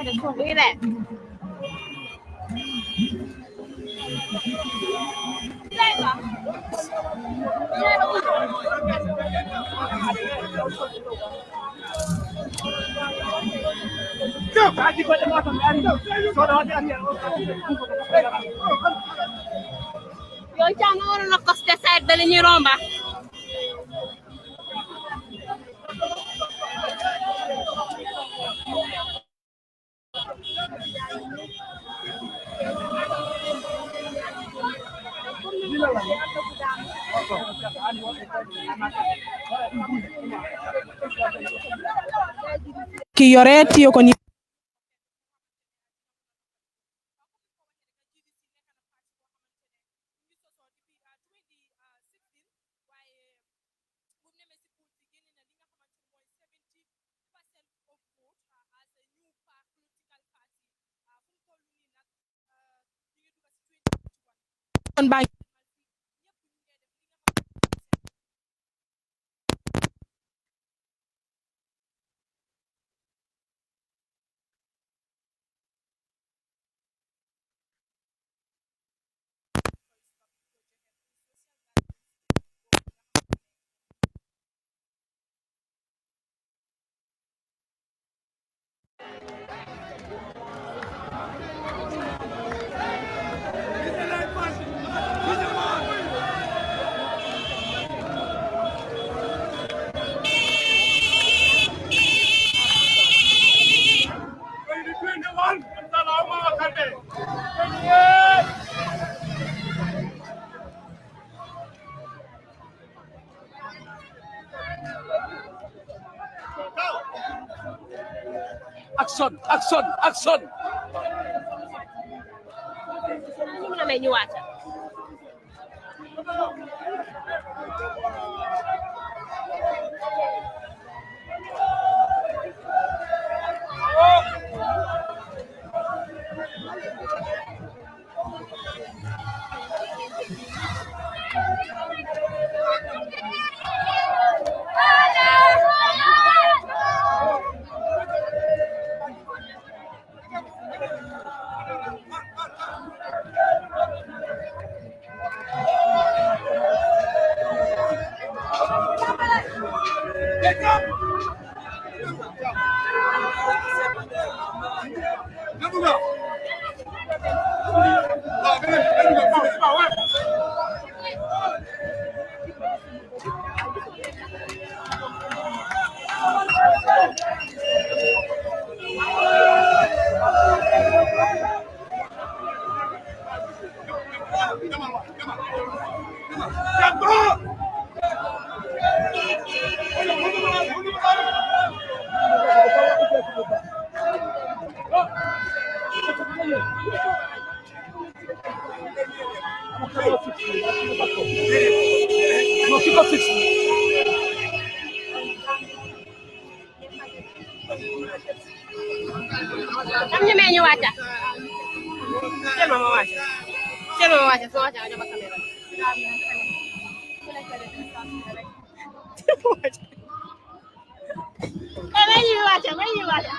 Look at that. Yo chama ora na costa side dali ni romba. Ki yoreti yo koni bang Action, action, action. Ni muna may niwata. No, keep up 6. Am ñu may niwata. Jël ma wacc. Jël ma wacc so wacc nga ba caméra. May niwata.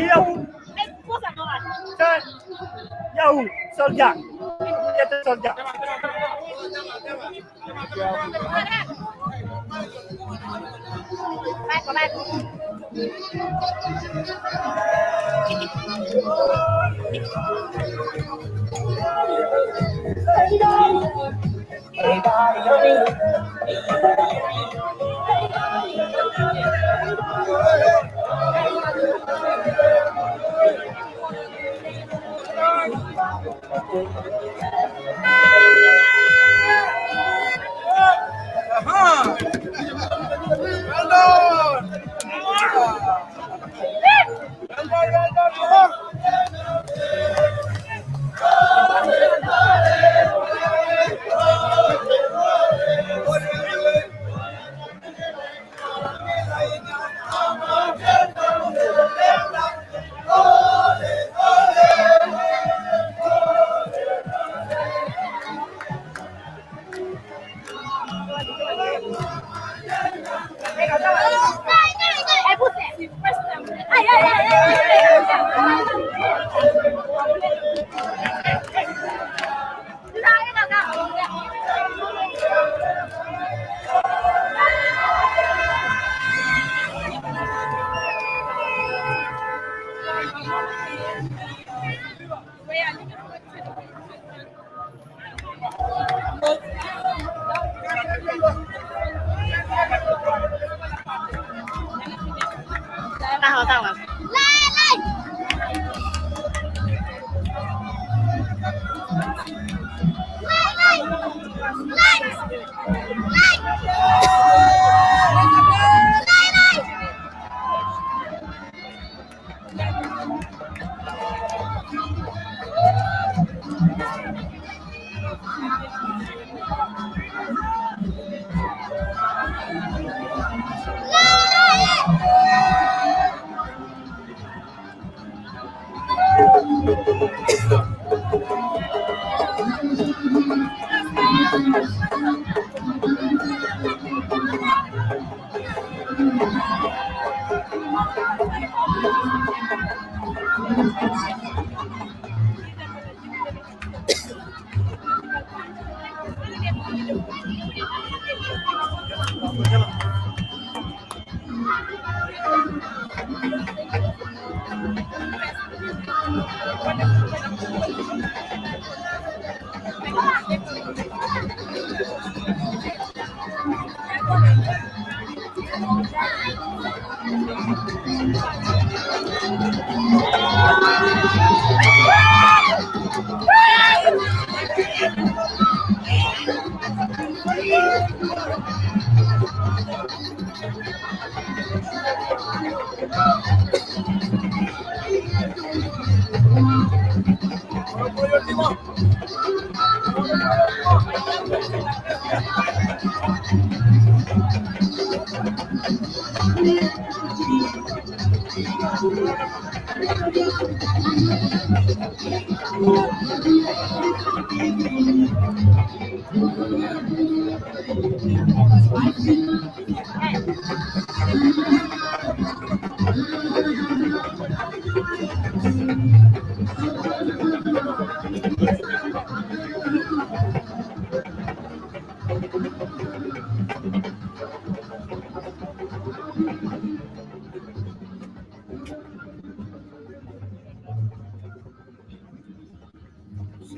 Yow, Ay posa nga wacc. yow, soldier. Yete soldier. Bye. taxawal.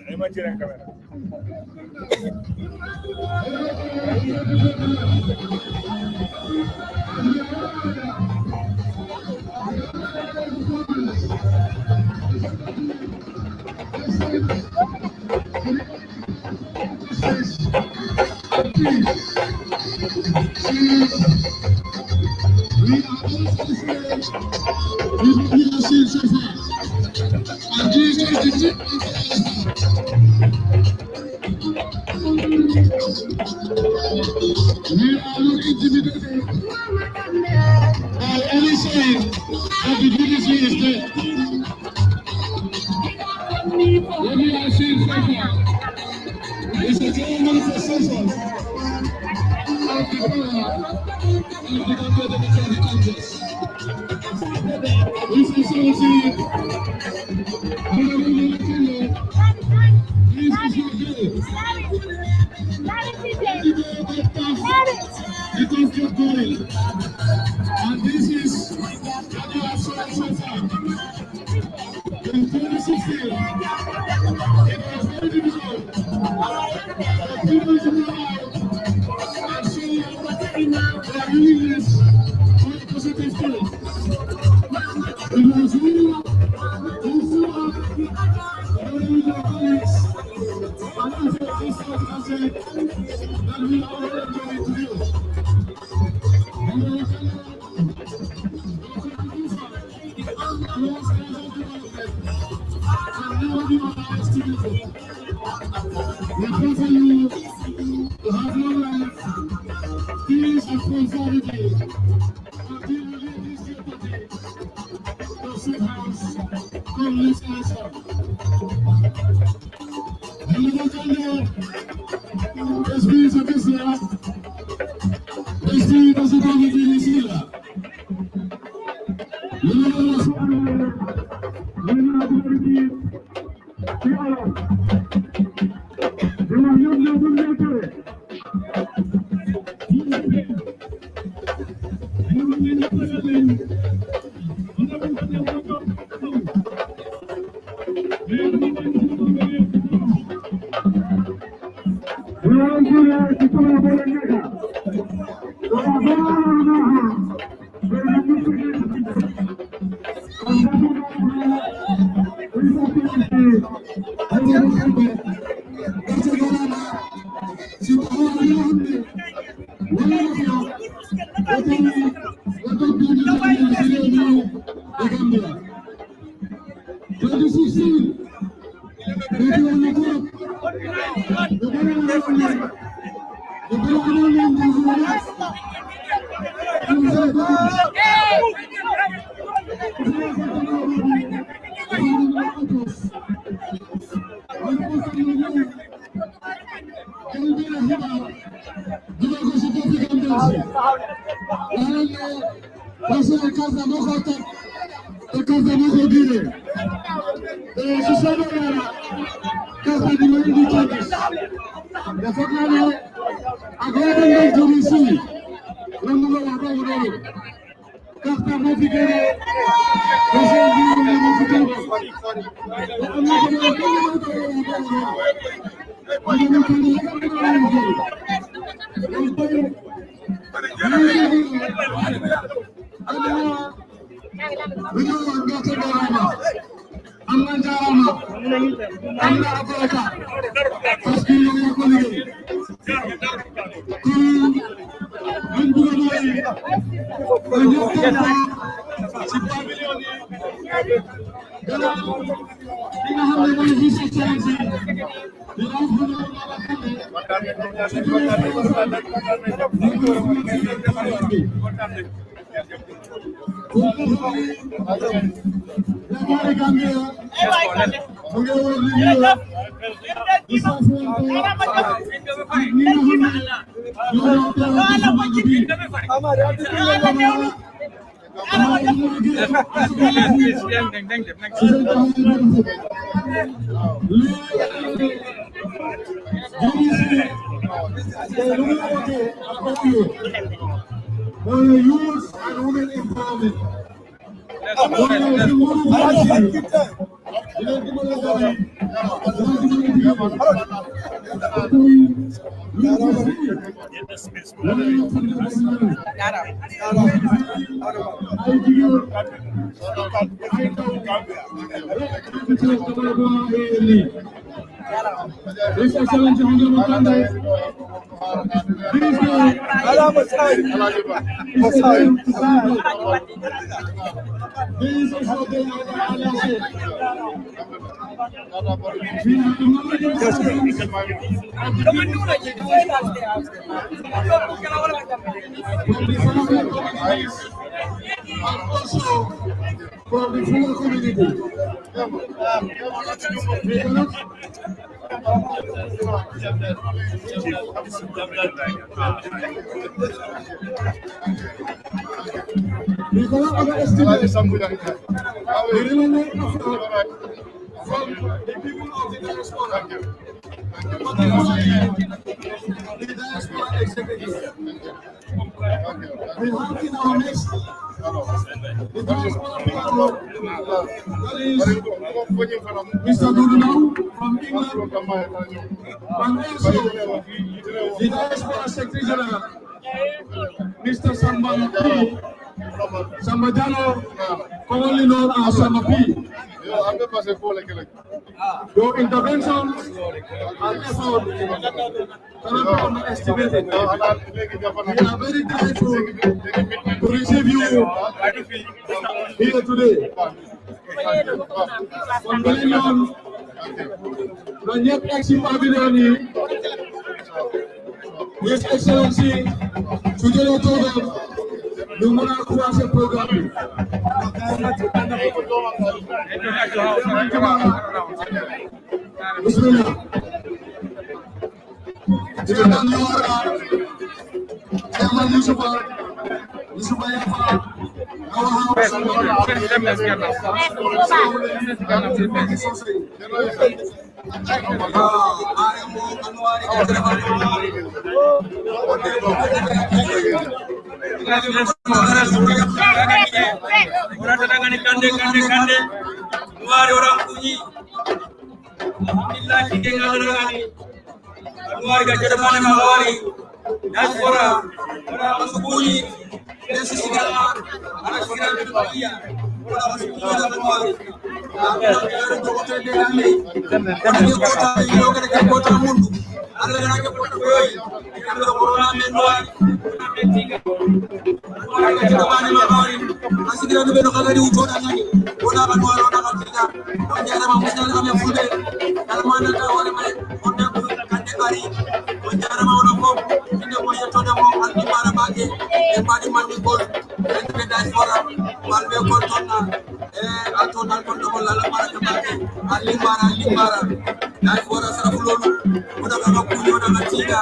Imagine camera. Any sign of the ministry is dead. What we are seeing so far is a clear manifestation of the power of the Democratic Congress. This is something Honorable Kenya, this is your day. It has kept going. And this is what you have shown so far. In 2016, it was very difficult for people to go out and show their willingness for a positive spirit. It was you who stood up together with your colleagues and answered this message that we are all going to do. We pray for you to have long life, peace and prosperity until you leave this liberty to sit house from this answer. And you don't know, this means a business, this means a security seal. You know what's going on, you know what to do. Youth and women empowerment. This excellent also from the full community. We cannot underestimate the relevant from the people of the diaspora. The diaspora executive. We have in our midst the diaspora people, that is Mr. Dudunau from England, and also the diaspora secretary general, Mr. Sambajano, commonly known as Samapi. Your intervention and effort cannot be underestimated. We are very grateful to receive you here today. From Millennium, Nanyet Exi Pavilion, His Excellency, Sujelo Toga, Lumana Kuwase Program. Bismillah. Chairman Yusufa Yafa, our house. Keluarga Jadapane Magawari, diaspora, orang Masukuni, dan segala anak segala Indonesia, orang Masukuni dan Magawari. Kota Mundu, ada lagi kota Boy, ada orang Mendoan, keluarga Jadapane Magawari, masih tidak ada belok lagi ujung lagi, orang Manual orang kita, penjara mamusnya kami fude, kalau mana kau ada mana, orang Kari, penjara mau nopo, ini boleh coba mau alih para bagi. Mani mani gol, the diaspora, Malbe Coltona, Altona Condola, Alimbara, diaspora Sarafulu, whatever Puna Matina,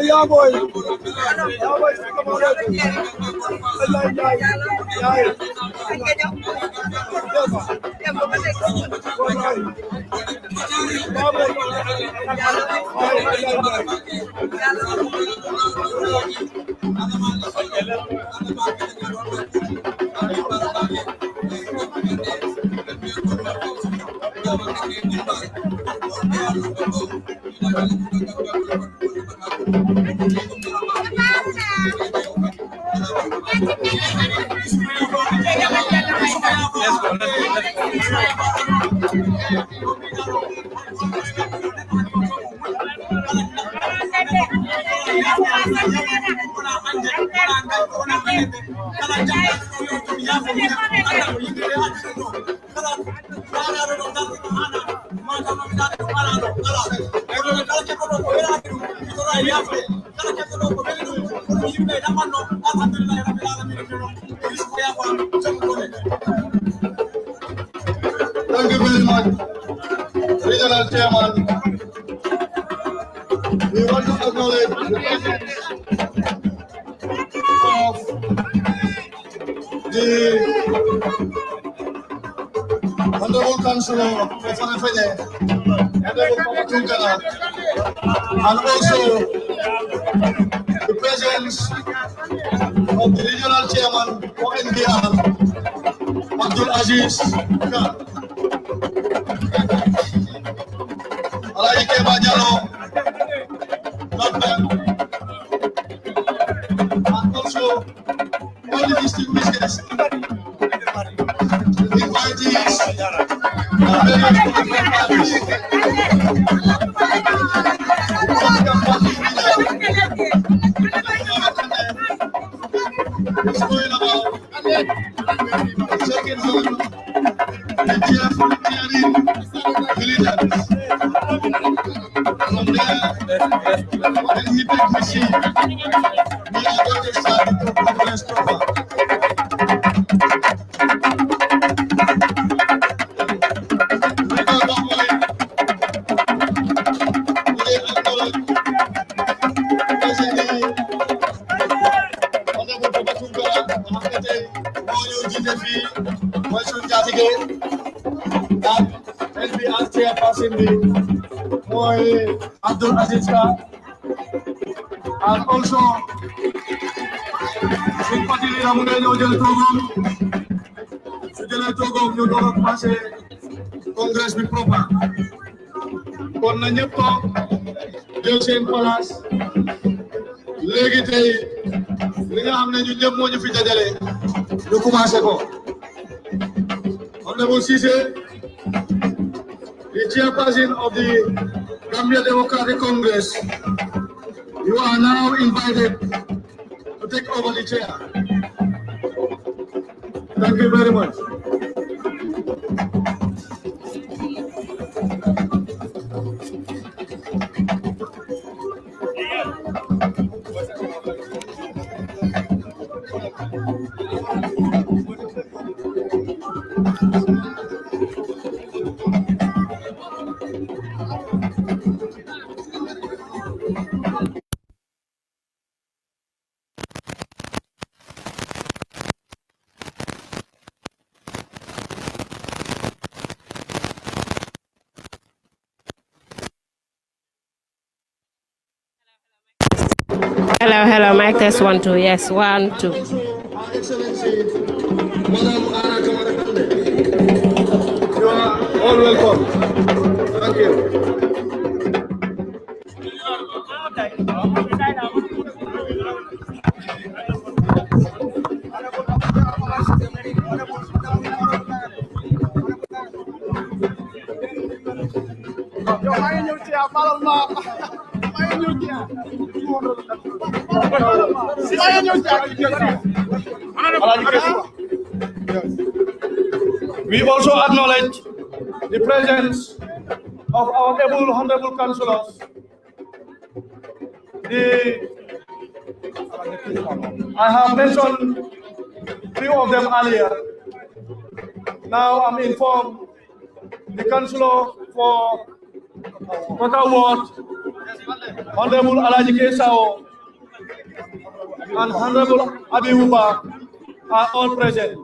Yeah, boy. Thank you very much, Regional Chairman. We want to acknowledge the presence of the Honorable Councillor of Farafenni, Honorable Tunkara, and also the presence of the Regional Chairman of NDR, Abdul Aziz Khan. Kmt and also all the distinguished guests, invitees, and various political parties. It's going about second zone, the cheering militants. From there, when he takes the seat, we are going to start the conference proper. Abdul Aziz Khan, and also sympathy Ramune Nojel Togom, Sujala Togom, you don't pass a Congress with proper. Kon na ñëpp toog jël seen place léegi tey li nga xam ne ñun ñëpp moo ñu fi dajale ñu commencé ko. Honorable Cissé, the chairperson of the Gambia Democratic Congress, you are now invited to take over the chair. Thank you very much. Test 1 2. Yes, 1 2. Her Excellency, Madam Anna Kamarakande. You are all welcome. Thank you. We also acknowledge the presence of our able honorable councillors. I have mentioned few of them earlier. Now I'm informed the councillor for Kota Ward, Honorable Alaji Kesao, and Honorable Abihuba are all present.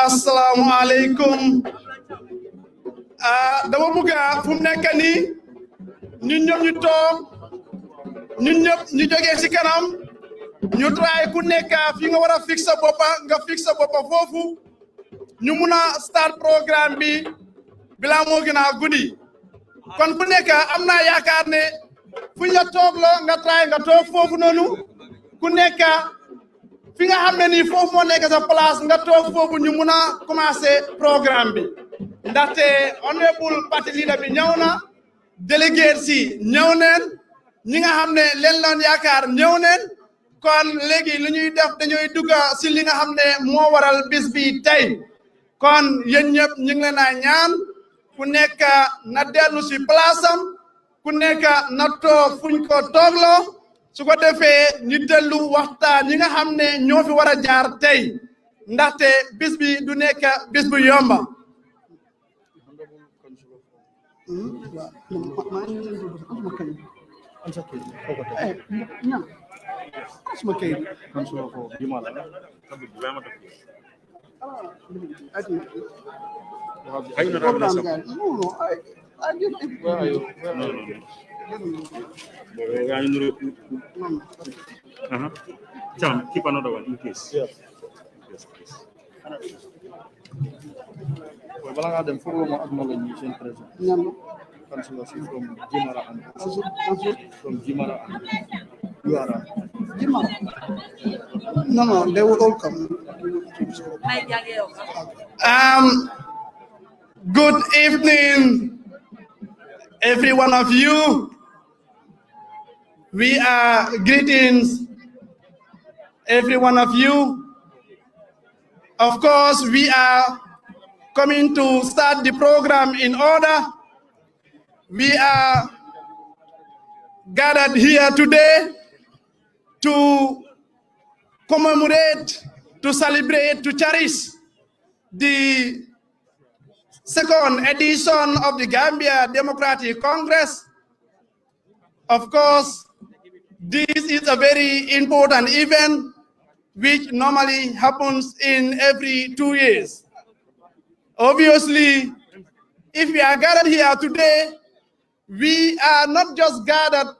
Assalamu alaikum. Dama bëgg fu mu nekk nii ñun ñëpp ñu toog ñun ñëpp ñu jógee ci kanam ñu try ku nekk fi nga war a fix sa boppa nga fix sa boppa foofu ñu mun a start programme bi bilaa moo gën a guddi kon ku nekk am naa yaakaar ne fu ñu la toogloo nga try nga toog foofu noonu ku nekk fi nga xam ne nii foofu moo nekk sa place nga toog foofu ñu mun a commencer programme bi ndaxte honorable party leader bi ñëw na délégué si ñëw neen ñi nga xam ne leen loon yaakaar ñëw neen kon léegi lu ñuy def dañuy dugga si li nga xam ne moo waral bis bi tey kon yéen ñëpp ñu ngi leen a ñaan ku nekk na dellu si place am ku nekk na toog fuñ ko toogloo su ko defee ñu dellu waxtaan ñi nga xam ne ñoo fi war a jaar tey ndaxte bis bi du nekk bis bu yomba John, keep another one in case. Yes, please. Well, I got them for my acknowledgement present. Councillor from Jimara and from Jimara. You are Jimara. No, they will all come. Good evening, every one of you. We are greetings, every one of you. Of course, we are coming to start the program in order. We are gathered here today to commemorate, to celebrate, to cherish the second edition of the Gambia Democratic Congress. Of course, this is a very important event which normally happens in every 2 years. Obviously, if we are gathered here today, we are not just gathered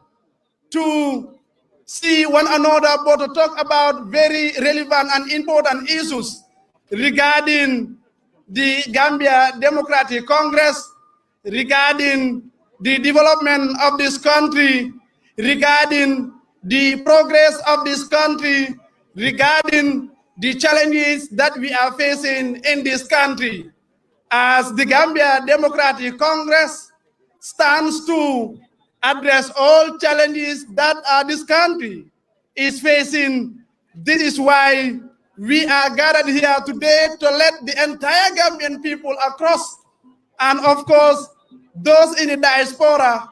to see one another, but to talk about very relevant and important issues regarding the Gambia Democratic Congress, regarding the development of this country, regarding the progress of this country, regarding the challenges that we are facing in this country. As the Gambia Democratic Congress stands to address all challenges that are this country, is facing. This is why we are gathered here today to let the entire Gambian people across, and of course, those in the diaspora,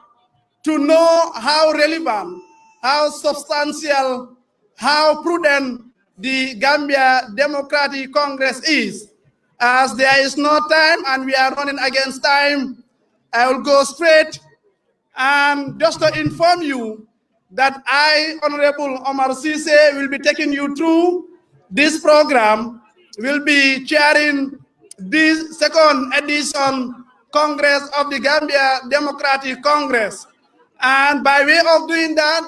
to know how relevant, how substantial, how prudent the Gambia Democratic Congress is. As there is no time and we are running against time, I will go straight and just to inform you that I, Honorable Omar Sise, will be taking you through this program, will be chairing this second edition Congress of the Gambia Democratic Congress. And by way of doing that,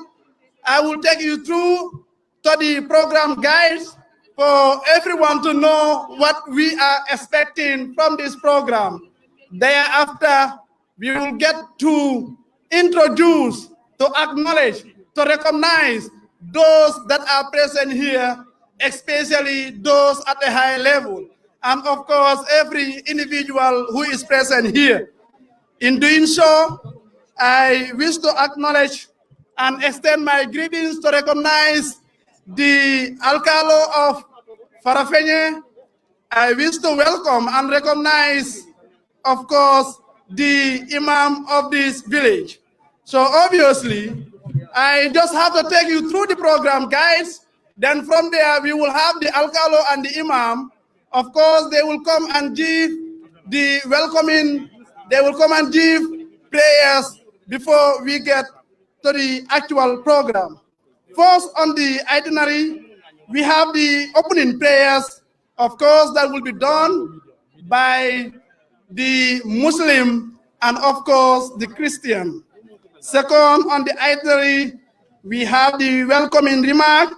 I will take you through to the program guides for everyone to know what we are expecting from this program. Thereafter, we will get to introduce, to acknowledge, to recognize those that are present here, especially those at a high level, and of course, every individual who is present here. In doing so, I wish to acknowledge and extend my greetings to recognize the Alcalo of Farafenni. I wish to welcome and recognize, of course, the Imam of this village. So obviously, I just have to take you through the program, guys. Then from there, we will have the Alcalo and the Imam. Of course, they will come and give the welcoming, they will come and give prayers before we get to the actual program. First on the itinerary, we have the opening prayers, of course, that will be done by the Muslim and of course the Christian. Second on the itinerary, we have the welcoming remark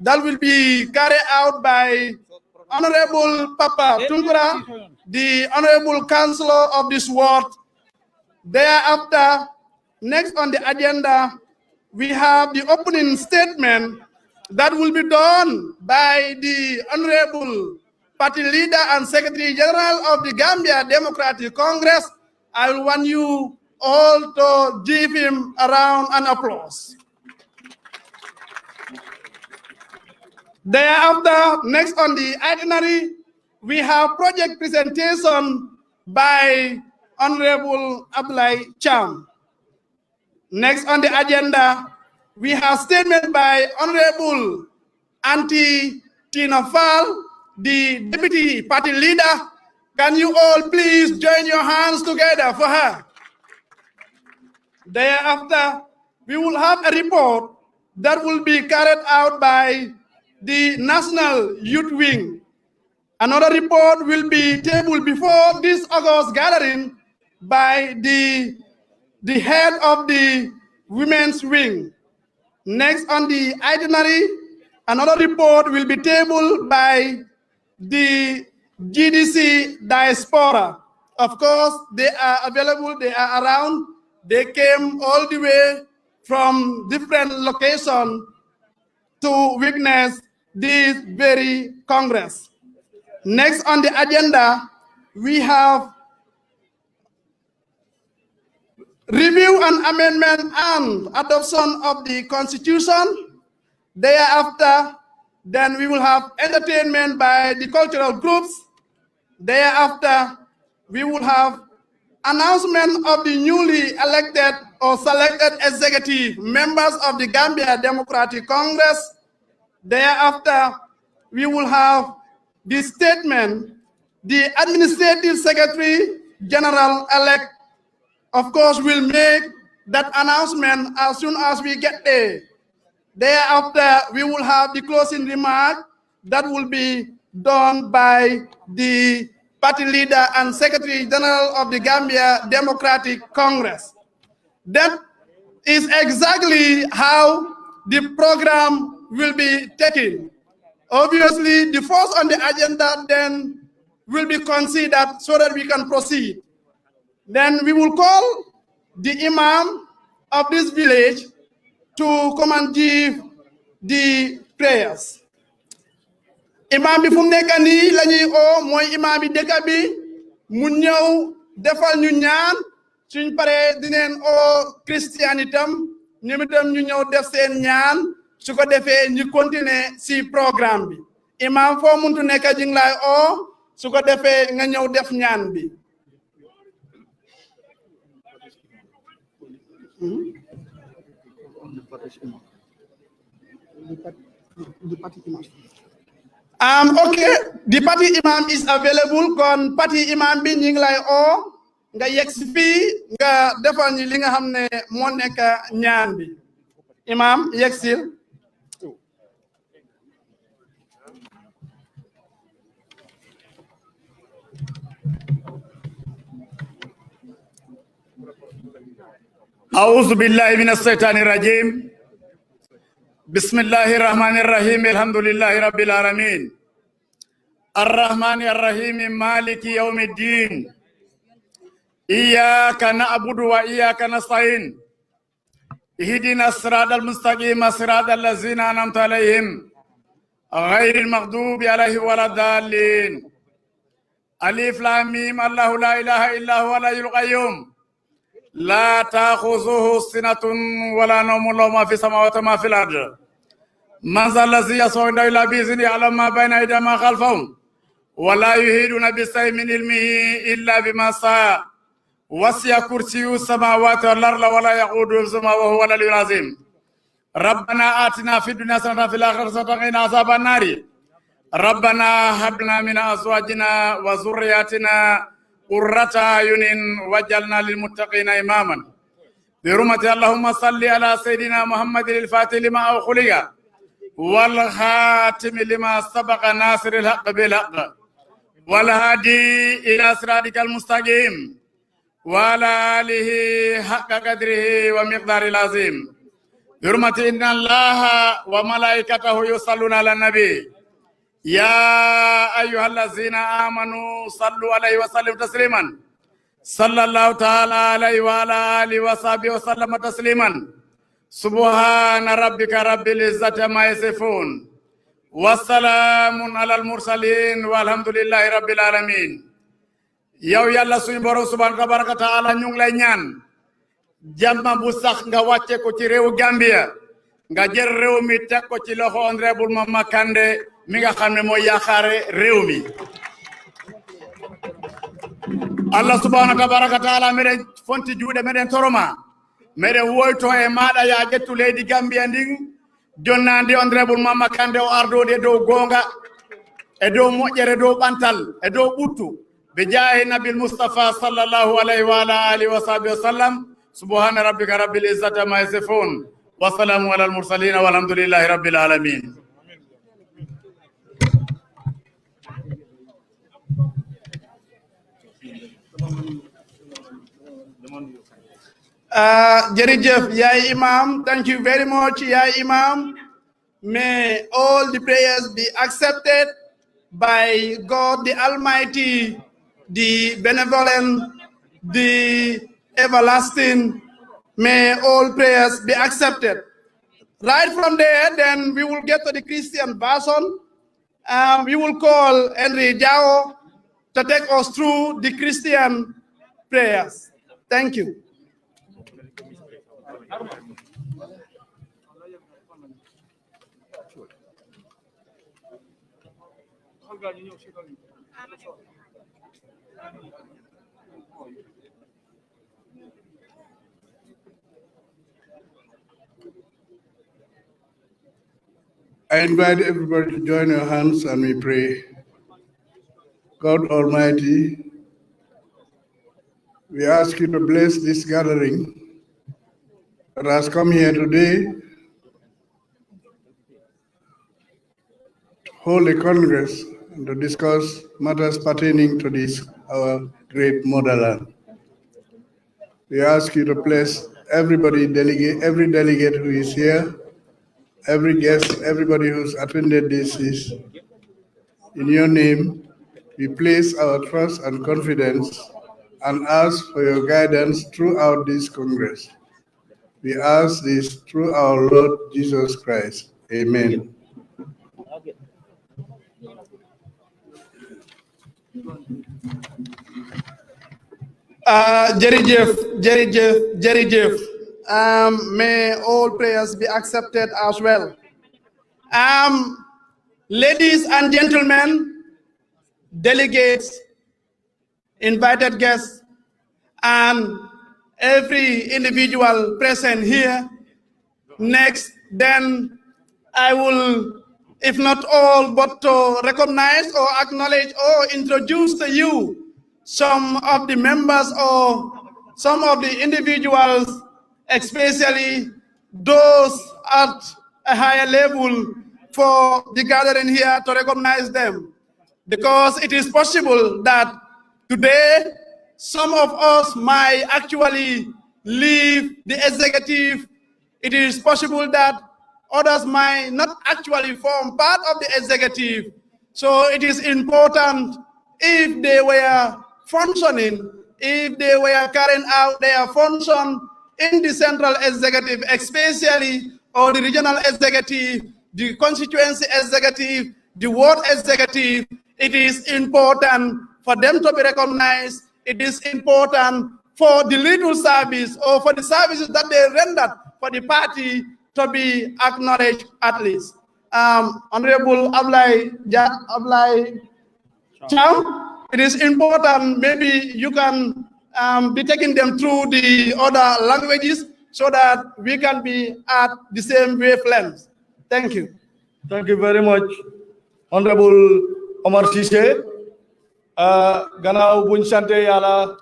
that will be carried out by Honorable Papa Tungura, the Honorable Councillor of this ward. Thereafter, next on the agenda, we have the opening statement that will be done by the Honorable Party Leader and Secretary General of the Gambia Democratic Congress. I will want you all to give him a round of applause. Thereafter, next on the itinerary, we have project presentation by Honorable Abdullah Cham. Next on the agenda, we have statement by Honorable Auntie Tina Fall, the Deputy Party Leader. Can you all please join your hands together for her? Thereafter, we will have a report that will be carried out by the National Youth Wing. Another report will be tabled before this August gathering by the head of the Women's Wing. Next on the itinerary, another report will be tabled by the GDC Diaspora. Of course, they are available, they are around. They came all the way from different locations to witness this very Congress. Next on the agenda, we have review and amendment and adoption of the Constitution. Thereafter, then we will have entertainment by the cultural groups. Thereafter, we will have announcement of the newly elected or selected executive members of the Gambia Democratic Congress. Thereafter, we will have the statement, the Administrative Secretary General-elect, of course, will make that announcement as soon as we get there. Thereafter, we will have the closing remark that will be done by the Party Leader and Secretary General of the Gambia Democratic Congress. That is exactly how the program will be taken. Obviously, the first on the agenda then will be considered so that we can proceed. Then we will call the Imam of this village to come and give the prayers. Imam bi fu nekk nii lañuy oo mooy imam bi dëkk bi mu ñëw defal ñu ñaan suñ paree dineen oo Christian itam ñoom itam ñu ñëw def seen ñaan su ko defee ñu continuer si programme bi imam foo muntu nekk jing lay o su ko defee nga ñëw def ñaan bi okay, the party imam is available kon party imam bi ñing lay o nga yegsi fii nga defal ñi li nga xam ne moo nekk ñaan bi imam yegsil أعوذ بالله من الشيطان الرجيم بسم الله الرحمن الرحيم الحمد لله رب العالمين الرحمن الرحيم مالك يوم الدين إياك نعبد وإياك نستعين اهدنا الصراط المستقيم صراط الذين أنعمت عليهم غير المغضوب عليهم ولا الضالين ألف لام ميم الله لا إله إلا هو الحي القيوم لا تأخذه سنة ولا نوم له ما في السماوات وما في الأرض من ذا الذي يشفع عنده إلا بإذنه يعلم ما بين أيديهم وما خلفهم ولا يحيطون بشيء من علمه إلا بما شاء وسع كرسيه السماوات والأرض ولا يئوده حفظهما وهو العلي العظيم ربنا آتنا في الدنيا حسنة وفي الآخرة حسنة وقنا عذاب النار ربنا هب لنا من أزواجنا وذرياتنا قرة أعين واجعلنا للمتقين إماما برحمة اللهم صل على سيدنا محمد الفاتح لما أخلق والخاتم لما سبق ناصر الحق بالحق والهادي إلى صراطك المستقيم وعلى آله حق قدره ومقدار العظيم برحمة إن الله وملائكته يصلون على النبي يا أيها الذين آمنوا صلوا عليه وسلموا تسليما صلى الله تعالى عليه وعلى آله وصحبه وسلم تسليما سبحان ربك رب العزة ما يصفون والسلام على المرسلين والحمد لله رب العالمين yow yàlla suñu borom subhanahu wa ta'ala ñu ngi lay ñaan jàmm bu sax nga wàcce ko ci réew Gambia nga jël réew mi teg ko ci loxo honorable Mama Kandeh mi nga xam ne mooy yaakaare réew mi Allah subhanahu wa ta'ala meren fonti juuɗe meren toroma meren woyto e maɗa ya ƴettu leydi Gambia ndin jonnandi honorable Mama Kandeh o ardode dow gonga e dow moƴƴere dow ɓantal e dow ɓuttu بجاه النبي المصطفى صلى الله عليه وعلى آله وصحبه وسلم سبحان ربك رب العزة ما يصفون والسلام على المرسلين والحمد لله رب العالمين Jerejef Yai Imam, thank you very much Yai Imam. May all the prayers be accepted by God the Almighty, the benevolent, the everlasting. May all prayers be accepted. Right from there, then we will get to the Christian version. We will call Henry Jao to take us through the Christian prayers. Thank you. I invite everybody to join your hands and we pray. God Almighty, we ask you to bless this gathering that has come here today to hold a congress and to discuss matters pertaining to this, our great motherland. We ask you to bless everybody, every delegate who is here, every guest, everybody who's attended this is. In your name, we place our trust and confidence and ask for your guidance throughout this Congress. We ask this through our Lord Jesus Christ. Amen. Jerry Jeff. May all prayers be accepted as well. Ladies and gentlemen, delegates, invited guests, and every individual present here. Next, then I will, if not all, but to recognize or acknowledge or introduce to you some of the members or some of the individuals, especially those at a higher level, for the gathering here to recognize them. Because it is possible that today some of us might actually leave the executive. It is possible that others might not actually form part of the executive. So it is important, if they were functioning, if they were carrying out their function in the central executive, especially, or the regional executive, the constituency executive, the ward executive, it is important for them to be recognized. It is important for the legal service or for the services that they rendered for the party to be acknowledged at least. Honorable Ablai Cham, it is important, maybe you can be taking them through the other languages so that we can be at the same wavelength. Thank you. Thank you very much, Honorable Omar Cissé. Gannaaw buñ sante Yàlla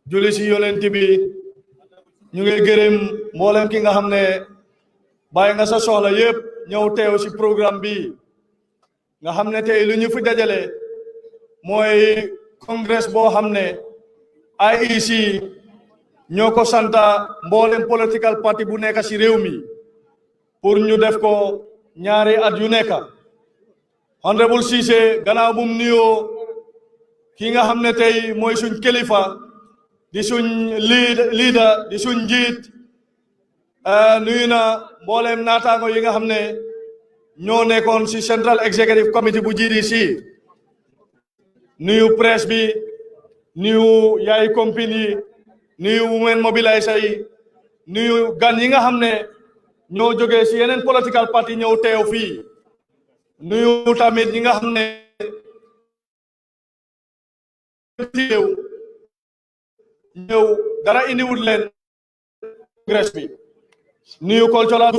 julli ci yonent bi ñu ngi gërëm mboolem ki nga xam ne bàyyi nga sa soxla yépp ñëw teew ci programme bi nga xam ne tey lu ñu fi dajale mooy congrès boo xam ne IEC ñoo ko santa mboolem political party bu nekk ci réew mi pour ñu def ko ñaari at yu nekk. Honorable Cissé gannaaw bu mu nuyoo ki nga xam ne tey mooy suñ kilifa di suñ leader di suñ njiit nuyu na mboolem naataango yi nga xam ne ñoo nekkoon ci Central Executive Committee bu GDC nuyu presse bi nuyu yaay compagnie nuyu women mobiliser yi nuyu gan yi nga xam ne ñoo jógee ci yeneen political party ñëw teew fii nuyu tamit ñi nga xam ne ñëw dara indiwul leen congrès bi nuyu cultural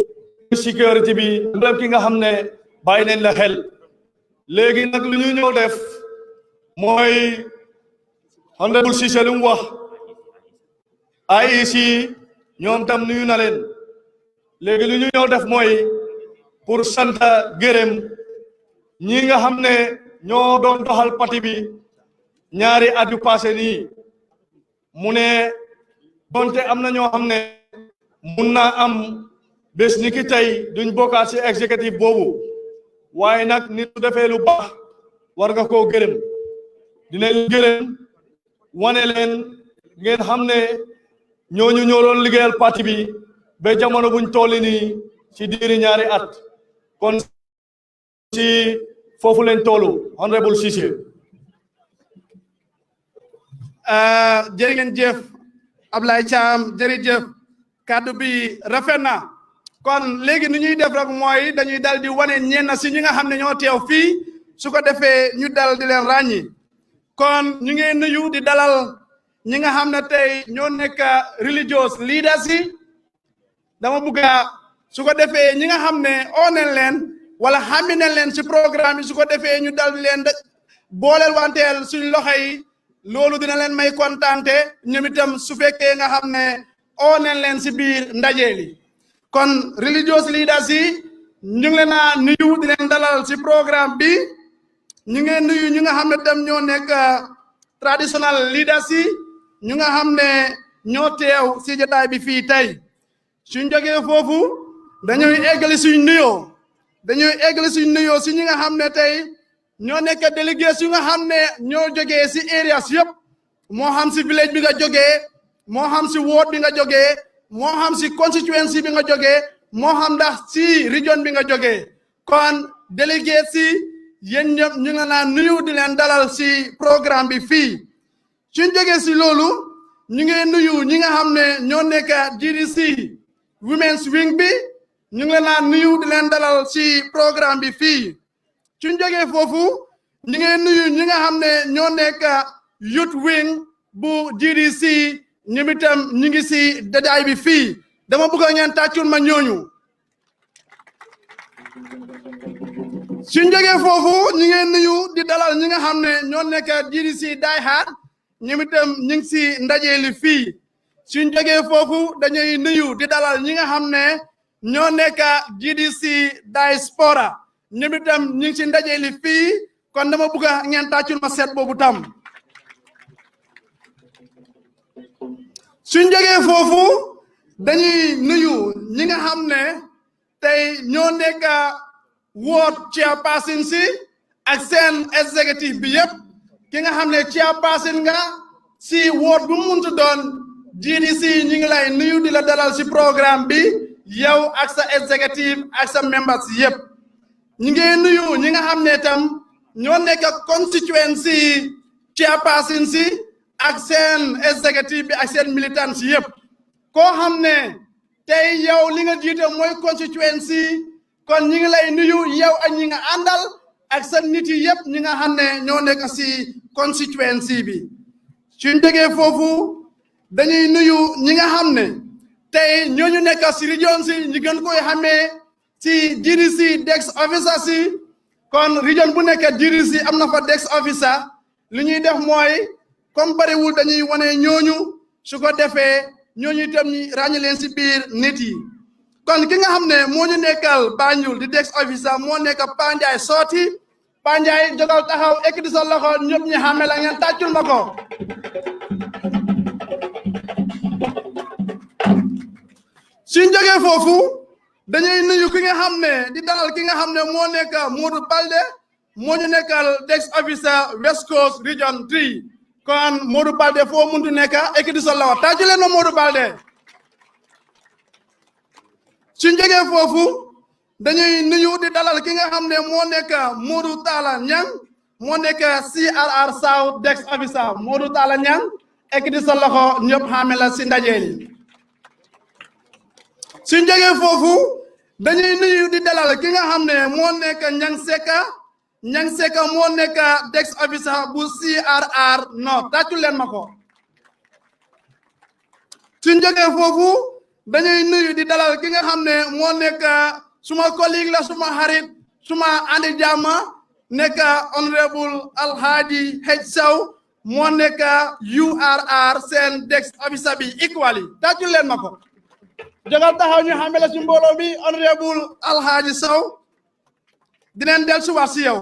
security bi ndem ki nga xam ne bàyyi nañ la xel léegi nag lu ñu ñëw def mooy Honorable Cissé lu mu wax IEC ñoom tam nuyu na leen léegi lu ñu ñëw def mooy pour sant gërëm ñi nga xam ne ñoo doon doxal parti bi ñaari at yu passé nii mu ne donte am na ñoo xam ne mun naa am bés ni ki tey duñ bokkaat ci exécutif boobu waaye nag nit su defee lu baax war nga koo gërëm dinañ gërëm wane leen ngeen xam ne ñooñu ñoo doon liggéeyal parti bi ba jamono buñ tolli nii ci diiri ñaari at kon ci foofu leen tollu Honorable Cissé. Jërë ngeen jëf Ablaye Cham jërëjëf kàddu bi rafet na kon léegi ni ñuy def rek mooy dañuy dal di wane ñenn si ñi nga xam ne ñoo teew fii su ko defee ñu dal di leen ràññi kon ñu ngi nuyu di dalal ñi nga xam ne tey ñoo nekk religious leaders yi dama bëgg su ko defee ñi nga xam ne onel leen wala xàmmi nañ leen si programme yi su ko defee ñu dal di leen booleel wanteel suñ loxo yi loolu dina leen may kontaante ñoom itam su fekkee nga xam ne onel leen si biir ndaje li kon religious leaders yi ñu ngi leen a nuyu di leen dalal si programme bi ñu ngi nuyu ñu nga xam ne tam ñoo nekk traditional leaders yi ñu nga xam ne ñoo teew si jotaay bi fii tey suñ jógee foofu dañuy eggali suñ nuyoo si ñi nga xam ne tey ñoo nekk délégués yu nga xam ne ñoo jógee si areas yëpp moo xam si village bi nga jógee moo xam si ward bi nga jógee moo xam si constituency bi nga jógee moo xam ndax si region bi nga jógee kon délégués si yéen ñëpp ñu nga naan nuyu di leen dalal si programme bi fii suñ jógee si loolu ñu ngi nuyu ñi nga xam ne ñoo nekk GDC women's wing bi ñu ngi leen nuyu di leen dalal ci programme bi fii suñ jógee foofu ñu ngi nuyu ñi nga xam ne ñoo nekk youth wing bu GDC ñoom itam ñu ngi ci dadaay bi fii dama bëgg ngeen tàccul ma ñooñu suñ jógee foofu ñu ngi nuyu di dalal ñi nga xam ne ñoo nekk GDC die hard ñoom itam ñu ngi ci ndaje li fii suñ jógee foofu dañuy nuyu di dalal ñi nga xam ne ñoo nekk GDC diaspora ñoom itam ñu ngi ci ndaje li fii kon dama bëgg ngeen tàccul ma seet boobu tam suñ jógee foofu dañuy nuyu ñi nga xam ne tey ñoo nekk ward chairperson si ak seen executive bi yëpp ki nga xam ne chairperson nga si ward bu muntu doon GDC ñi ngi lay nuyu di la dalal si programme bi yow ak sa executive ak sa members yëpp ñi ngi nuyu ñi nga xam ne tam ñoo nekk constituency chairperson si ak seen executive bi ak seen militant si yëpp koo xam ne tey yow li nga jiite mooy constituency kon ñi ngi lay nuyu yow ak ñi nga àndal ak sa nit yi yëpp ñi nga xam ne ñoo nekk si constituency bi suñ jógee foofu dañuy nuyu ñi nga xam ne tey ñooñu nekk si région si ñi gën koy xamee si GDC desk officer si kon région bu nekk GDC am na fa desk officer li ñuy def mooy comme bariwul dañuy wane ñooñu su ko defee ñooñu itam ñi ràññi leen si biir nit yi kon ki nga xam ne moo ñu nekkal Banjul di desk officer moo nekk Panjaay Sooti Panjaay jógal taxaw ekkiti sa loxo ñëpp ñi xàmme la ngeen tàccul ma ko suñ jógee foofu dañuy nuyu ki nga xam ne di dalal ki nga xam ne moo nekk Modou Balde moo ñu nekkal desk officer West Coast Region 3 kon Modou Balde foo muntu nekk ekkiti sa loxo tàccu leen ma Modou Balde suñ jógee foofu dañuy nuyu di dalal ki nga xam ne moo nekk Modou Talla Ñang moo nekk CRR South desk officer Modou Talla Ñang ekkiti sa loxo ñëpp xaame la si ndaje li suñ jógee foofu dañuy nuyu di dalal ki nga xam ne moo nekk Ñang Seka moo nekk desk officer bu CRR North tàccu leen ma ko suñ jógee foofu dañuy nuyu di dalal ki nga xam ne moo nekk suma collègue la suma xarit suma andi jàmma nekk honorable Alhaji H Sow moo nekk URR seen desk officer bi equally tàccu leen ma ko jógal taxaw ñu xamee la si mbooloo bi honorable Alhaji Sow dineen del suba si yow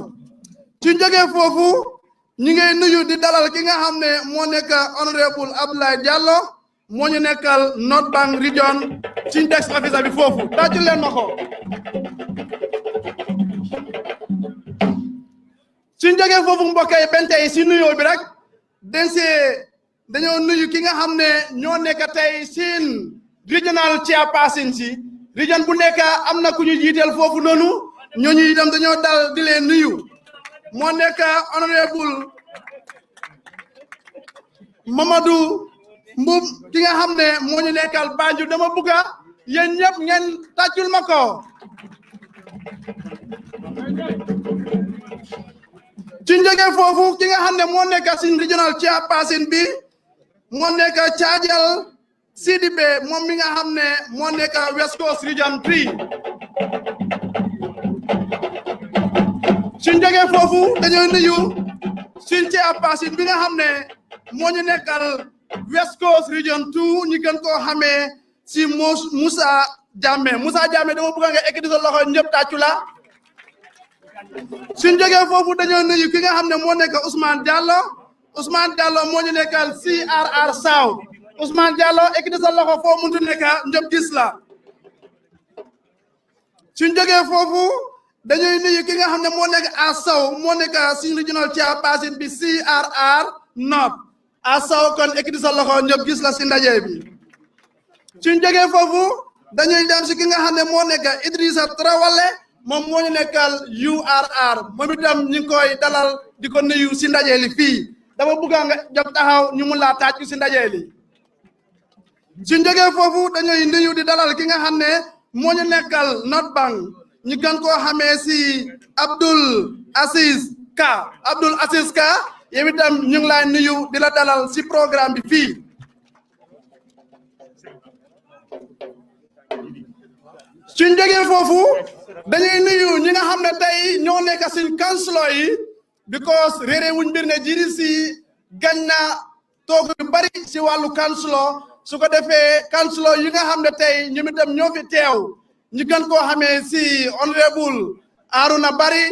suñ jógee foofu ñu ngi nuyu di dalal ki nga xam ne moo nekk honorable Abdoulaye Diallo moo ñu nekkal North Bank Region ci desk officer bi foofu tàccu leen ma ko suñ jógee foofu mbokk yi benn tey si nuyoo bi rek dañoo nuyu ki nga xam ne ñoo nekk tey siin regional chairperson si region bu nekk am na ku ñu jiiteel foofu noonu ñooñu itam dañoo dal di leen nuyu moo nekk honorable Mamadou Mbub ki nga xam ne moo ñu nekkal Banjul dama bëgg yéen ñëpp ngeen tàccul ma ko ci jógee foofu ki nga xam ne moo nekk suñ regional chairperson bi moo nekk Caajal Sidibe moom mi nga xam ne moo nekk West Coast Region 3 suñ jógee foofu dañoo nuyu suñ chairperson bi nga xam ne moo ñu nekkal West Coast Region 2 ñu gën koo xamee si Moussa Jammeh dama bëgg nga ekkati sa loxo ñëpp tàccu la suñ jógee foofu dañoo nuyu ki nga xam ne moo nekk Ousmane Diallo moo ñu nekkal CRR South Ousmane Diallo ekkati sa loxo foo muntu nekk ñëpp gis la suñ jógee foofu dañuy nuyu ki nga xam ne moo nekk Asaw moo nekk suñ regional chairperson bi CRR North Asaw kon ekkati sa loxo ñëpp gis la si ndaje bi suñ jógee foofu dañuy dem si ki nga xam ne moo nekk Idrissa Trawale moom moo ñu nekkal URR moom itam ñu ngi koy dalal di ko nuyu si ndaje li fii dama bëgg nga jóg taxaw ñu mun laa tàccu si ndaje li suñ jógee foofu dañuy nuyu di dalal ki nga xam ne moo ñu nekkal North Bank ñu gën koo xamee si Abdul Aziz Ka yow itam ñu ngi lay nuyu di la dalal si programme bi fii suñ jógee foofu dañuy nuyu ñi nga xam ne tey ñoo nekk suñ councilor yi because réeré wuñ mbir ne GDC gañ na toog yu bari si wàllu councilor su ko defee councilor yi nga xam ne tey ñoom itam ñoo fi teew ñu gën koo xamee si honorable Aruna Bari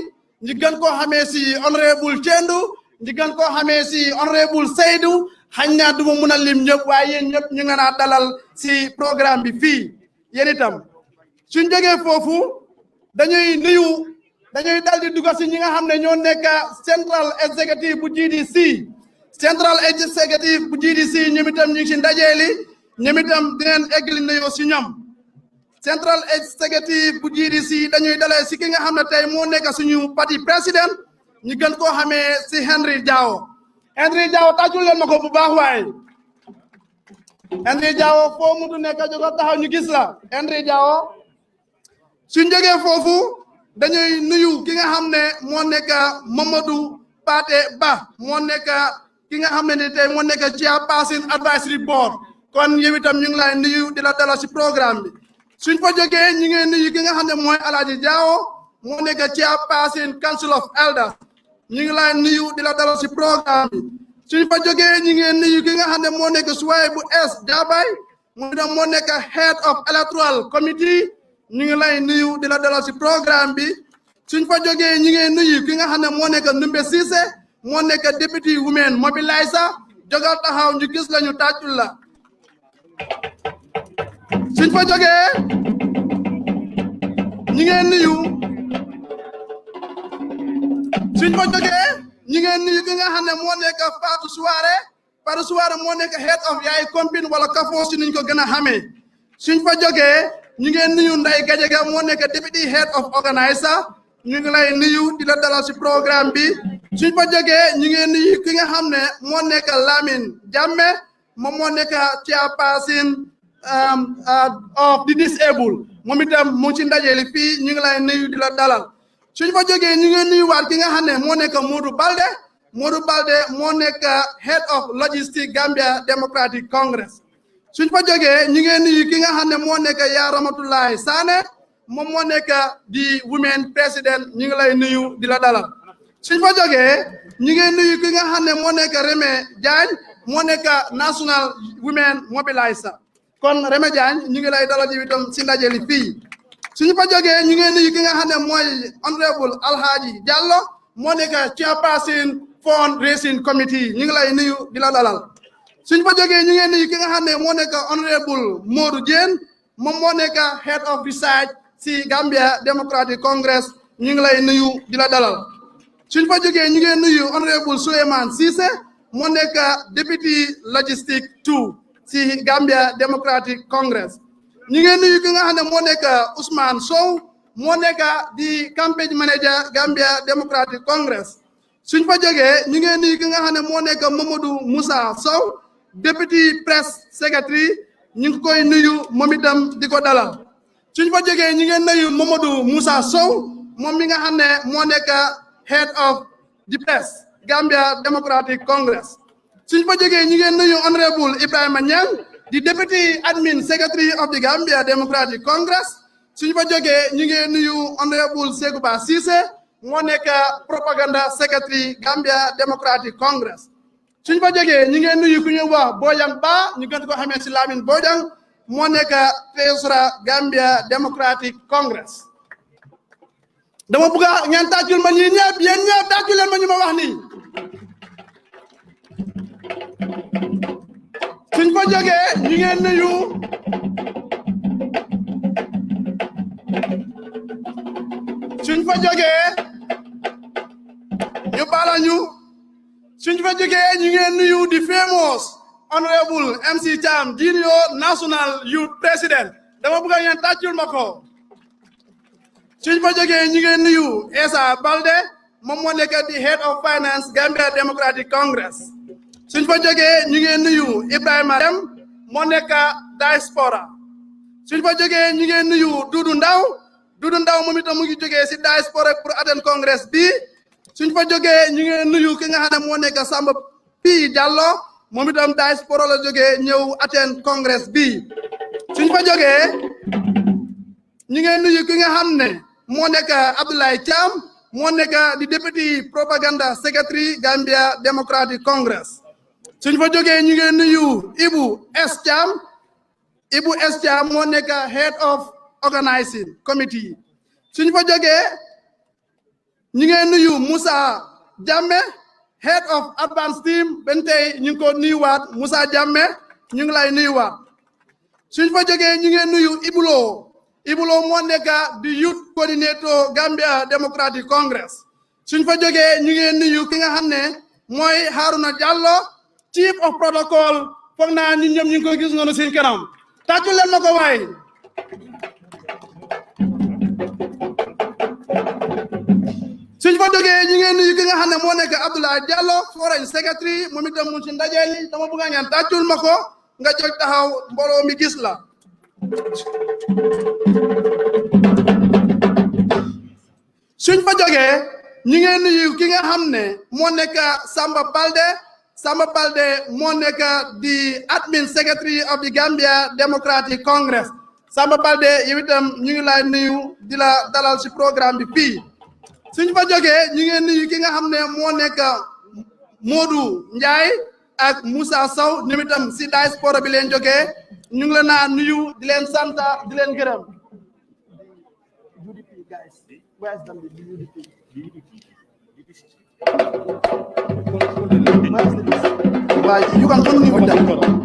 ñu gën koo xamee si honorable Tiendu ñu gën koo xamee si honorable Seydou xañ naa du ma mun a lim ñëpp waaye yéen ñëpp ñu nga naa dalal si programme bi fii yéen itam suñ jógee foofu dañuy dal di dugg si ñi nga xam ne ñoo nekk central executive bu GDC central executive bu GDC ñoom itam ñu ngi si ndajeeli ñoom itam dineen eggali nuyoo si ñoom central executive bu GDC dañuy dalee si ki nga xam ne tey moo nekk suñu parti président ñu gën koo xamee si Henry Jawo tàccul leen ma ko bu baax waaye Henry Jawo foo mutu nekk jóga taxaw ñu gis la Henry Jawo suñ jógee foofu dañuy nuyu ki nga xam ne moo nekk Mamadou Paté Ba moo nekk ki nga xam ne ni tey moo nekk Chairperson Advisory Board kon yow itam ñu ngi lay nuyu di la dalal si programme bi suñ fa jógee ñu ngi nuyu ki nga xam ne mooy Alaaji Jaawo moo nekk Chairperson Council of Elders ñu ngi lay nuyu di la dalal si programme bi suñ fa jógee ñu ngi nuyu ki nga xam ne moo nekk Suwaay bu es Jaabay moom itam moo nekk Head of Electoral Committee ñu ngi lay nuyu di la dalal si programme bi suñ fa jógee ñu ngi nuyu ki nga xam ne moo nekk Numbe Cissé moo nekk Deputy Women Mobiliser jógal taxaw ñu gis la ñu tàccul la suñ fa jógee ñu ngi nuyu ki nga xam ne moo nekk Fatou Souare moo nekk Head of Yaay Compine wala Kafo si niñ ko gën a xamee suñ fa jógee ñu ngi nuyu Ndeye Gadiaga moo nekk Deputy Head of Organizer ñu ngi lay nuyu di la dalal si programme bi suñ fa jógee ñu ngi nuyu ki nga xam ne moo nekk Lamine Jammeh moom moo nekk Chairperson of the disabled moom itam mu ngi ci ndaje li fii ñu ngi lay nuyu di la dalal suñ fa jógee ñu ngi nuyuwaat ki nga xam ne moo nekk Modou Balde moo nekk Head of Logistics Gambia Democratic Congress suñ fa jógee ñu ngi nuyu ki nga xam ne moo nekk yaa Ramatoulaye Sané moom moo nekk di women président ñu ngi lay nuyu di la dalal suñ fa jógee ñu ngi nuyu ki nga xam ne moo nekk Rémé Diagne moo nekk National Women Mobiliser kon Rémé Diagne ñu ngi lay dalal ji itam si ndaje li fii suñu fa jógee ñu ngi nuyu ki nga xam ne mooy honorable Alhaji Diallo moo nekk Chairperson Fundraising Committee ñu ngi lay nuyu di la dalal suñ fa jógee ñu ngi nuyu ki nga xam ne moo nekk honorable Modou Diène moom moo nekk Head of Research si Gambia Democratic Congress ñu ngi lay nuyu di la dalal suñ fa jógee ñu ngi nuyu honorable Souleymane Cissé moo nekk Deputy Logistics 2 si Gambia Democratic Congress ñu ngi nuyu ki nga xam ne moo nekk Ousmane Sow moo nekk di campaign manager Gambia Democratic Congress suñ fa jógee ñu ngi nuyu ki nga xam ne moo nekk Mamadou Moussa Sow Deputy Press Secretary ñu ngi koy nuyu moom itam di ko dalal suñ fa jógee ñu ngi nuyu Mamadou Moussa Sow moom mi nga xam ne moo nekk Head of the Press Gambia Democratic Congress suñ fa jógee ñu ngi nuyu honorable Ibrahima Niang di Deputy Admin Secretary of the Gambia Democratic Congress suñ fa jógee ñu ngi nuyu honorable Segouba Cissé moo nekk Propaganda Secretary Gambia Democratic Congress suñ fa jógee ñu ngi nuyu ku ñuy wax Bojang Ba ñu gën ko xamee si Lamine Bojang moo nekk Treasurer Gambia Democratic Congress dama bëgg ngeen tàccul ma ñii ñëpp yéen ñëpp tàccul leen ma ñu ma wax nii suñ fa jógee ñu ngi nuyu suñ fa jógee ñu baala ñu suñ fa jógee ñu ngi nuyu di famous honorable MC Cham Junior National Youth President dama bëgg ngeen tàccul ma ko suñ fa jógee ñu ngi nuyu Essa Balde moom moo nekk di Head of Finance Gambia Democratic Congress suñ fa jógee ñu ngi nuyu Ibrahima Dem moo nekk diaspora suñ fa jógee ñu ngi nuyu Dudu Ndaw moom itam mu ngi jógee si diaspora pour attendre congrès bi suñ fa jógee ñu ngi nuyu ki nga xam ne moo nekk Samba Pi Diallo moom itam diaspora la jógee ñëw attendre congrès bi suñ fa jógee ñu ngi nuyu ki nga xam ne moo nekk Abdoulaye Thiam moo nekk di deputy propaganda secretary Gambia Democratic Congress suñ fa jógee ñu ngi nuyu Ibu S Thiam moo nekk head of organizing committee suñ fa jógee ñu ngi nuyu Moussa Jammeh head of advance team ben tey ñu ngi ko nuyuwaat Moussa Jammeh ñu ngi lay nuyuwaat suñ fa jógee ñu ngi nuyu Ibulo moo nekk di youth coordinator Gambia Democratic Congress suñ fa jógee ñu ngi nuyu ki nga xam ne mooy Haruna Jallow chief of protocol foog naa ñun ñoom ñu ngi koy gis noonu seen kanam tàccu leen ma ko waay suñ fa jógee ñu ngi nuyu ki nga xam ne moo nekk Abdoulaye Diallo foreign secretary moom itam mu ci ndaje li dama bëgg ngeen tàccul ma ko nga jóg taxaw mbooloo mi gis la suñ fa jógee ñu ngi nuyu ki nga xam ne moo nekk Samba Balde moo nekk di admin secretary of the Gambia Democratic Congress Samba Balde yow itam ñu ngi lay nuyu di la dalal ci programme bi fii suñ fa jógee ñu ngi nuyu ki nga xam ne moo nekk Modou Ndiaye ak Moussa Sow ñoom itam ci diaspora bi leen jógee ñu ngi la naa nuyu di leen sant di leen gërëm you can continue with that.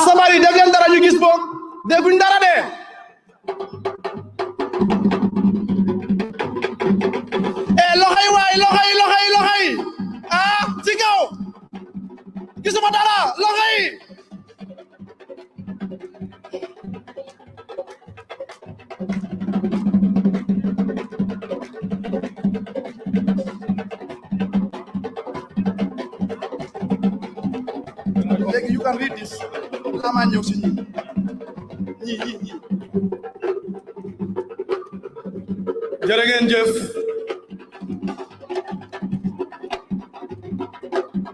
Somebody dégg leen dara ñu gis boog dégguñ dara de loxoy waay loxoy ci kaw gisuma dara loxoy you can read this. Lama ñëw si ñi jërë ngeen jëf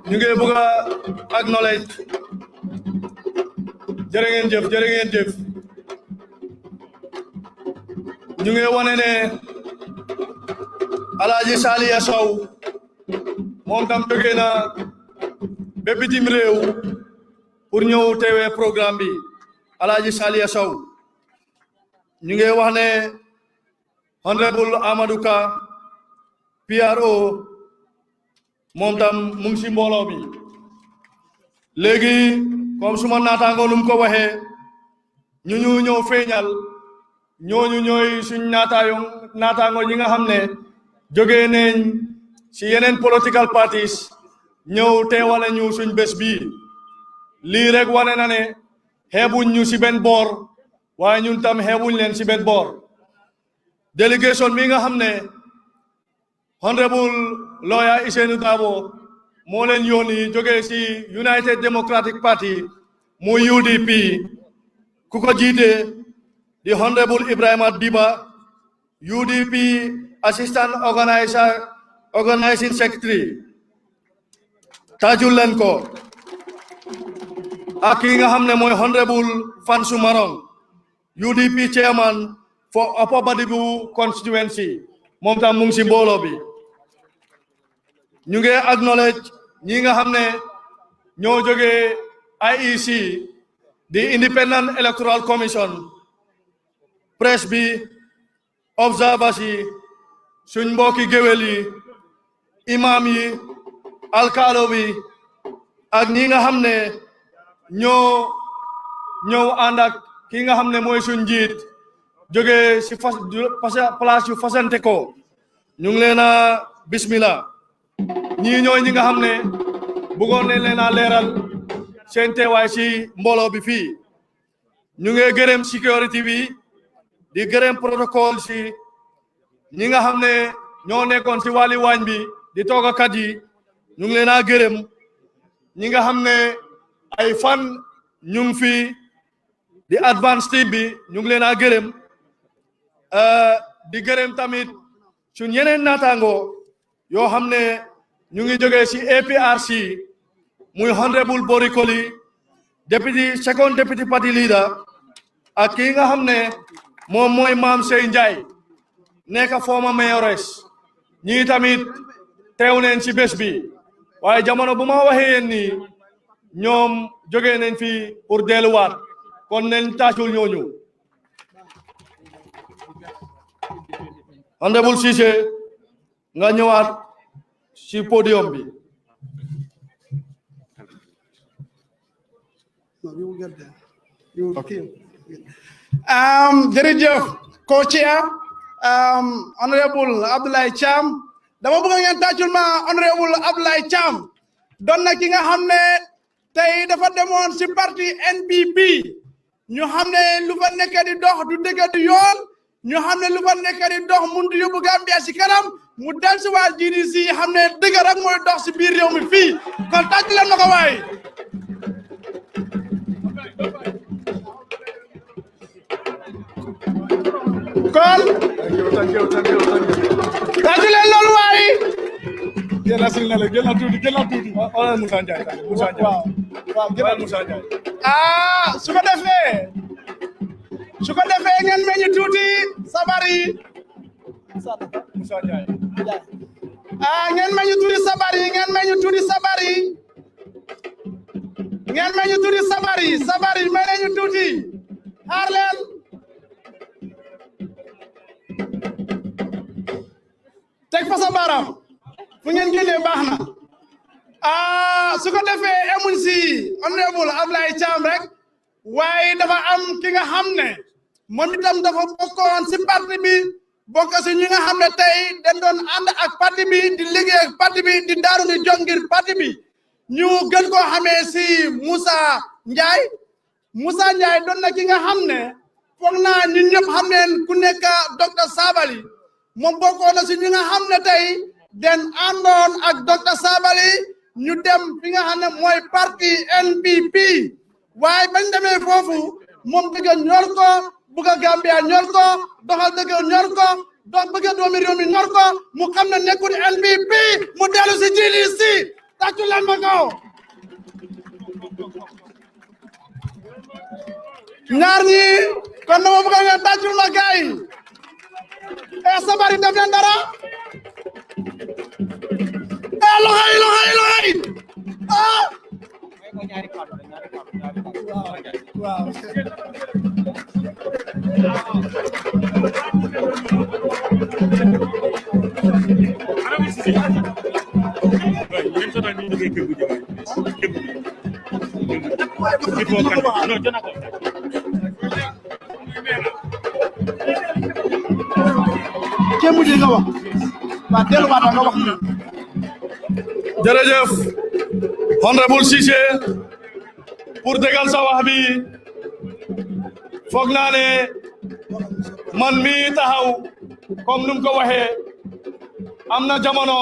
ñu ngi bëgg a acknowledge jërë ngeen jëf ñu ngi wane ne Alaaji Saliya Sow moom tam jóge na ba bitim réew pour ñëw teewee programme bi Alaaji Saliya Sow ñu ngi wax ne honorable Amadou Ka PRO moom tam mu ngi si mbooloo bi léegi comme suma naataango num ko waxee ñu ñëw feeñal ñooñu ñooy suñ naataango ñi nga xam ne jógee nañ si yeneen political parties ñëw teewale ñu suñ bés bii lii rek wane na ne xeebuñ ñu si benn boor waaye ñun tam xeebuñ leen si benn boor délégation bi nga xam ne honorable lawyer Isenu Dabo moo leen yónni jógee si United Democratic Party muy UDP ku ko jiite di honorable Ibrahima Diba UDP assistant organizing secretary taajul leen ko ak ki nga xam ne mooy honorable Fansu Marong UDP chairman for Upper Badibu constituency moom tam mu ngi si mbooloo bi ñu ngi acknowledge ñi nga xam ne ñoo jógee IEC di Independent Electoral Commission presse bi observers yi suñ mbokki géwél yi imam yi alkaalo bi ak ñi nga xam ne ñoo ñëw ànd ak ki nga xam ne mooy suñ njiit jógee si place yu fasante ko ñu ngi leen a bismillah ñii ñooy ñi nga xam ne bëggoon nañ leen a leeral seen teewaay si mbooloo bi fii ñu ngi gërëm sécurité bi di gërëm protocole si ñi nga xam ne ñoo nekkoon si wàlli waañ bi di toogakat yi ñu ngi leen a gërëm ñi nga xam ne ay fan ñu ngi fi di advance team bi ñu ngi leen a gërëm di gërëm tamit suñ yeneen naataango yoo xam ne ñu ngi jógee si APRC muy honorable Bori Koli second deputy party leader ak kii nga xam ne moom mooy Maam Sey Ndiaye nekk former mayoress ñii tamit teew neen si bés bi waaye jamono bu ma waxee yéen nii ñoom jógee nañ fi pour delluwaat kon nañ taacul ñooñu honorable Cissé nga ñëwaat si podium bi. jërëjëf co-chair honorable Abdoulaye Cham dama bëgg ngeen tàccul ma honorable Abdoulaye Cham doon na ki nga xam ne tey dafa demoon si parti NPP ñu xam ne lu fa nekk di dox du dëgg du yoon ñu xam ne lu fa nekk di dox mënut yóbbu Gambia si kanam mu del si waa GDC xam ne dëgg rek mooy dox si biir réew mi fii kon tàcc leen ma ko waay kon tàcc leen loolu waay Gela tuuti wala Moussa Ndiaye su ko defee ngeen meññ tuuti sabari Moussa Ndiaye ngeen meññ tuuti sabari ngeen meññ tuuti sabari ngeen meññ tuuti sabari may nañu tuuti xaar leen teg fa sa baaraam fu ngeen génnee baax na su ko defee emuñ si honorable Abdoulaye Cham rek waaye dafa am ki nga xam ne moom itam dafa bokkoon si parti bi bokk si ñi nga xam ne tey dañ doon ànd ak parti bi di liggéey ak parti bi di daaru di jongir parti bi ñu gën koo xamee si Moussa Ndiaye doon na ki nga xam ne foog naa ñun ñëpp xam neen ku nekk docteur Sabally moom bokkoon na si ñi nga xam ne tey den àndoon ak docteur Sabally ñu dem fi nga xam ne mooy parti NPP waaye bañ demee foofu moom dëgg ñor ko bëgg a Gambia ñor ko doxal dëgg ñor ko bëgg a doomi réew mi ñor ko mu xam ne nekkul NPP mu dellu si GDC tàccu leen ma kaw ñaar ñi kon dama bëgg nga tàccul ma gaay Sabally def leen dara loxoy waaw jërëjëf honorable Cissé pour dégal sa wax bi foog naa ne man mi taxaw comme num ko waxee am na jamono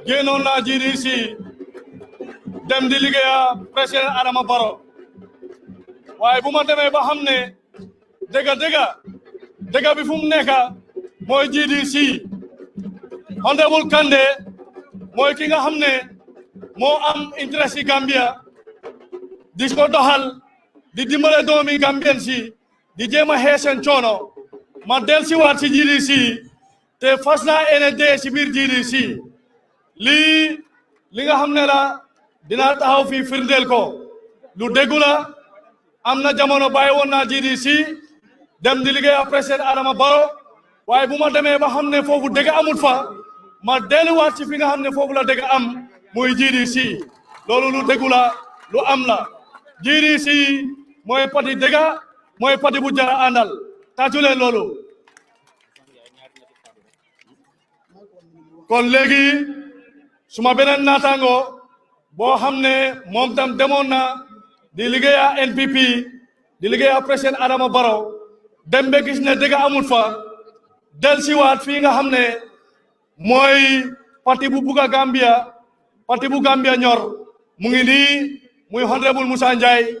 génnoon naa GDC dem di liggéeya président Adama Barrow waaye bu ma demee ba xam ne dëgg bi fu mu nekk mooy GDC honorable Kande mooy ki nga xam ne moo am intérêt si Gambia di ko doxal di dimbale doomi Gambien si di jéem a xeeseen coono ma del si waat si GDC te fas naa ene dee si biir GDC li nga xam ne la dinaa taxaw fii firndeel ko lu déggu la am na jamono bàyyi woon naa GDC dem di liggéey ak président Adama Barrow waaye bu ma demee ba xam ne foofu dëgg amut fa ma delluwaat ci fi nga xam ne foofu la dëgg am muy GDC loolu lu déggu la lu am la GDC mooy parti dëgg mooy parti bu jara àndal tàccu leen loolu kon léegi suma beneen naataango boo xam ne moom tam demoon na di liggéeya NPP di liggéeya président Adama Barrow dem ba gis ne dëgg amul fa del siwaat fii nga xam ne mooy parti bu bugga Gambia parti bu Gambia ñor mu ngi nii muy honorable Musa Njie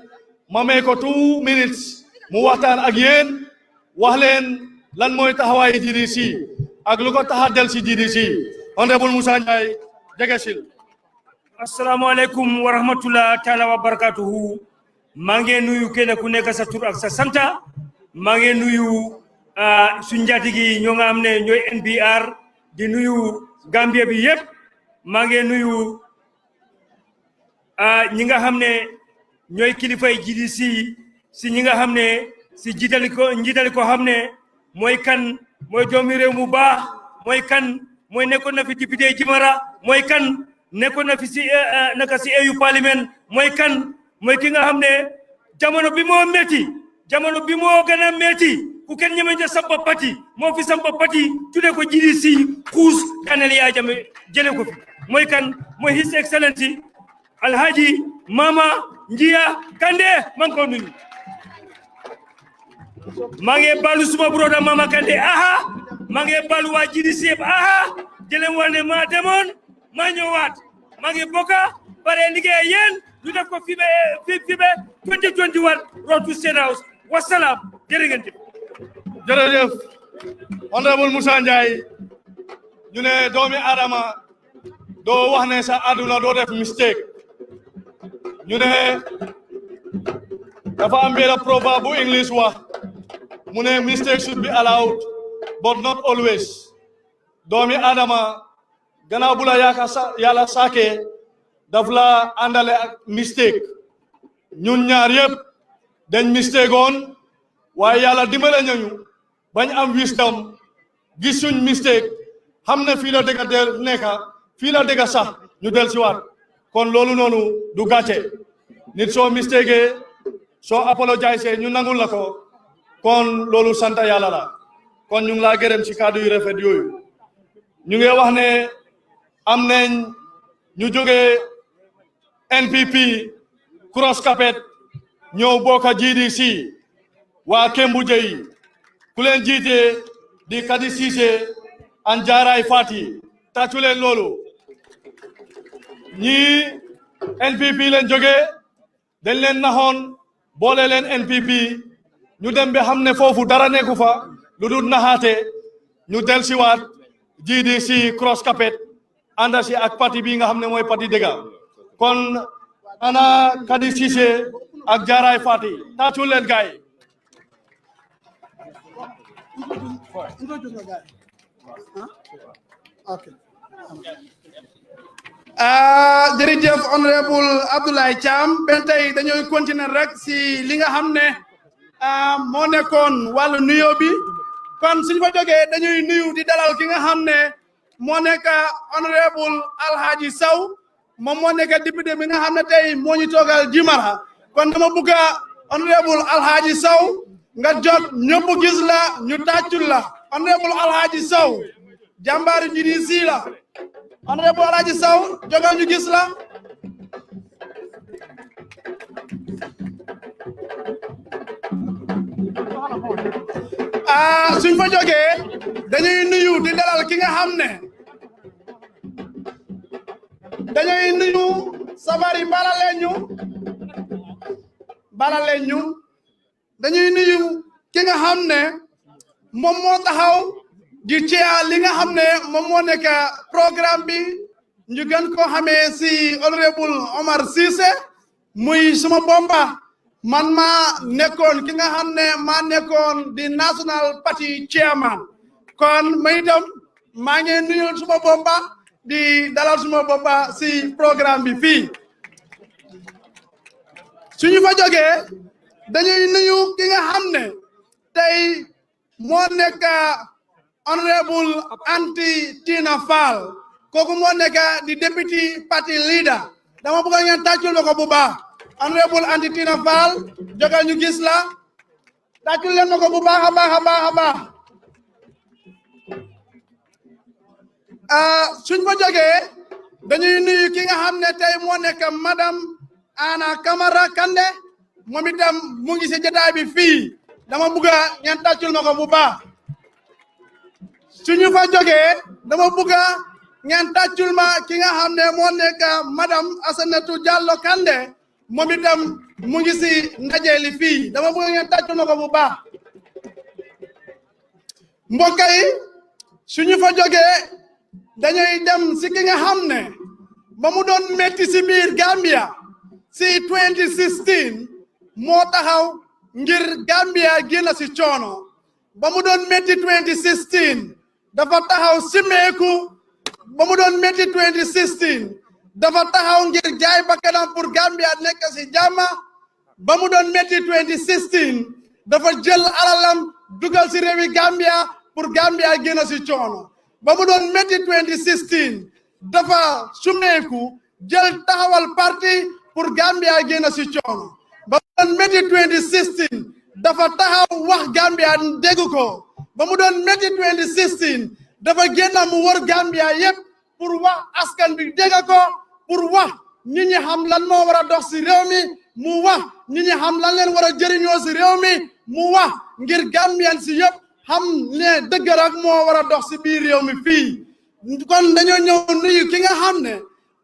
ma may ko 2 minutes mu waxtaan ak yéen wax leen lan mooy taxawaayu GDC ak lu ko tax a del si GDC honorable Musa Njie jege sil asalaamaaleykum wa rahmatullah taala wa barakatuhu maa ngi nuyu kenn ku nekk sa tur ak sa santa maa ngi nuyu suñu njaatige ñoo nga xam ne ñooy NPR di nuyu Gambia bi yëpp maa ngi nuyu ñi nga xam ne ñooy kilifay GDC si ñi nga xam ne si njiitali ko xam ne mooy kan mooy doomi réew mu baax mooy kan mooy nekkoon na fi député Jimara mooy kan nekkoon na fi si naka si EU parlement mooy kan mooy ki nga xam ne jamono bi moo metti jamono bi moo gën a metti ku kenn ñemeñu sampa pati moo fi sampa pati tudde ko GDC xuus kanel yaa jame jële ko fi mooy kan mooy His Excellency Alhaji Mama Njia Kandeh maa ngi ko nuyu maa ngi balu suma broda Mama Kandeh aha maa ngi balu waa GDC yëpp aha jëleen wane maa demoon maa ñëwaat maa ngi bokka pare liggéey yéen ñu def ko fi be 2021 road to State House wasalaam jërë ngeen jëf jërëjëf honorable Musa Njie ñu ne doomi Adama doo wax ne sa àdduna doo def mistake ñu ne dafa am benn proverbe bu English wax mu ne mistake should be allowed but not always doomi Adama gannaaw bu la yàlla saakee daf la àndale ak mistake ñun ñaar yëpp dañ mistake oon waaye yàlla dimbale nañu bañ am wisdom gis suñ mistake xam ne fii la dëgga del nekka fii la dëgga sax ñu del si waat kon loolu noonu du gàcce nit soo mistake soo apologize ñu nangul la ko kon loolu sant yàlla la kon ñu ngi laa gërëm ci kàddu yu rafet yooyu ñu ngi wax ne am nañ ñu jógee NPP cross capet ñëw bokka GDC waa Kmt yi ku leen jiite di Kadi Cissé an Jaaray Fati tàccu leen loolu ñii NPP leen jógee dañ leen naxoon boole leen NPP ñu dem ba xam ne foofu dara nekku fa lu dul naxaate ñu del siwaat GDC cross capet ànda si ak parti bi nga xam ne mooy parti dëgga kon ana Kadi Cissé ak Jaaray Fati tàccu leen gaay Okay. jërëjëf honorable Abdoulaye Thiam ben tey dañooy continuer rek si li nga xam ne moo nekkoon wàllu nuyoo bi kon suñu fa jógee dañuy nuyu di dalal ki nga xam ne moo nekk honorable Alhaji Sow moom moo nekk député bi nga xam ne tey moo ñu toogal Jimara kon dama bëgg honorable Alhaji Sow nga jot ñëpp gis la ñu tàccul la honorable Alhaji Sow jàmbaari GDC la honorable Alhaji Sow jógal ñu gis la suñ fa jógee dañuy nuyu di dalal ki nga xam ne dañuy nuyu sabari balaleen ñu dañuy nuyu ki nga xam ne moom moo taxaw di ceeya li nga xam ne moom moo nekk programme bi ñu gën koo xamee si honorable Omar Cissé muy suma bomba man maa nekkoon ki nga xam ne maa nekkoon di national party chairman kon may itam maa ngi nuyu suma bomba di dalal suma bomba si programme bi fii suñu fa jógee dañuy nuyu ki nga xam ne tey moo nekk honorable Anti Tina Fall kooku moo nekk di deputy party leader dama bëgg ngeen tàccul ma ko bu baax honorable Anti Tina Fall jógal ñu gis la tàccul leen ma ko bu baax a baax a baax a baax suñ fa jógee dañuy nuyu ki nga xam ne tey moo nekk madame Anna Camara Kande moom itam mu ngi si jotaay bi fii dama bëgg ngeen tàccul ma ko bu baax suñu fa jógee dama bëgg ngeen tàccul ma ki nga xam ne moo nekk madame Asanatou Diallo Kande moom itam mu ngi si ndaje li fii dama bëgg ngeen tàccul ma ko bu baax mbokk yi suñu fa jógee dañuy dem si ki nga xam ne ba mu doon metti si biir Gambia si 2016 moo taxaw ngir Gambia génn si coono ba mu doon metti 2016 dafa taxaw simeeku ba mu doon metti 2016 dafa taxaw ngir jaay bakkanam pour Gambia nekk si jàmma ba mu doon metti 2016 dafa jël alalam dugal si réewi Gambia pour Gambia génn si coono ba mu doon metti 2016 dafa sumeeku jël taxawal parti pour Gambia génn si coono ba mu doon metti 2016 dafa taxaw wax Gambia dégg ko ba mu doon metti 2016 dafa génn mu wër Gambia yépp pour wax askan bi dégg ko pour wax nit ñi xam lan moo war a dox si réew mi mu wax nit ñi xam lan leen war a jëriñoo si réew mi mu wax ngir Gambian si yépp xam ne dëgg rek moo war a dox si biir réew mi fii kon dañoo ñëw nuyu ki nga xam ne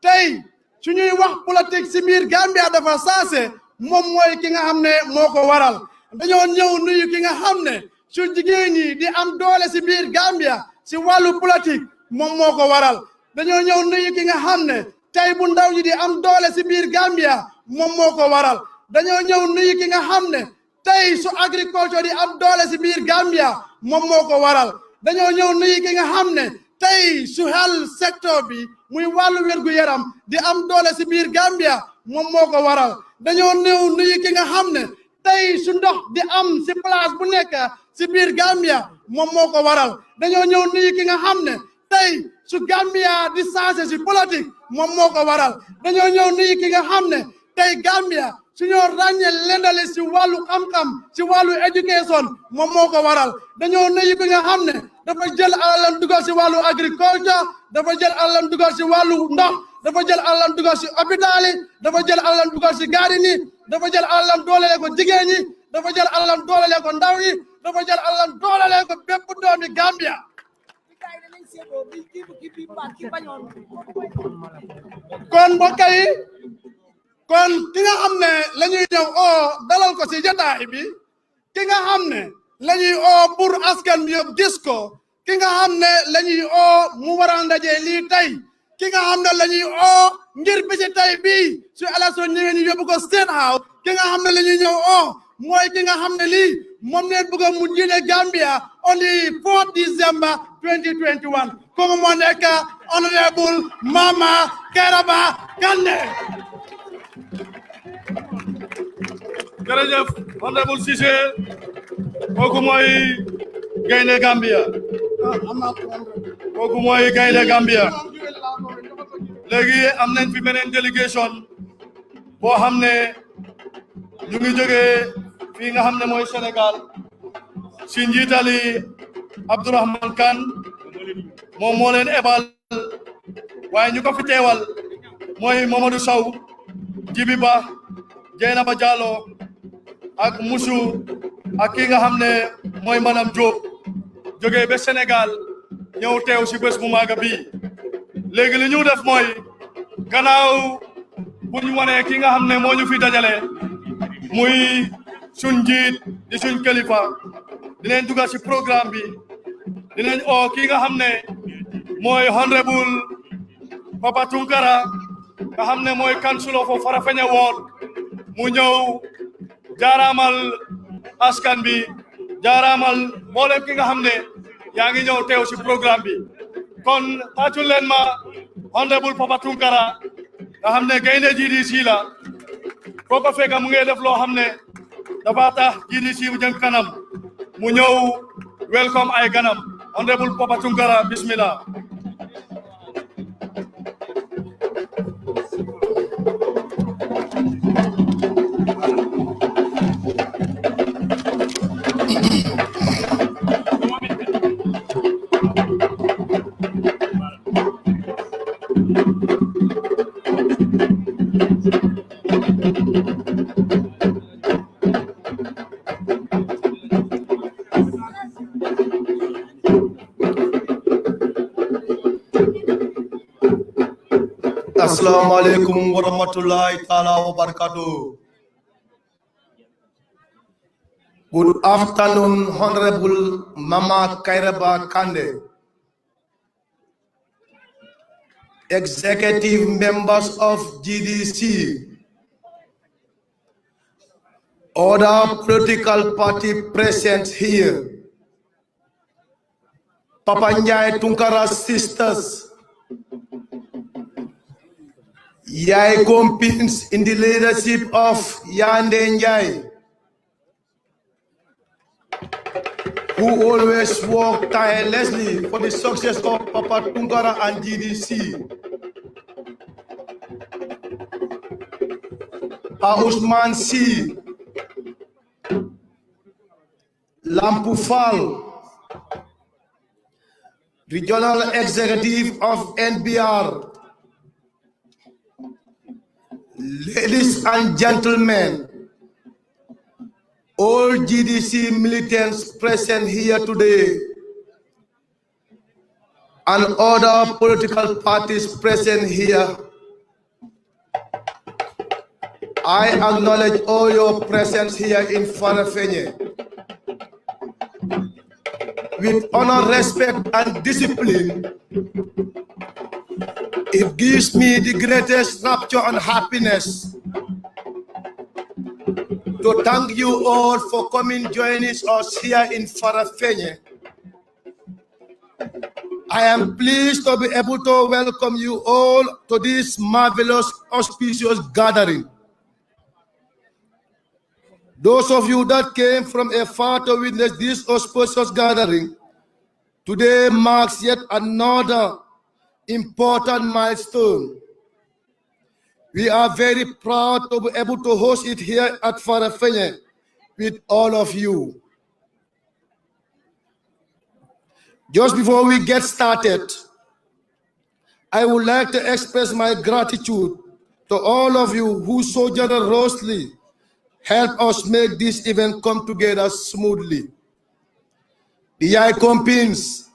tey su ñuy wax politique si biir Gambia dafa saase moom mooy ki nga xam ne moo ko waral dañoo ñëw nuyu ki nga xam ne su jigéen ñi di am doole si biir Gambia si wàllu politique moom moo ko waral dañoo ñëw nuyu ki nga xam ne tey bu ndaw yi di am doole si biir Gambia moom moo ko waral dañoo ñëw nuyu ki nga xam ne tey su agriculture di am doole si biir Gambia moom moo ko waral dañoo ñëw nuyu ki nga xam ne tey su health sector bi muy wàllu wérgu yaram di am doole si biir Gambia moom moo ko waral dañoo ñëw nuyu ki nga xam ne tey su ndox di am si place bu nekk si biir Gambia moom moo ko waral dañoo ñëw nuyu ki nga xam ne tey su Gambia di changé si politique moom moo ko waral dañoo ñëw nuyu ki nga xam ne tey Gambia su ñoo ràññee lendale si wàllu xam-xam si wàllu éducation moom moo ko waral dañoo nuyu ki nga xam ne dafa jël alalam dugal si wàllu agriculture dafa jël alalam dugal si wàllu ndox dafa jël alalam dugal si hôpital yi dafa jël alalam dugal si gaari ni dafa jël alalam doolele ko jigéen ñi dafa jël alalam doolele ko ndaw yi dafa jël alalam doolele ko bépp doomi Gambia kon mbokk yi kon ki nga xam ne la ñuy ñëw oo dalal ko si jotaay bi ki nga xam ne la ñuy oo pour askan bi yëpp gis ko ki nga xam ne la ñuy oo mu war a ndaje lii tey ki nga xam ne la ñuy oo ngir bisi tey bii su élection ñëwee ñu yóbbu ko State House ki nga xam ne la ñuy ñëw oo mooy ki nga xam ne lii moom leen bëgg a mu jiite Gambia on the 4th December 2021 kooku moo nekk honorable Mama Kairaba Kande. jërëjëf honorable Cissé kooku mooy gaynde Gambia kooku mooy gaynde Gambia léegi am nañ fi beneen délégation boo xam ne ñu ngi jógee fii nga xam ne mooy Sénégal si njiitali Abdourahmane Kane moom moo leen ebal waaye ñu ko fi teewal mooy Mamadou Sow Jibi Ba Jeynaba Diallo ak Musu ak ki nga xam ne mooy madame Diop jógee ba Sénégal ñëw teew si bés bu maaga bii léegi li ñu def mooy gannaaw bu ñu wanee ki nga xam ne moo ñu fi dajale muy suñ njiit di suñ kilifa dinañ dugal si programme bi dinañ oo ki nga xam ne mooy honorable Papa Tunkara nga xam ne mooy councilor for Farafenni Ward mu ñëw jaaraamal askan bi jaaraamal mboolem ki nga xam ne yaa ngi ñëw teew si programme bi kon tàccul leen ma honorable Papa Tunkara nga xam ne gaynde GDC la foo ko fekk mu ngi def loo xam ne dafa tax GDC bu jëm kanam mu ñëw welcome ay ganam honorable Papa Tunkara bismillah. Assalamualaikum warahmatullahi taala wabarakatuh. Good afternoon, Honorable Mama Kairaba Kande, executive members of GDC, other political party present here, Papa Njai Tunkara's sisters, Yai Kompins in the leadership of Yande Njai, who always work tirelessly for the success of Papa Tunkara and GDC. Pa Usman C, Lampufal, Regional Executive of NBR, ladies and gentlemen, all GDC militants present here today and other political parties present here, I acknowledge all your presence here in Farafenni. With honor, respect, and discipline, it gives me the greatest rapture and happiness to thank you all for coming joining us here in Farafenni. I am pleased to be able to welcome you all to this marvelous, auspicious gathering. Those of you that came from afar to witness this auspicious gathering, today marks yet another important milestone. We are very proud to be able to host it here at Farafenni with all of you. Just before we get started, I would like to express my gratitude to all of you who so generously help us make this event come together smoothly. The Yai Kompins,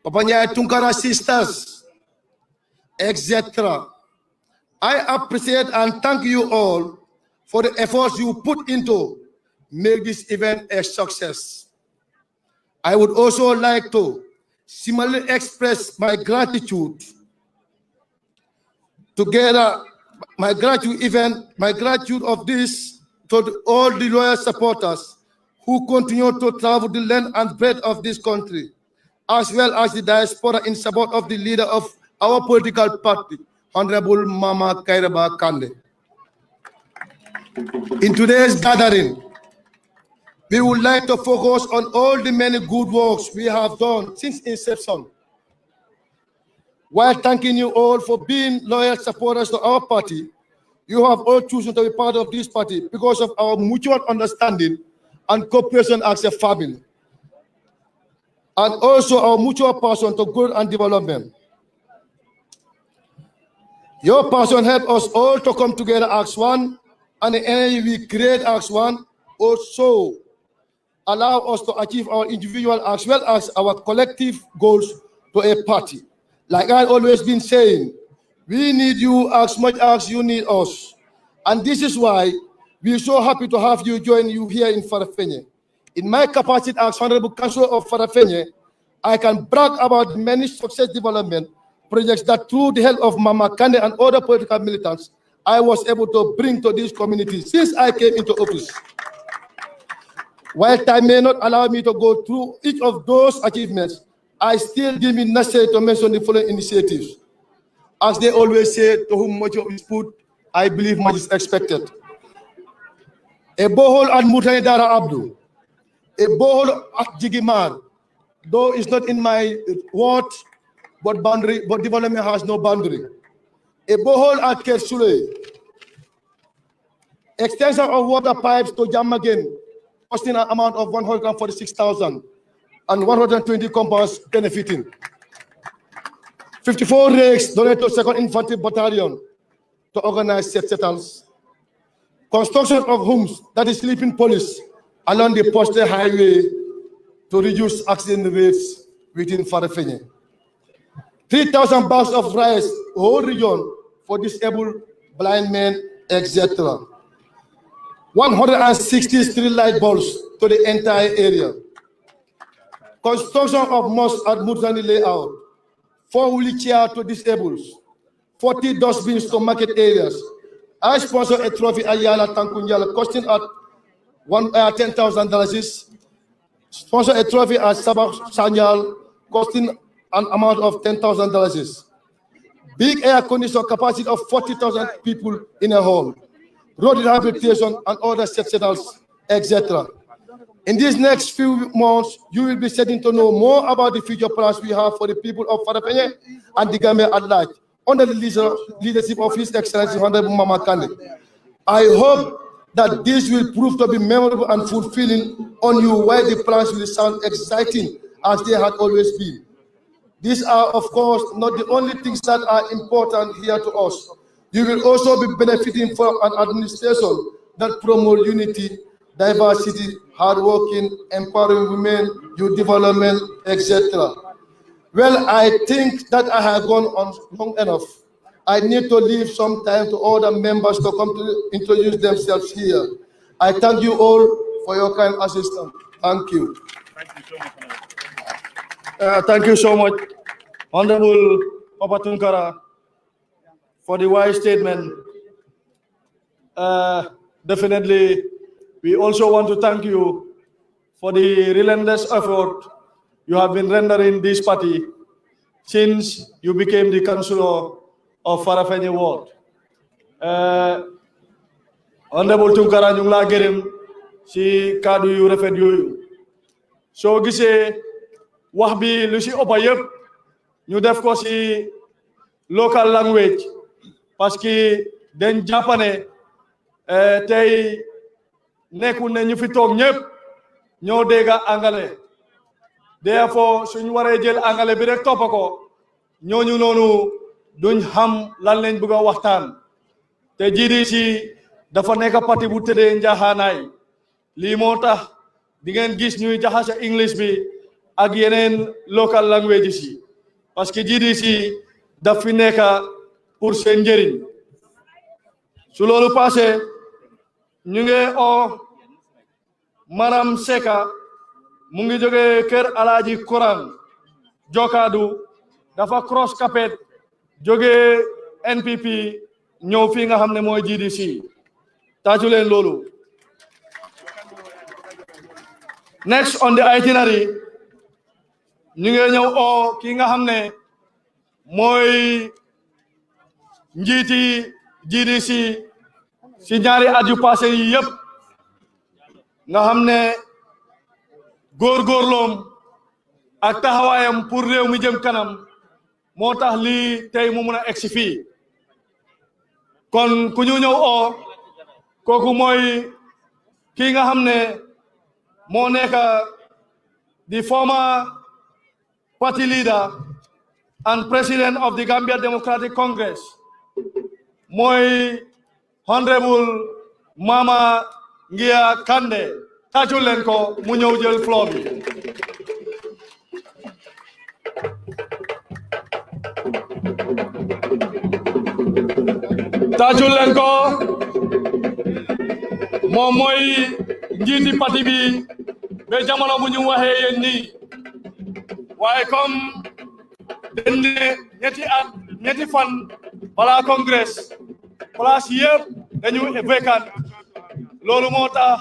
Papa Nyai Tunkara sisters, etc. I appreciate and thank you all for the efforts you put into make this event a success. I would also like to similarly express my gratitude together, my gratitude of this to all the loyal supporters who continue to travel the length and breadth of this country, as well as the diaspora in support of the leader of our political party, Honorable Mama Kairaba Kande. In today's gathering, we would like to focus on all the many good works we have done since inception, while thanking you all for being loyal supporters to our party. You have all chosen to be part of this party because of our mutual understanding and cooperation as a family, and also our mutual passion to growth and development. Your passion helped us all to come together as one, and the energy we create as one also allow us to achieve our individual as well as our collective goals to a party. Like I've always been saying, we need you as much as you need us. And this is why we're so happy to have you join you here in Farafenni. In my capacity as Honorable Councillor of Farafenni, I can brag about many success development projects that through the help of Mama Kande and other political militants, I was able to bring to this community since I came into office. While time may not allow me to go through each of those achievements, I still deem it necessary to mention the following initiatives. As they always say, to whom much is put, I believe much is expected. A borehole at Mutani Dara Abdu, a borehole at Jigimar, though it's not in my ward, but development has no boundary. A borehole at Kersule, extension of water pipes to Jamagen, costing an amount of 146,000 and 120 compounds benefiting. 54 rakes donated to 2nd Infantry Battalion, to organize settlements, construction of homes, that is sleeping police, along the posted highway to reduce accident rates within Farafenni. 3,000 bags of rice, whole region for disabled, blind men, etc. 160 street light bulbs to the entire area. Construction of mosque at Murtani layout. 4 wheelchairs to disabled. 40 dustbins to market areas. I sponsor a trophy at Yala Tankunyala costing at $10,000. Sponsor a trophy at Sabah Sanyal costing an amount of $10,000. Big air condition capacity of 40,000 people in a hall. Road rehabilitation and other sections, etc. In these next few months, you will be getting to know more about the future plans we have for the people of Farafenni and the Gambia at large, under the leadership of His Excellency Honorable Mama Kande. I hope that this will prove to be memorable and fulfilling on you, while the plans will sound exciting as they had always been. These are, of course, not the only things that are important here to us. You will also be benefiting from an administration that promotes unity, diversity, hardworking, empowering women, youth development, etc. Well, I think that I have gone on long enough. I need to leave some time to other members to come to introduce themselves here. I thank you all for your kind assistance. Thank you. Thank you so much, Honorable Papa Tunkara, for the wise statement. Definitely, we also want to thank you for the relentless effort you have been rendering this party since you became the councillor of Farafenni Ward. Honorable Tunkara ñu ngi laa gërëm si kaddu yu rafet yooyu soo gisee wax bi lu si ëpp yëpp ñu def ko si local language parce que dañ jàppane tey nekkul ne ñu fi toog ñëpp ñoo dégg angale therefore suñu waree jël angale bi rek topp ko ñooñu noonu duñ xam lan lañ bëgg a waxtaan te GDC dafa nekk parti bu tëddee njaaxaanaay lii moo tax di ngeen gis ñuy jaxase English bi ak yeneen local languages yi parce que GDC daf fi nekk pour seen njëriñ su loolu passé ñu ngi o Maram Seka mu ngi jóge kër Alaaji Koran Jokaadu dafa cross capet jóge NPP ñëw fii nga xam ne mooy GDC taaju leen loolu. Next on the itinerary ñu ngi ñëw o ki nga xam ne mooy njiiti GDC si ñaari at yu passé yi yëpp nga xam ne góorgóorloom ak taxawaayam pour réew mi jëm kanam moo tax lii tey mu mun a egsi fii kon ku ñu ñëw o kooku mooy kii nga xam ne moo nekk the former party leader and president of the Gambia Democratic Congress mooy Honorable Mama Ngia Kande tàccul leen ko mu ñëw jël floor bi tàccul leen ko moom mooy njiiti parti bi ba jamono bu ñu waxee yéen nii waaye comme dañ ne ñetti fan balaa congrès place yëpp dañu vacant loolu moo tax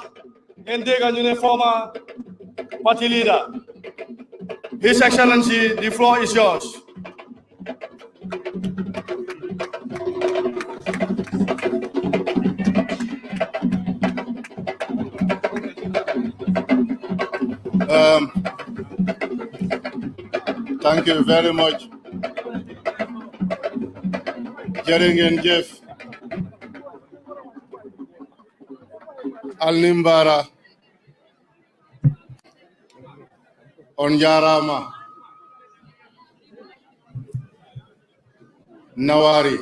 ngeen dégg ñu ne former party leader. His Excellency, the floor is yours. Thank you very much. Jërë ngeen jëf. Alnimbara on jarama Nawari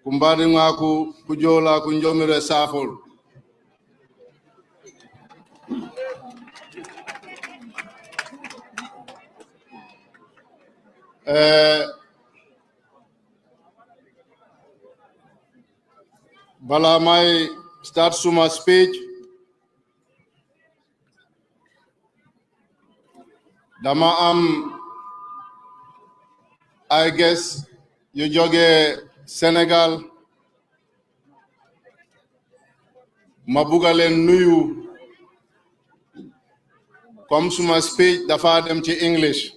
kumbadi ngaku kujola kunjomire safol bala may start suma speech dama am I guess you joge Senegal ma bugalen nuyu comme suma speech dafa dem ci English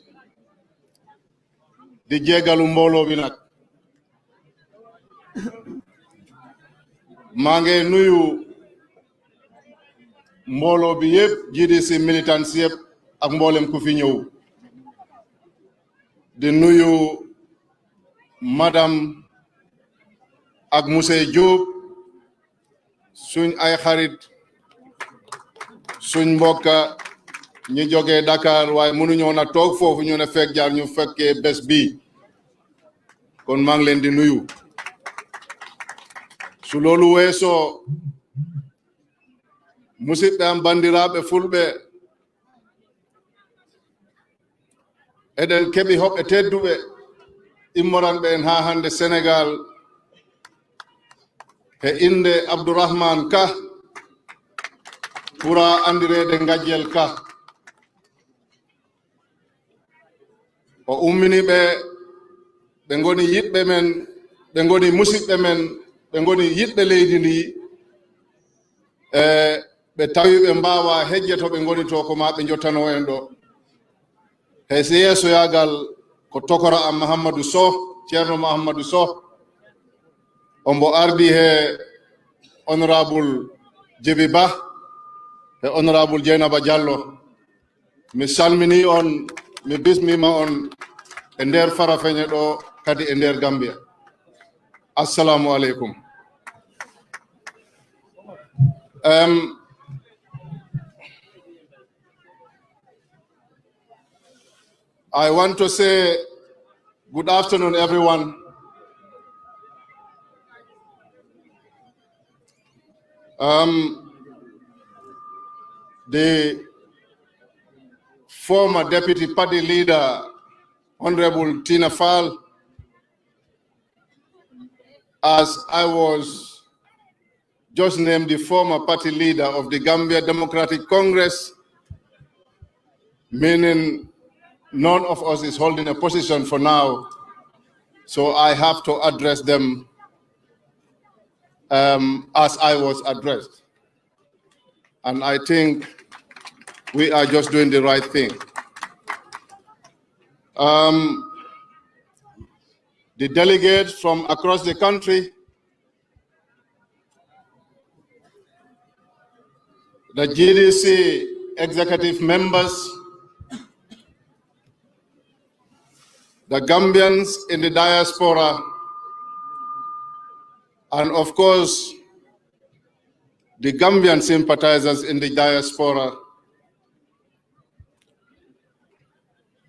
di jégalu mbolo bi nak maa ngi nuyu mbolo bi yépp GDC militants yépp ak mbolem ku fi ñëw di nuyu madame ak monsieur Diop suñ ay xarit suñ mbokka ñi jógee Dakar waaye mënuñoo na toog foofu ñu ne fekk jaar ñu fekkee bés bi kon maa ngi leen di nuyu su loolu weesoo musidɓe am bandiraɓe fulɓe eɗen keɓi hoɓɓe tedduɓe immoranɓe en ha hande Sénégal he inde Abdourahmane Ka ɓura andirede Ngajjel Ka o ummini ɓe ngoni yiɗɓe men ɓe ngoni musidɓe men ɓe ngoni yiɗɓe leydi ndi ɓe tawi ɓe mbawa hejje to ɓe ngoni to ko ma ɓe jottano en ɗo he yeesoyagal ko tokora am Mahamadou Sow ceerno Mahamadou Sow ombo ardi he honorable Djibi Ba e honorable Dieynaba Diallo mi salmini on mi bismima on e nder Farafenni ɗo kadi e nder Gambia assalamu aleykum I want to say good afternoon, everyone. The former deputy party leader, Honorable Tina Fall, as I was just named the former party leader of the Gambia Democratic Congress, meaning none of us is holding a position for now, so I have to address them as I was addressed. And I think we are just doing the right thing. The delegates from across the country, the GDC executive members, the Gambians in the diaspora, and of course, the Gambian sympathizers in the diaspora,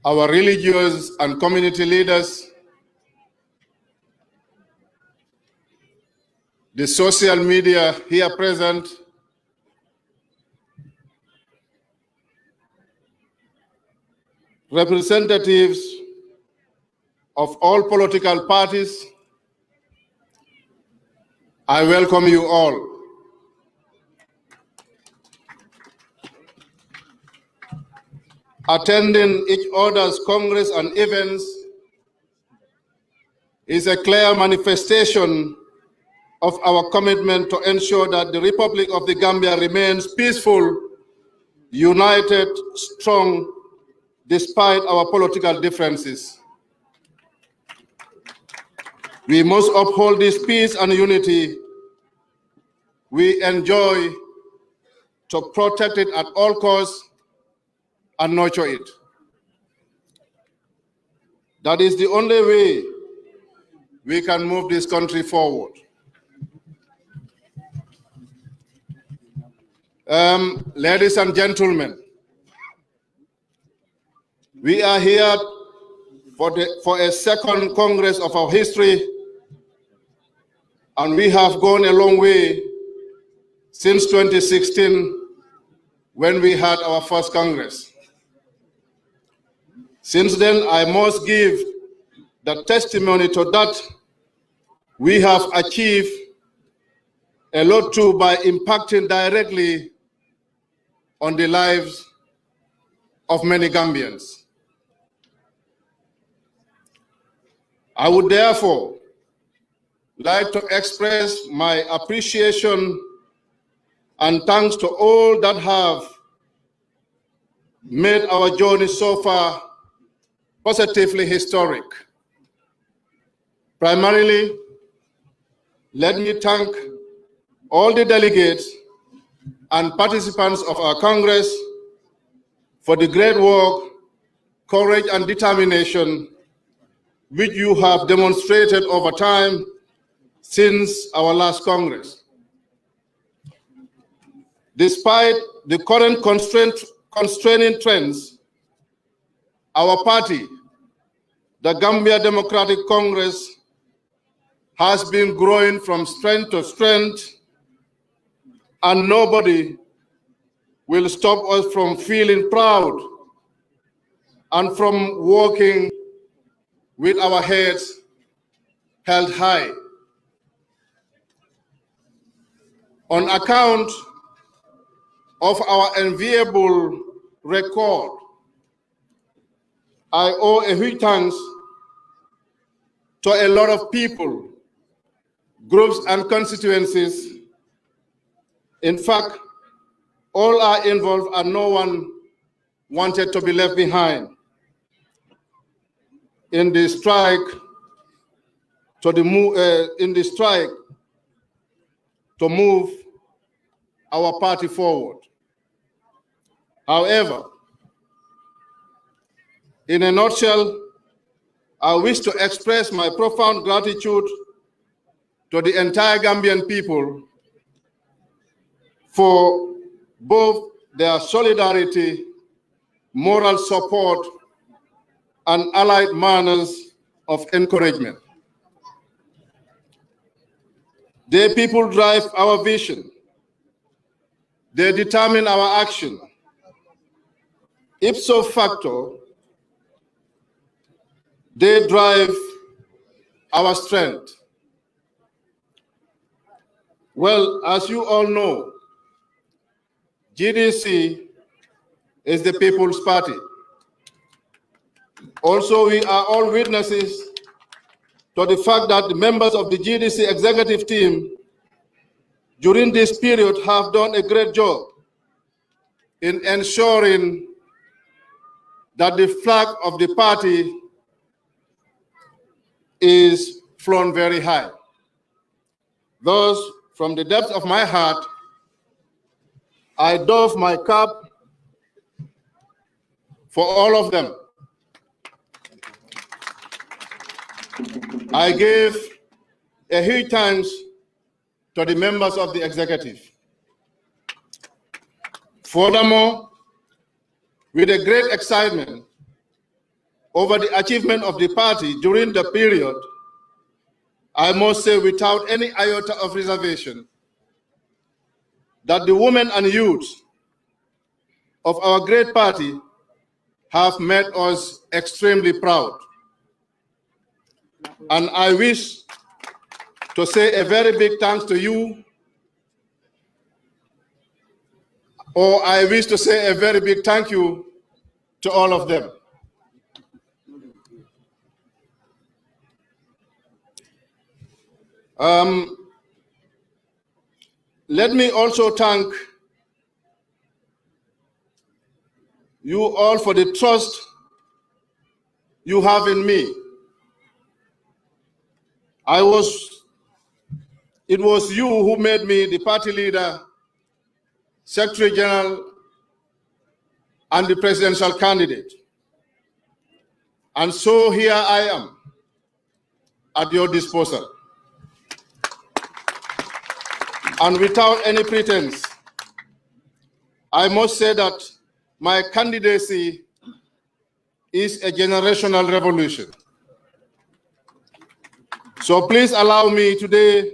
our religious and community leaders, the social media here present, representatives of all political parties, I welcome you all. Attending each other's congress and events is a clear manifestation of our commitment to ensure that the Republic of the Gambia remains peaceful, united, strong, despite our political differences. We must uphold this peace and unity we enjoy, to protect it at all costs and nurture it. That is the only way we can move this country forward. Ladies and gentlemen, we are here for a second Congress of our history, and we have gone a long way since 2016 when we had our first Congress. Since then, I must give the testimony to that we have achieved a lot too by impacting directly on the lives of many Gambians. I would therefore like to express my appreciation and thanks to all that have made our journey so far positively historic. Primarily, let me thank all the delegates and participants of our Congress for the great work, courage, and determination which you have demonstrated over time since our last Congress. Despite the current constraining trends, our party, the Gambia Democratic Congress, has been growing from strength to strength, and nobody will stop us from feeling proud and from working with our heads held high. On account of our enviable record, I owe a huge thanks to a lot of people, groups, and constituencies. In fact, all are involved and no one wanted to be left behind in the strike to move our party forward. However, in a nutshell, I wish to express my profound gratitude to the entire Gambian people for both their solidarity, moral support, and allied manners of encouragement. Their people drive our vision. They determine our action. Ipso facto, they drive our strength. Well, as you all know, GDC is the People's Party. Also, we are all witnesses to the fact that the members of the GDC executive team during this period have done a great job in ensuring that the flag of the party is flown very high. Thus, from the depth of my heart, I doff my cap for all of them. I give a huge thanks to the members of the executive. Furthermore, with a great excitement over the achievement of the party during the period, I must say without any iota of reservation that the women and youth of our great party have made us extremely proud. And I wish to say a very big thanks to you, or I wish to say a very big thank you to all of them. Let me also thank you all for the trust you have in me. It was you who made me the party leader, Secretary General, and the presidential candidate. And so here I am at your disposal. And without any pretense, I must say that my candidacy is a generational revolution. So please allow me today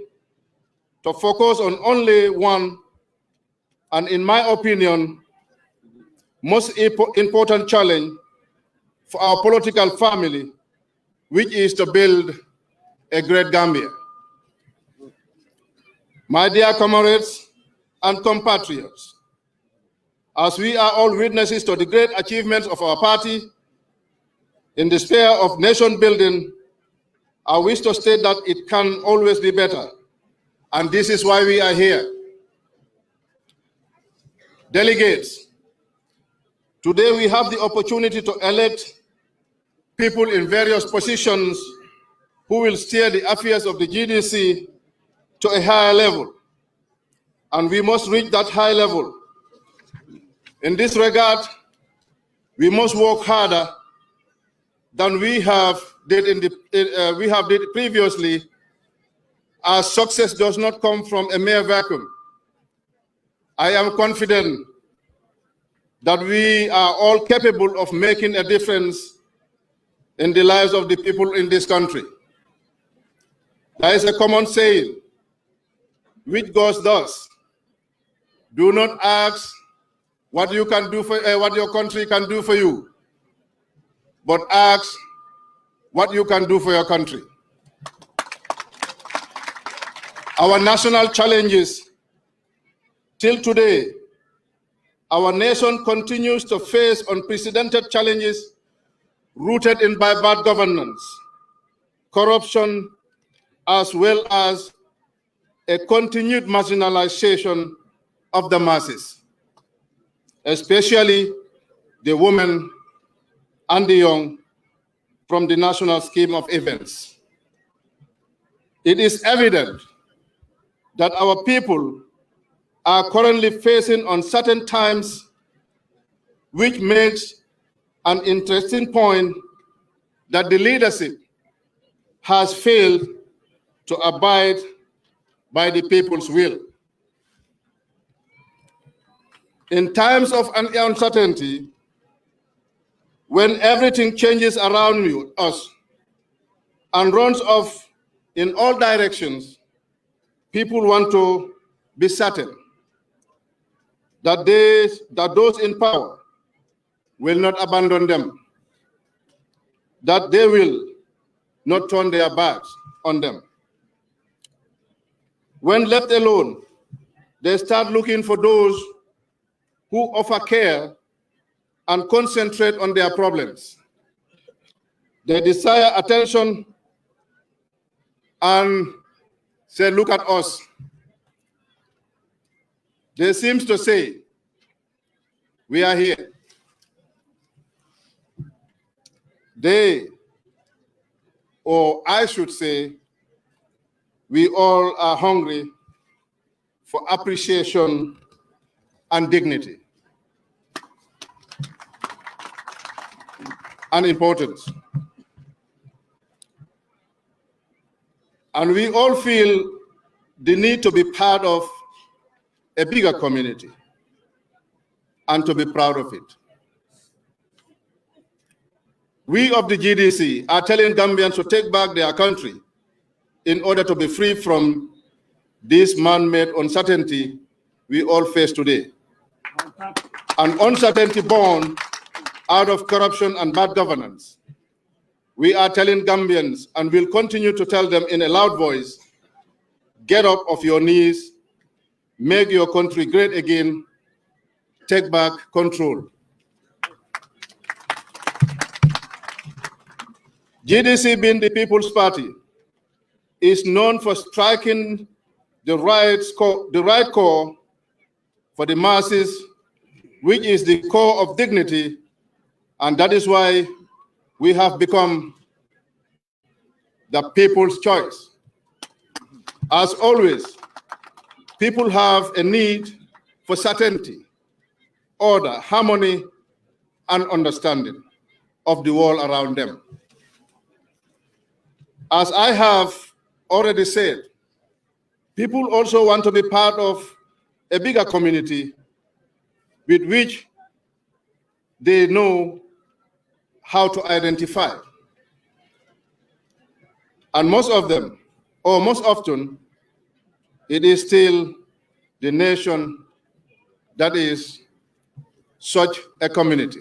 to focus on only one, and in my opinion, most important challenge for our political family, which is to build a great Gambia. My dear comrades and compatriots, as we are all witnesses to the great achievements of our party in the sphere of nation building, I wish to state that it can always be better, and this is why we are here. Delegates, today we have the opportunity to elect people in various positions who will steer the affairs of the GDC to a higher level, and we must reach that high level. In this regard, we must work harder than we have did previously, as success does not come from a mere vacuum. I am confident that we are all capable of making a difference in the lives of the people in this country. There is a common saying which goes thus: do not ask what you can do for what your country can do for you, but ask what you can do for your country. Our national challenges, till today, our nation continues to face unprecedented challenges rooted in bad governance, corruption, as well as a continued marginalization of the masses, especially the women and the young, from the national scheme of events. It is evident that our people are currently facing uncertain times, which makes an interesting point that the leadership has failed to abide by the people's will. In times of uncertainty, when everything changes around us and runs off in all directions, people want to be certain that those in power will not abandon them, that they will not turn their backs on them. When left alone, they start looking for those who offer care and concentrate on their problems. They desire attention and say, look at us. They seem to say, we are here. They, or I should say, we all are hungry for appreciation and dignity and importance. And we all feel the need to be part of a bigger community and to be proud of it. We of the GDC are telling Gambians to take back their country in order to be free from this man-made uncertainty we all face today. An uncertainty born out of corruption and bad governance. We are telling Gambians, and will continue to tell them in a loud voice, get up off your knees, make your country great again, take back control. GDC, being the People's Party, is known for striking the right core for the masses, which is the core of dignity, and that is why we have become the people's choice. As always, people have a need for certainty, order, harmony, and understanding of the world around them. As I have already said, people also want to be part of a bigger community with which they know how to identify. And most of them, or most often, it is still the nation that is such a community.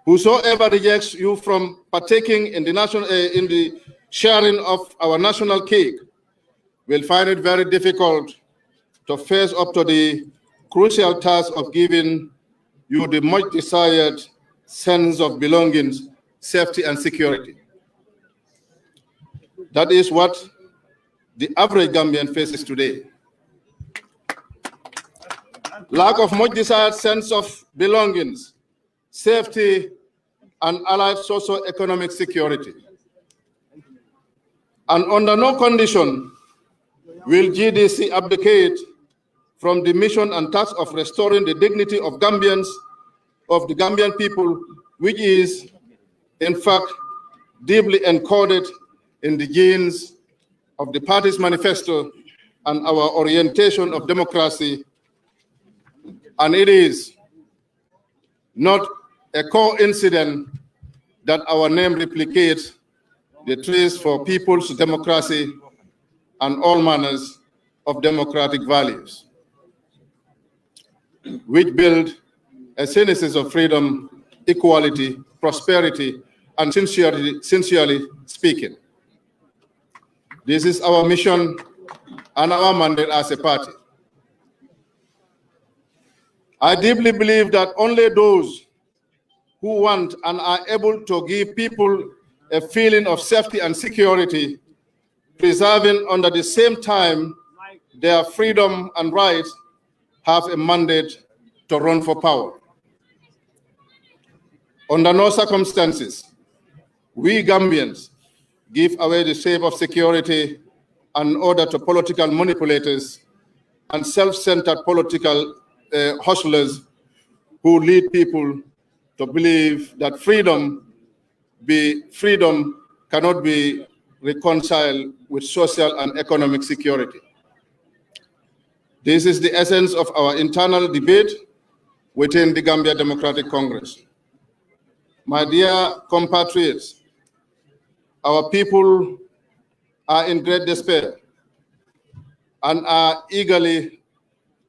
Whosoever rejects you from partaking in the sharing of our national cake will find it very difficult to face up to the crucial task of giving you the much desired sense of belonging, safety, and security. That is what the average Gambian faces today. Lack of much desired sense of belongings, safety, and allied socio-economic security. And under no condition will GDC abdicate from the mission and task of restoring the dignity of Gambians, of the Gambian people, which is, in fact, deeply encoded in the genes of the party's manifesto and our orientation of democracy. And it is not a coincidence that our name replicates the trees for people's democracy and all manners of democratic values, which build a synthesis of freedom, equality, prosperity, and sincerely speaking. This is our mission and our mandate as a party. I deeply believe that only those who want and are able to give people a feeling of safety and security, preserving under the same time their freedom and rights, have a mandate to run for power. Under no circumstances, we Gambians give away the shape of security in order to political manipulators and self-centered political hustlers who lead people to believe that freedom cannot be reconciled with social and economic security. This is the essence of our internal debate within the Gambia Democratic Congress. My dear compatriots, our people are in great despair and are eagerly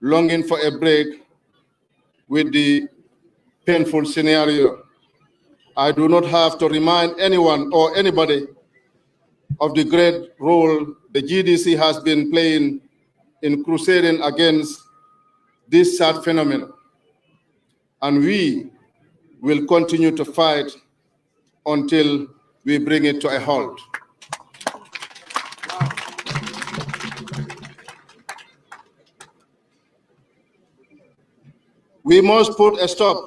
longing for a break with the painful scenario. I do not have to remind anyone or anybody of the great role the GDC has been playing in crusading against this sad phenomenon. And we will continue to fight until we bring it to a halt. We must put a stop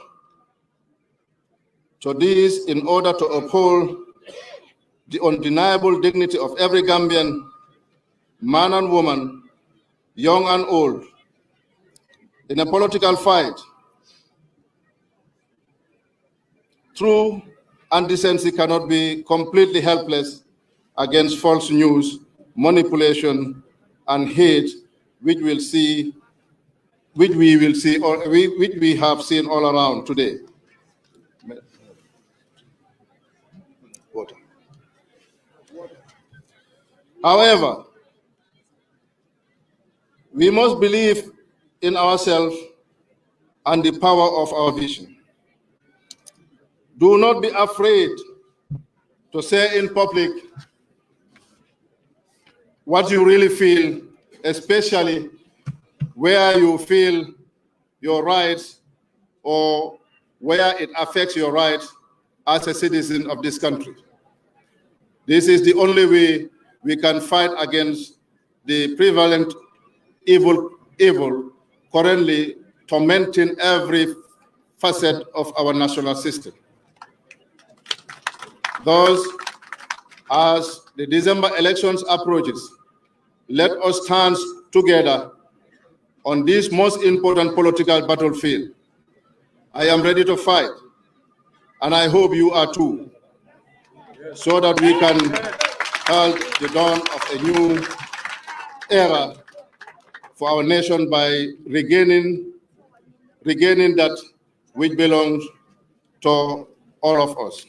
to this in order to uphold the undeniable dignity of every Gambian, man and woman, young and old. In a political fight, true and decency cannot be completely helpless against false news, manipulation, and hate, which we have seen all around today. However, we must believe in ourselves and the power of our vision. Do not be afraid to say in public what you really feel, especially where you feel your rights or where it affects your rights as a citizen of this country. This is the only way we can fight against the prevalent evil currently tormenting every facet of our national system. Thus, as the December elections approaches, let us stand together on this most important political battlefield. I am ready to fight, and I hope you are too, so that we can herald the dawn of a new era for our nation by regaining that which belongs to all of us.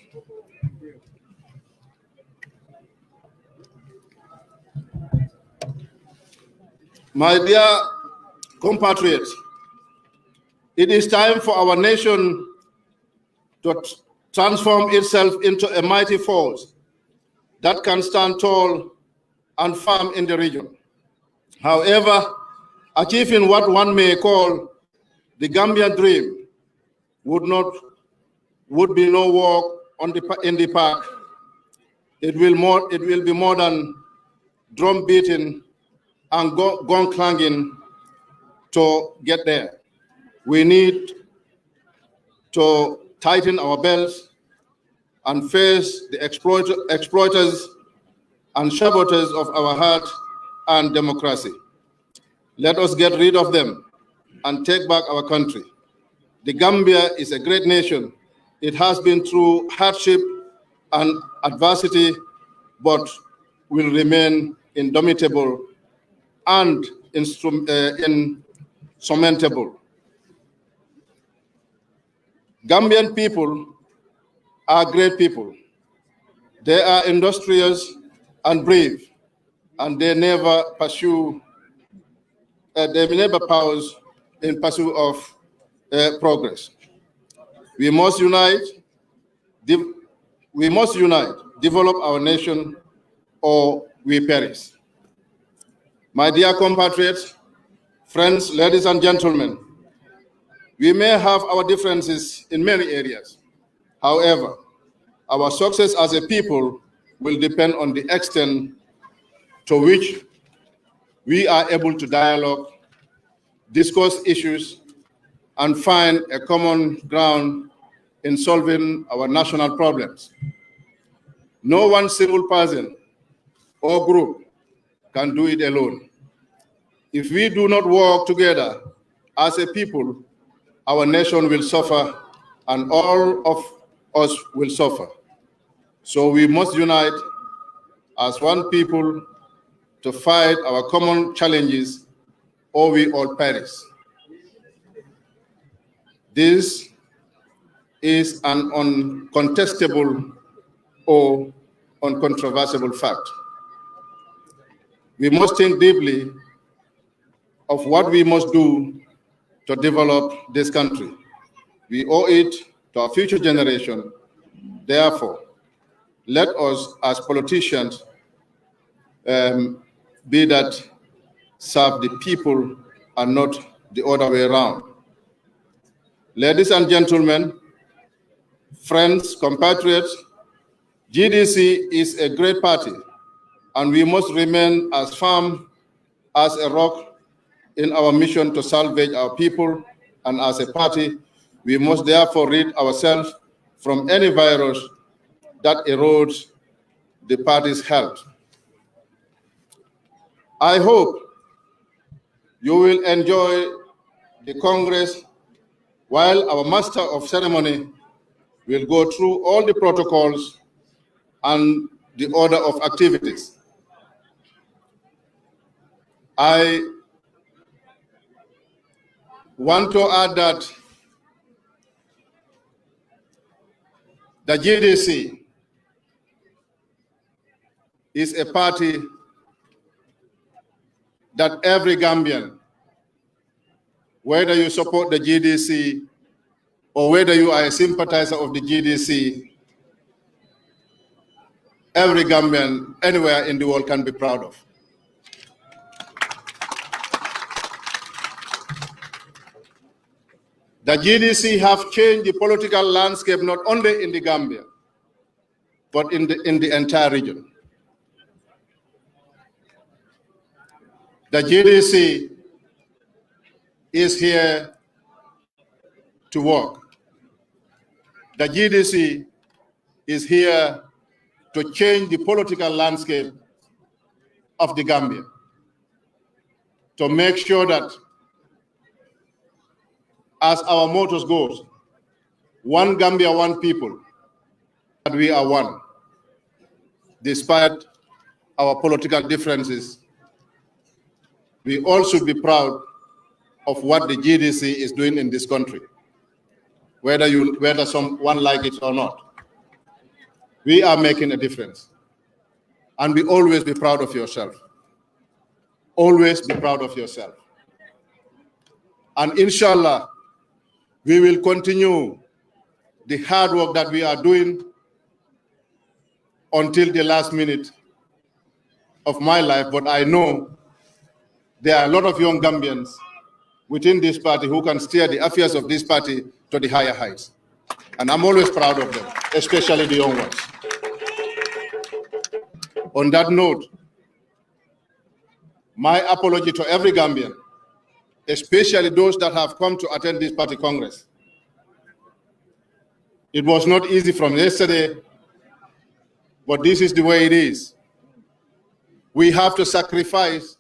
My dear compatriots, it is time for our nation to transform itself into a mighty force that can stand tall and firm in the region. However, achieving what one may call the Gambian dream would be no walk in the park. It will be more than drum beating and gong clanging to get there. We need to tighten our belts and face the exploiters and saboteurs of our heart and democracy. Let us get rid of them and take back our country. The Gambia is a great nation. It has been through hardship and adversity, but will remain indomitable and insurmountable. Gambian people are great people. They are industrious and brave, and they never pause in pursuit of progress. We must unite, develop our nation, or we perish. My dear compatriots, friends, ladies and gentlemen, we may have our differences in many areas. However, our success as a people will depend on the extent to which we are able to dialogue, discuss issues, and find a common ground in solving our national problems. No one single person or group can do it alone. If we do not work together as a people, our nation will suffer and all of us will suffer. So we must unite as one people to fight our common challenges, or we all perish. This is an uncontestable or uncontroversible fact. We must think deeply of what we must do to develop this country. We owe it to our future generation. Therefore, let us as politicians be that serve the people and not the other way around. Ladies and gentlemen, friends, compatriots, GDC is a great party, and we must remain as firm as a rock in our mission to salvage our people, and as a party, we must therefore rid ourselves from any virus that erodes the party's health. I hope you will enjoy the Congress while our Master of Ceremony will go through all the protocols and the order of activities. I want to add that the GDC is a party that every Gambian, whether you support the GDC or whether you are a sympathizer of the GDC, every Gambian anywhere in the world can be proud of. The GDC have changed the political landscape not only in the Gambia, but in the entire region. The GDC is here to work. The GDC is here to change the political landscape of the Gambia, to make sure that, as our motto goes, one Gambia, one people, that we are one. Despite our political differences, we all should be proud of what the GDC is doing in this country. whether someone like it or not. We are making a difference. And we always be proud of yourself. Always be proud of yourself. And inshallah, we will continue the hard work that we are doing until the last minute of my life. But I know there are a lot of young Gambians within this party who can steer the affairs of this party to the higher heights. And I'm always proud of them, especially the young ones. On that note, my apology to every Gambian, especially those that have come to attend this party congress. It was not easy from yesterday, but this is the way it is. We have to sacrifice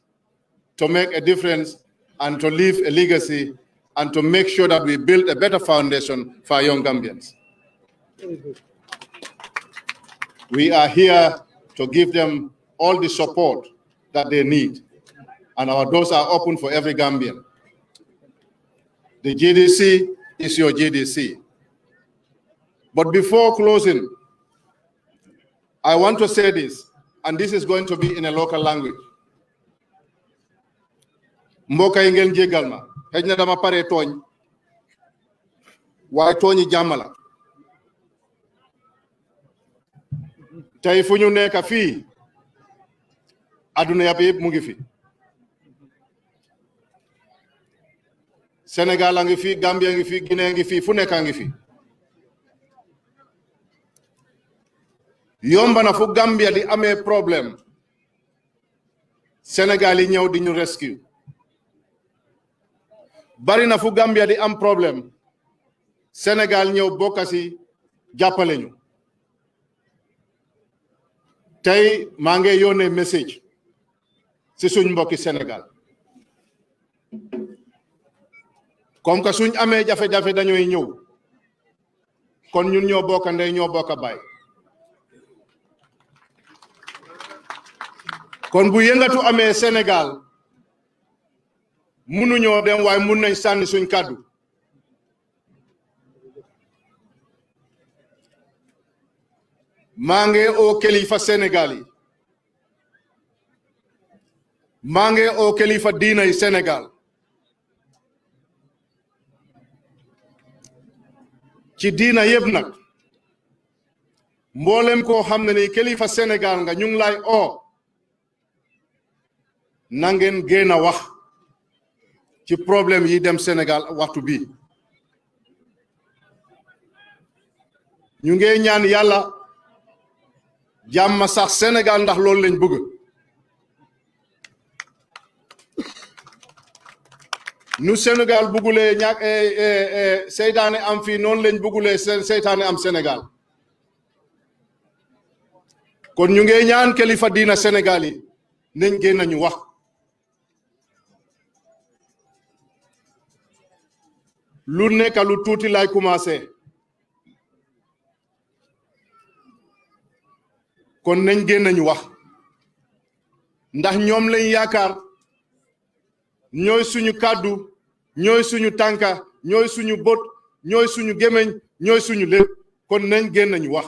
to make a difference and to leave a legacy and to make sure that we build a better foundation for our young Gambians. We are here to give them all the support that they need. And our doors are open for every Gambian. The GDC is your GDC. But before closing, I want to say this, and this is going to be in a local language. Mboka yi ngeen jéggal ma xëj na dama pare tooñ waaye tooñi jàmm la tey fu ñu nekk fii àdduna yëpp mu ngi fi Sénégal a ngi fi Gambia ngi fi Guinée ngi fi fu nekk a ngi fi yomba na fu Gambia di amee problème Sénégal yi ñëw di ñu rescue bari na fu Gambia di am problème Sénégal ñëw bokkasi jàppale ñu tey maa ngi yónnee message ci suñ mbokki Sénégal comme que suñ amee jafe-jafe dañuy ñëw kon ñun ñoo bokk ndey ñoo bokk baay kon bu yëngatu amee Sénégal mënuñoo dem waaye mun nañ sànni suñ kàddu maa ngi oo kilifa Sénégal yi maa ngi oo kilifa diina yi Sénégal ci diina yëpp nag mboolem koo xam ne ni kilifa Sénégal nga ñu ngi lay oo na ngeen génn a wax ci problème yi dem Sénégal waxtu bi ñu ngi ñaan yàlla jàmm sax Sénégal ndax loolu lañ bëgg nu Sénégal bëggulee ñàkk seytaane am fii noonu lañ bëggulee seytaane am Sénégal kon ñu ngi ñaan kilifa diina Sénégal yi nañ génn ñu wax lu nekk lu tuuti lay commencé kon nañ génn ñu wax ndax ñoom lañ yaakaar ñooy suñu kàddu ñooy suñu tànka ñooy suñu bot ñooy suñu gémmiñ ñooy suñu lépp kon nañ génn ñu wax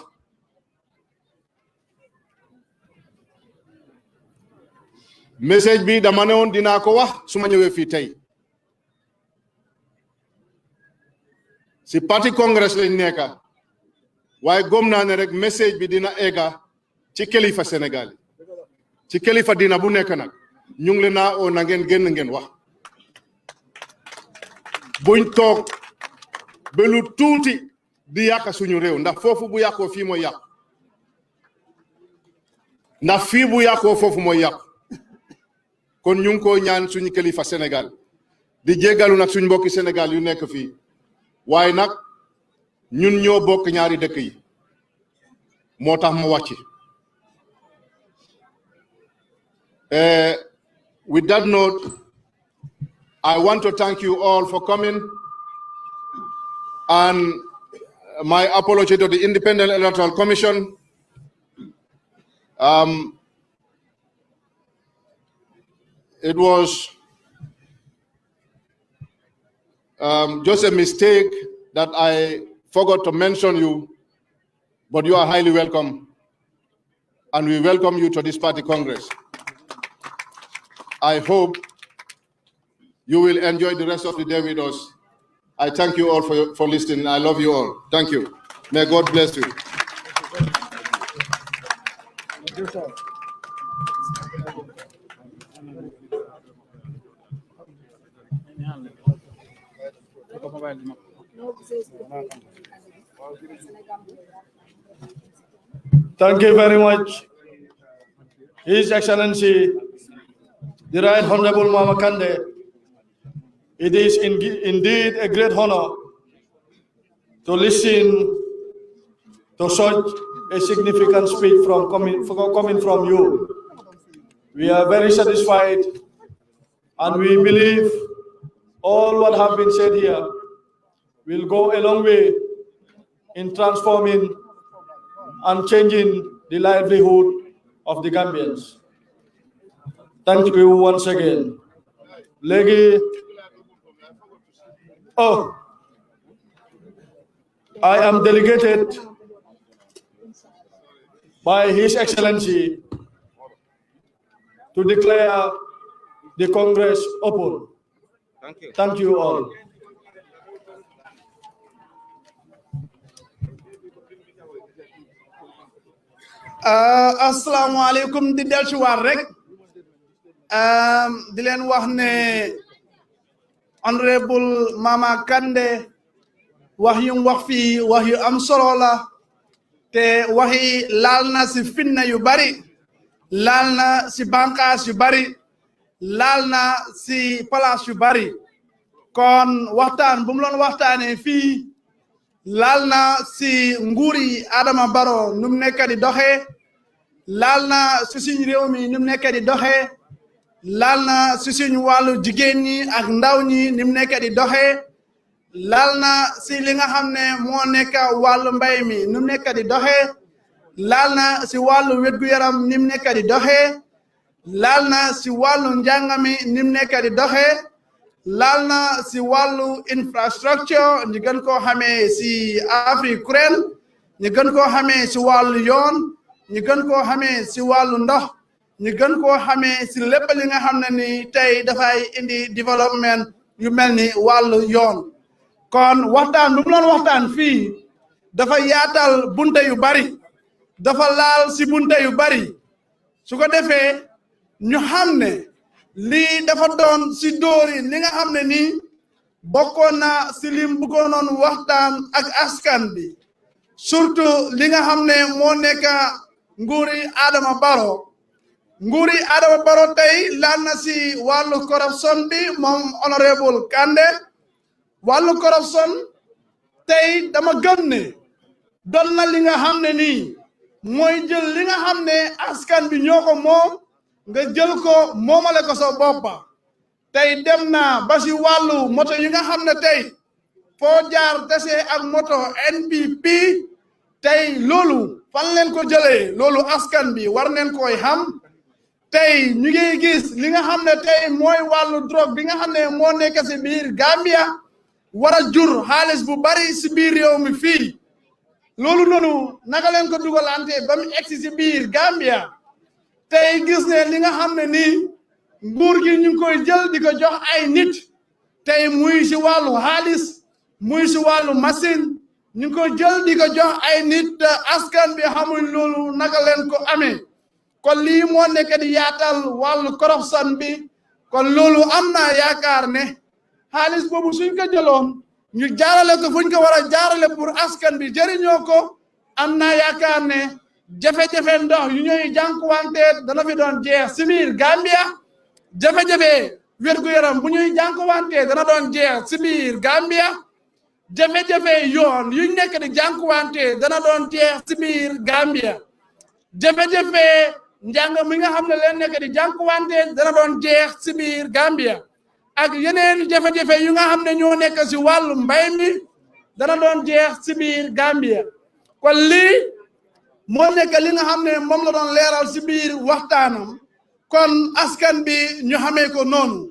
message bi dama ne woon dinaa ko wax su ma ñëwee fii tey si parti congrès lañ nekka waaye gom naa ne rek message bi dina egga ci kilifa Sénégal ci kilifa dina bu nekk nag ñu ngi leen naa oo na ngeen génn ngeen wax buñ toog ba lu tuuti di yàq suñu réew ndax foofu bu yàqoo fii mooy yàqu ndax fii bu yàqoo foofu mooy yàqu kon ñu ngi ko ñaan suñu kilifa Sénégal di jéggalu nag suñu mbokki Sénégal yu nekk fii waaye nag ñun ñoo bokk ñaari dëkk yi moo tax ma wàcc with that note, I want to thank you all for coming, and my apology to the Independent Electoral Commission. It was just a mistake that I forgot to mention you, but you are highly welcome, and we welcome you to this party congress. I hope you will enjoy the rest of the day with us. I thank you all for listening. I love you all. Thank you. May God bless you. Thank you very much, His Excellency, the Right Honorable Mama Kande. It is indeed a great honor to listen to such a significant speech coming from you. We are very satisfied, and we believe all what have been said here will go a long way in transforming and changing the livelihood of the Gambians. Thank you once again. Legi, I am delegated by His Excellency to declare the Congress open. Thank you. Thank you all. Assalamu alaikum di del ci war rek di len wax ne honorable Mama Kande wax yu wax fi wax yu am solo la te waxi laal na si finna yu bari, laal na si banqaas yu bari, laal na si place yu bari. Kon waxtaan bu mu doon waxtaanee fii laal na si nguuri Adama Barrow nu mu nekk di doxee, laal na si suñu réew mi nu mu nekk di doxee, laal na si suñu wàllu jigéen ñi ak ndaw ñi ni mu nekk di doxee, laal na si li nga xam ne moo nekk wàllu mbay mi nu mu nekk di doxee, laal na si wàllu wér-gu-yaram ni mu nekk di doxee, laal na si wàllu njàng mi ni mu nekk di doxee, laal na si wàllu infrastructure ñu gën koo xamee si Afrique kuréel, ñu gën koo xamee si wàllu yoon, ñu gën koo xamee si wàllu ndox, ñu gën koo xamee si lépp li nga xam ne ni tey dafay indi développement yu mel ni wàllu yoon. Kon waxtaan bu mu doon waxtaan fii dafa yaatal bunte yu bari, dafa laal si bunte yu bari, su ko defee ñu xam ne lii dafa doon si dóori li nga xam ne nii bokkoon na si lim bëggoon waxtaan ak askan bi, surtout li nga xam ne moo nekk nguuri Adama Barrow. Nguuri Adama Barrow tey laal na si wàllu corruption bi moom honorable Kande. Wàllu corruption tey dama gëm ne doon na li nga xam ne nii mooy jël li nga xam ne askan bi ñoo ko moom nga jël ko moomale ko sa boppa. Tey dem na ba si wàllu moto yi nga xam ne tey foo jaar tase ak moto NPP tey loolu fan leen ko jëlee loolu askan bi war neen koy xam. Tey ñu ngi gis li nga xam ne tey mooy wàllu drogue bi nga xam ne moo nekk si biir Gambia war a jur xaalis bu bari si biir réew mi fii, loolu noonu naka leen ko dugalante ba mu egsi si biir Gambia. Tey gis ne li nga xam ne nii nguur gi ñu ngi koy jël di ko jox ay nit, tey muy si wàllu xaalis muy si wàllu machine ñu ngi koy jël di ko jox ay nit, askan bi xamuñ loolu naka leen ko amee. Kon lii moo nekk di yaatal wàllu corruption bi. Kon loolu am naa yaakaar ne xaalis boobu suñ ko jëloon ñu jaarale ko fuñ ko war a jaarale pour askan bi jëriñoo ko, am naa yaakaar ne jafe-jafe ndox yu ñuy jànkuwante dana fi doon jeex si biir Gambia, jafe-jafe wér-gu-yaram bu ñuy jànkuwante dana doon jeex si biir Gambia, jafe-jafe yoon yu nekk di jànkuwante dana doon jeex si biir Gambia, jafe-jafe njàng mi nga xam ne leen nekk di jànkuwante dana doon jeex si biir Gambia, ak yeneen jafe-jafe yu nga xam ne ñoo nekk si wàllu mbay mi dana doon jeex si biir Gambia. Kon lii moo nekk li nga xam ne moom la doon leeral si biir waxtaanam. Kon askan bi ñu xamee ko noonu,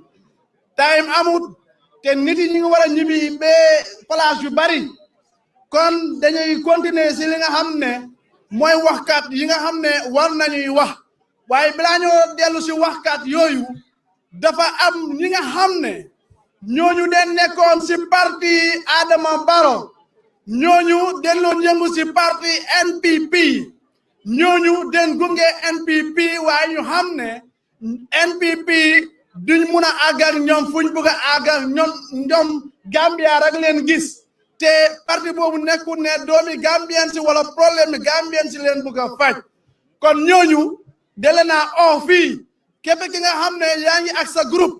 time amut te nit yi ñu ngi war a ñibbi ba place yu bari kon dañuy continuer si li nga xam ne mooy waxkat yi nga xam ne war nañuy wax waaye balaa ñoo dellu si waxkat yooyu dafa am ñi nga xam ne ñooñu den nekkoon si parti Adama Barrow ñooñu den loon yëngu si parti NPP ñooñu den gunge NPP waaye ñu xam ne NPP duñ mun a àggal ñoom fuñ bëgg a àggal ñoom Gambia rek leen gis te parti boobu nekkul ne doomi Gambien si wala problème Gambien si leen bëgg a faj kon ñooñu dele naa oo fii képp ki nga xam ne yaa ngi ak sa groupe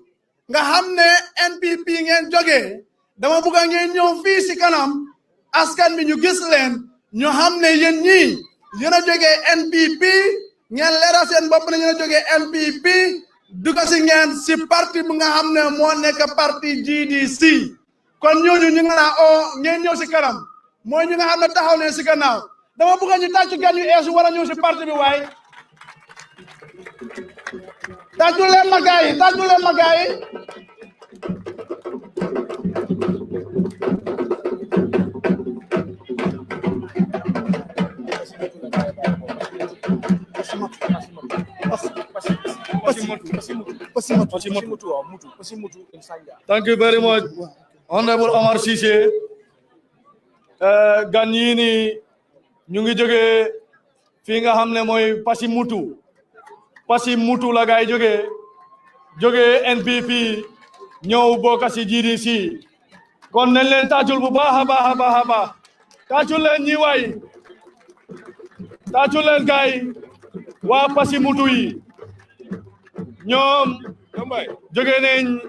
nga xam ne NPP ngeen jógee dama bëgg ngeen ñëw fii si kanam askan bi ñu gis leen ñu xam ne yéen ñii yéen a jógee NPP ngeen leeral seen bopp ne yéen a jógee NPP duga si ngeen si parti bu nga xam ne moo nekk parti GDC kon ñooñu ñu nga naa oo ngeen ñëw si kanam mooy ñu nga xam ne taxaw ne si gannaaw dama bëgg ñu tàccu gan yu eesu war a ñëw si parti bi waaye tàccu leen ma gaay yi tàccu leen ma gaay yi Thank you very much, Honorable Omar Cissé. Gan yi ni ñu ngi jógee fi nga xam ne mooy Pasi Mutu la gaay jógee NPP ñëw bokk ci GDC kon nañ leen tàccul bu baax a baax tàccul leen ñi waay tàccul leen gaay waa Pasi Mutu yi ñoom jógee nañ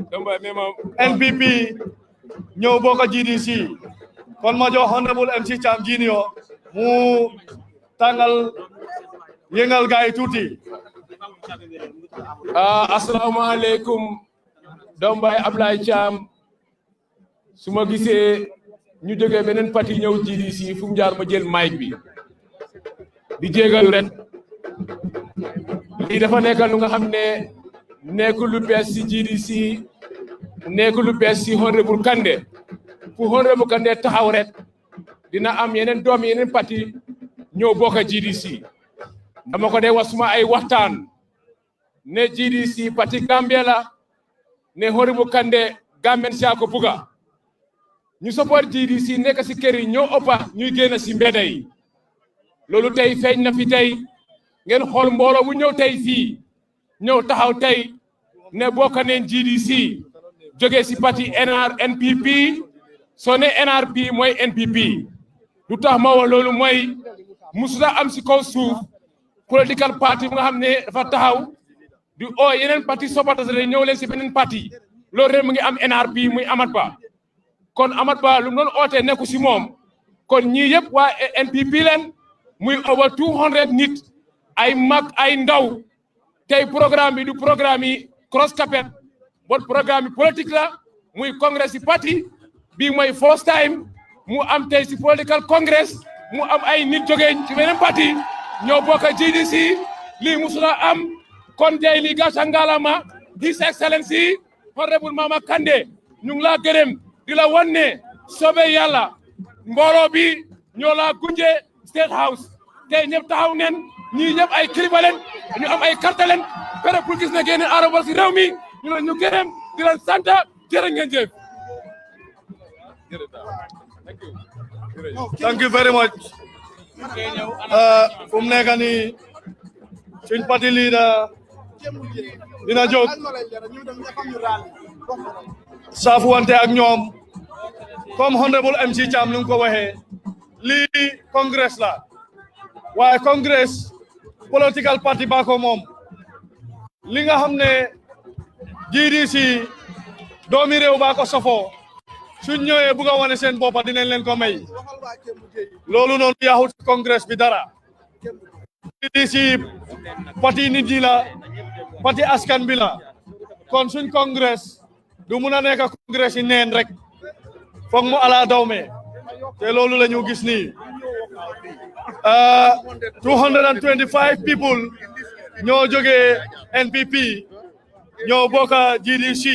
NPP ñëw bokk GDC kon ma jox Honorable MC Cham Junior mu tàngal yëngal gaay tuuti. Asalaamaaleykum Dombay Ablaye Cham su ma gisee ñu jógee beneen parti ñëw GDC fu mu jaar ma jël mic bi di jégal ren lii dafa nekk lu nga xam ne nekkul lu bees si GDC nekkul lu bees si Honorable Kandeh fu Honorable Kandeh taxaw rek dina am yeneen doom yeneen parti ñëw bokk GDC dama ko dee wax suma ay waxtaan ne GDC parti Gambia la ne Honorable Kandeh Gambian si ko buga ñu support GDC nekk si kër yi ñoo ëppa ñuy génn si mbedda yi loolu tey feeñ na fi tey ngeen xool mbooloo bu ñëw tey fii ñëw taxaw tey ne bokk neen GDC jógee si parti NPP soo ne NRP mooy NPP lu tax ma wax loolu mooy musuta am si kaw suuf political party bu nga xam ne dafa taxaw di oo yeneen parti soppata sa ñëw leen si beneen parti loolu rek mu ngi am NRP muy Amat Bah kon Amat Bah lu mu doon ootee nekku si moom kon ñii yëpp waa NPP leen muy over 200 nit ay mag ay ndaw tey programme bi du programme yi cross capet bot programme yi politique la muy congrès si parti bii mooy first time mu am tey si political congress mu am ay nit jógee ci beneen parti ñoo bokk GDC lii musula am kon tey lii gàcce ngalama His Excellency Honorable Mama Kandeh ñu ngi laa gërëm di la wan ne soobee yàlla mbooloo bi ñoo laa gunje State House tey ñëpp taxaw nen ñii ñëpp ay kilifa leen ñu am ay carte leen pere pour gis na génne arobal si réew mi ñu la ñu gërëm di leen sant jërë ngeen jëf. Thank you very much. Fu mu nekk nii suñ parti leader dina jóg saafuwante ak ñoom comme Honorable MC Cham lu ko waxee lii congrès la waaye congrès political party baa ko moom li nga xam ne GDC doomi réew baa ko sofoo suñ ñëwee bugg a wane seen boppa dinañ leen ko may loolu noonu yaxut congrès bi dara GDC parti nit ñi la parti askan bi la kon suñ congrès du mun a nekk congrès yi neen rek foog mu ala dawme te loolu la ñu gis nii 225 people ñoo jógee NPP ñoo bokk GDC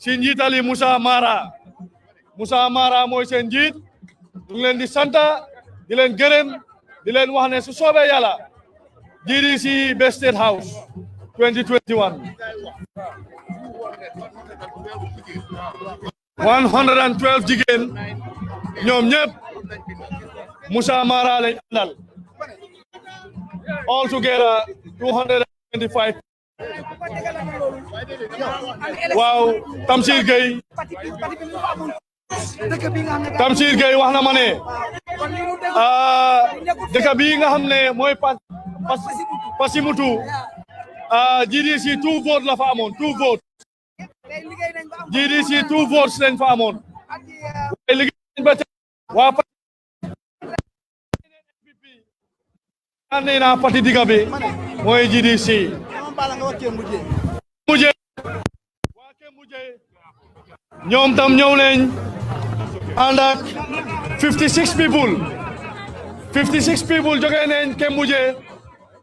si njiitali Musa Mara mooy seen njiit ñu ngi leen di santa di leen gërëm di leen wax ne su soobee yàlla GDC Best State House 2021 112 jigéen ñoom ñëpp Musa Mara lañ àndal all together 225 waaw Tamsir Gueye wax na ma ne dëkk bi nga xam ne mooy Pasimutu GDC 2 votes la fa amoon 2 votes GDC 2 votes lañ fa amoon liggéey ba waa nee naa parti digga bi mooy GDC ñoom tam ñëw nañ ànd ak 56 people jógee nañ Kembuje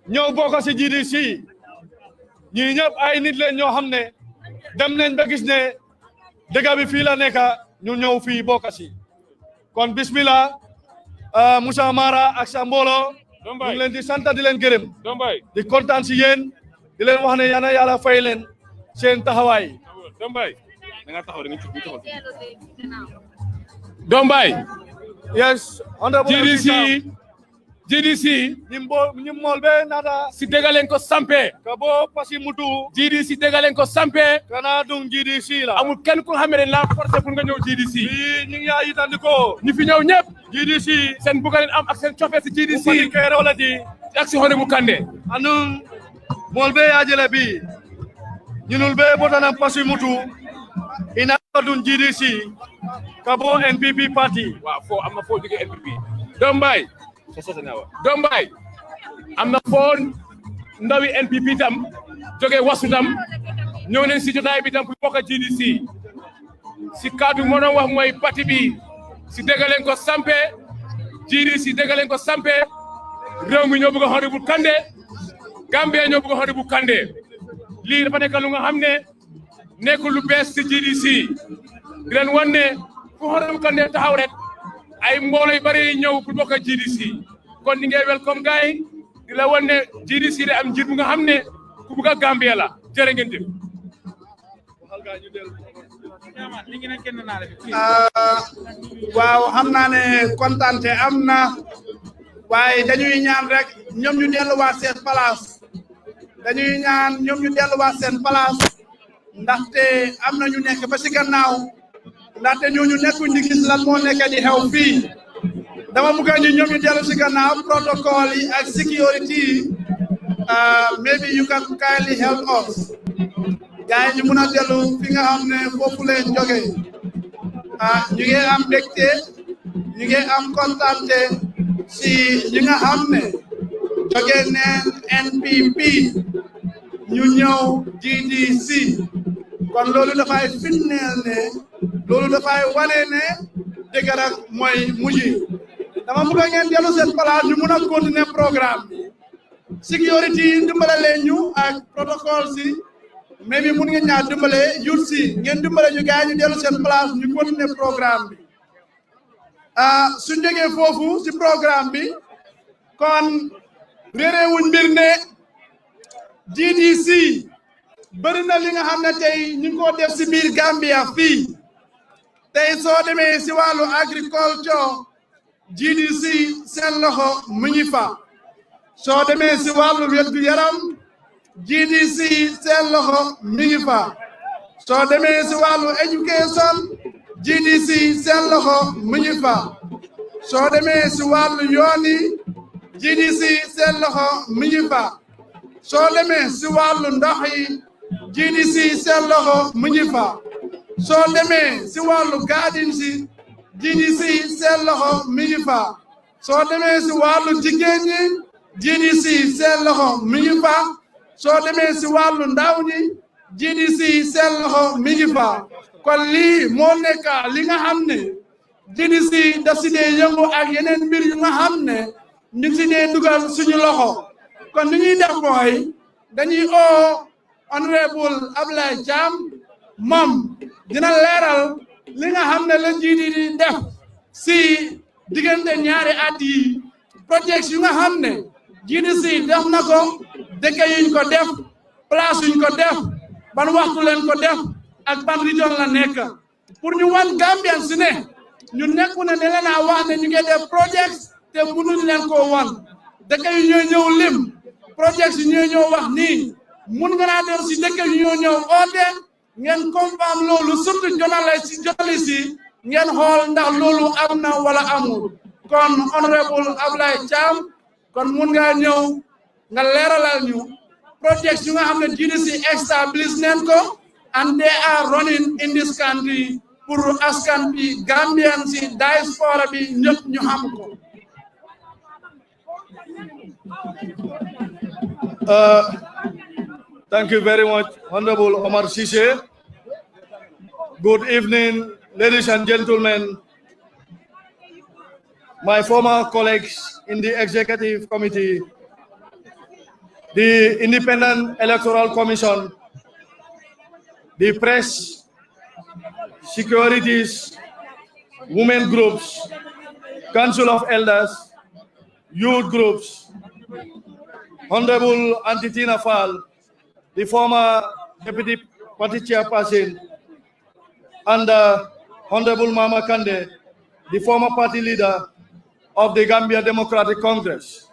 ñëw bokk ci GDC ñii ñëpp ay nit leen ñoo xam ne dem nañ ba gis ne dëgg bi fii la nekk ñu ñëw fii bokk ci kon bismillah Musa Mara ak sa mbooloo ñu ngi leen di sant di leen gërëm di kontaan ci yéen di leen wax ne yal na yàlla fay leen seen taxawaay Dombay yes GDC ñim mool be nata si degalen ko sampe ka bo Pasimutu GDC degalen ko sampe kana dum GDC la amul kenn ku xamé la forcé pour nga ñëw GDC ñi ngi yaa yitandi ko ñi fi ñëw ñëpp GDC seen bu am ak seen cofé si GDC kay wala di ak si Honorable Kandeh anum mool be ya jele bi ñunul be botana Pasimutu ina dum GDC ka bo NPP party waaw fo am na fo jóge NPP Dombay am na foo ndawi NPP tam jóge wasu tam ñëw nañ si jotaay bi tam pour bokk GDC si kaddu moo doon wax mooy parti bi si déggaleen ko sampe GDC déggaleen ko sampe réew mi ñoo bëgg Honorable Kandeh Gambia ñoo bëgg Honorable Kandeh lii dafa nekk lu nga xam ne nekkul lu bees si GDC di leen wan ne fu Honorable Kandeh taxaw rek ay mbooloo yu bari ñëw pour bokk GDC kon ni ngay welcome gars yi di la wan ne GDC de am njiit bu nga xam ne ku bugg a Gambia la jërë ngeen jëf. waaw xam naa ne kontaante am na waaye dañuy ñaan rek ñoom ñu delluwaat seen place dañuy ñaan ñoom ñu delluwaat seen place ndaxte am na ñu nekk ba ci gannaaw ndaxte ñooñu nekkuñ di gis lan moo nekk di xew fii dama bëgg ñu ñoom ñu dellu ci gannaaw protocole yi ak security yi maybe you can kindly help us gars yi ñu mun a dellu fi nga xam ne foofu leen jógee ñu ngi am mbégte ñu ngi am kontaante si ñi nga xam ne jógee neen NPP ñu ñëw GDC kon loolu dafay firndeel ne loolu dafay wane ne dëgg rek mooy mujj dama bëgg ngeen dellu seen place ñu mun a continuer programme bi sécurité yi dimbale leen ñu ak protocole si mais bi mun ngeen ñaa dimbale youth si ngeen dimbale ñu gars ñu dellu seen place ñu continuer programme bi suñ jógee foofu si programme bi kon réeréewuñ mbir ne GDC bëri na li nga xam ne tey ñu ngi ko def si biir Gambia fii tey soo demee si wàllu agriculture GDC seen loxo mu ngi fa soo demee si wàllu wérgu yaram GDC seen loxo mi ngi fa soo demee si wàllu education GDC seen loxo mi ngi fa soo demee si wàllu yoon yi GDC seen loxo mi ngi fa soo demee si wàllu ndox yi GDC seen loxo mi ngi fa soo demee si wàllu garden si GDC seen loxo mi ngi fa soo demee si wàllu jigéen ñi GDC seen loxo mi ngi fa soo demee si wàllu ndaw ñi GDC seen loxo mi ngi fa kon lii moo nekk li nga xam ne GDC daf si dee yëngu ak yeneen mbir yu nga xam ne ñu ngi si dee dugal suñu loxo kon li ñuy def mooy dañuy oo honorable Ablaye Cham moom dina leeral li nga xam ne la njiit yi di def si diggante ñaari at yi projets yu nga xam ne GDC def na ko dëkk yuñ ko def place yuñ ko def ban waxtu leen ko def ak ban région la nekk pour ñu wan Gambian si ne ñu nekku ne da leen a wax ne ñu ngi def projets te mënuñ leen koo wan dëkk yu ñooy ñëw lim projets yi ñooy ñëw wax nii mun nga naa dem si dëkk yu ñoo ñëw oote ngeen confirm loolu surtout journaliste yi ngeen xool ndax loolu am na wala amul kon honorable Ablaye Cham kon mun ngaa ñëw nga leeralal ñu projects yu nga xam ne GDC establish neen ko and they are running in this country pour askan bi Gambian si diaspora bi ñëpp ñu xam ko. Thank you very much, Honorable Omar Sise. Good evening, ladies and gentlemen, my former colleagues in the Executive Committee, the Independent Electoral Commission, the press, securities, women groups, Council of Elders, youth groups, Honorable Antitina Fall, the former Deputy Party Chairperson, and Honorable Mama Kande, the former party leader of the Gambia Democratic Congress.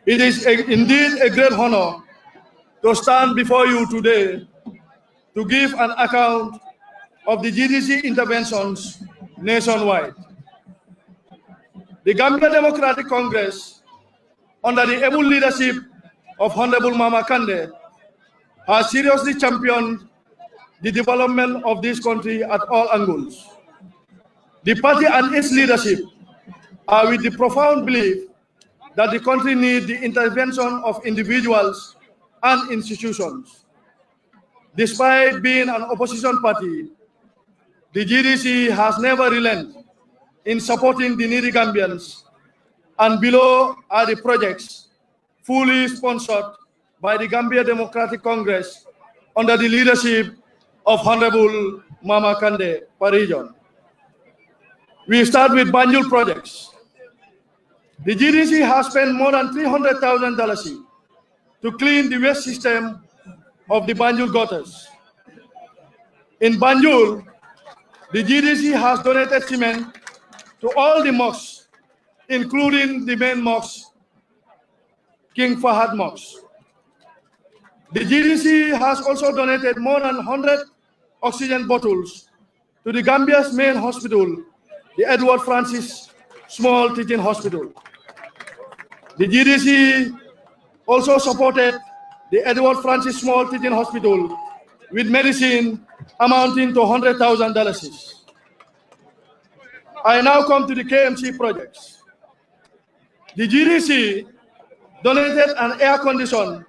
It is indeed a great honor to stand before you today to give an account of the GDC interventions nationwide. The Gambia Democratic Congress, under the able leadership of Honorable Mama Kande, has seriously championed the development of this country at all angles. The party and its leadership are with the profound belief that the country needs the intervention of individuals and institutions. Despite being an opposition party, the GDC has never relented in supporting the needy Gambians, and below are the projects fully sponsored by the Gambia Democratic Congress under the leadership of Honorable Mama Kande per region. We start with Banjul projects. The GDC has spent more than $300,000 to clean the waste system of the Banjul gutters. In Banjul, the GDC has donated cement to all the mosques, including the main mosque, King Fahad Mosque. The GDC has also donated more than 100 oxygen bottles to the Gambia's main hospital, the Edward Francis Small Teaching Hospital. The GDC also supported the Edward Francis Small Teaching Hospital with medicine amounting to $100,000. I now come to the KMT projects. The GDC donated an air condition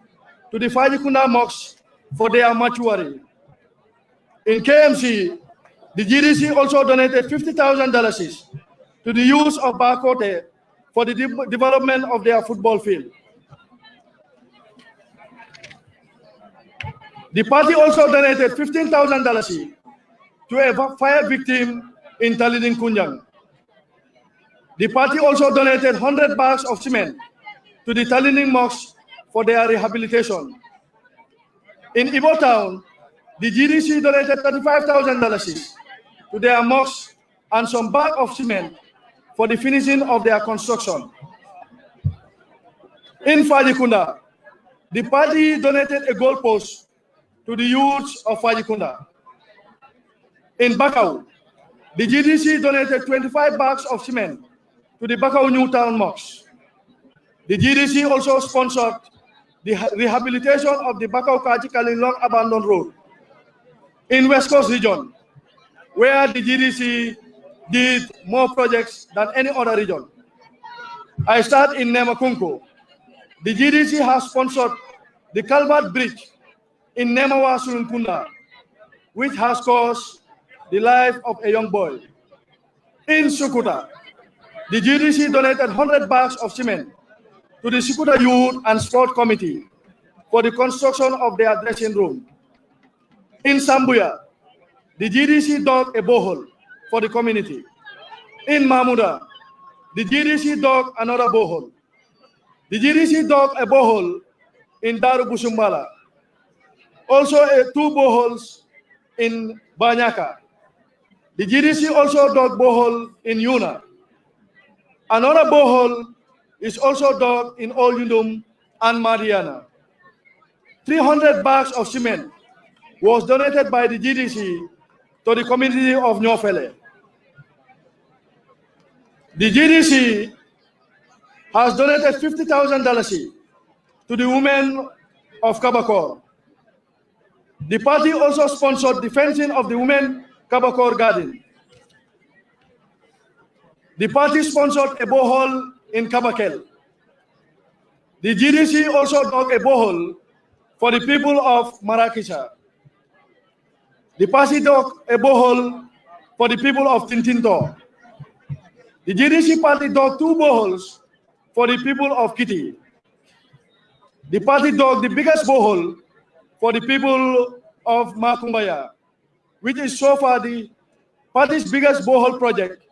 to the Fajikunda mosque for their mortuary. In KMC, the GDC also donated $50,000 to the use of Bakote for the development of their football field. The party also donated $15,000 to a fire victim in Talidin Kunjang. The party also donated 100 bags of cement to the Talidin mosque for their rehabilitation. In Ibo Town, the GDC donated $35,000 to their mosque and some bags of cement for the finishing of their construction. In Fajikunda, the party donated a goalpost to the youths of Fajikunda. In Bakau, the GDC donated 25 bags of cement to the Bakau New Town Mosque. The GDC also sponsored the rehabilitation of the Bakau Kajikali Long Abandoned Road in West Coast region, where the GDC did more projects than any other region. I start in Nemakunko. The GDC has sponsored the Calvert Bridge in Nemawa Sulunkunda, which has caused the life of a young boy. In Sukuta, the GDC donated 100 bags of cement to the Sukuta Youth and Sport Committee for the construction of their dressing room. In Sambuya, the GDC dug a borehole for the community. In Mamuda, the GDC dug another borehole. The GDC dug a borehole in Daru Busumbala. Also, 2 boreholes in Banyaka. The GDC also dug borehole in Yuna. Another borehole is also dug in Olyundum and Mariana. 300 bags of cement was donated by the GDC to the community of Nyofele. The GDC has donated $50,000 to the women of Kabakor. The party also sponsored the fencing of the women Kabakor garden. The party sponsored a borehole in Kabakel. The GDC also dug a borehole for the people of Marrakesha. The party dug a borehole for the people of Tintinto. The GDC party dug 2 boreholes for the people of Kitty. The party dug the biggest borehole for the people of Makumbaya, which is so far the party's biggest borehole project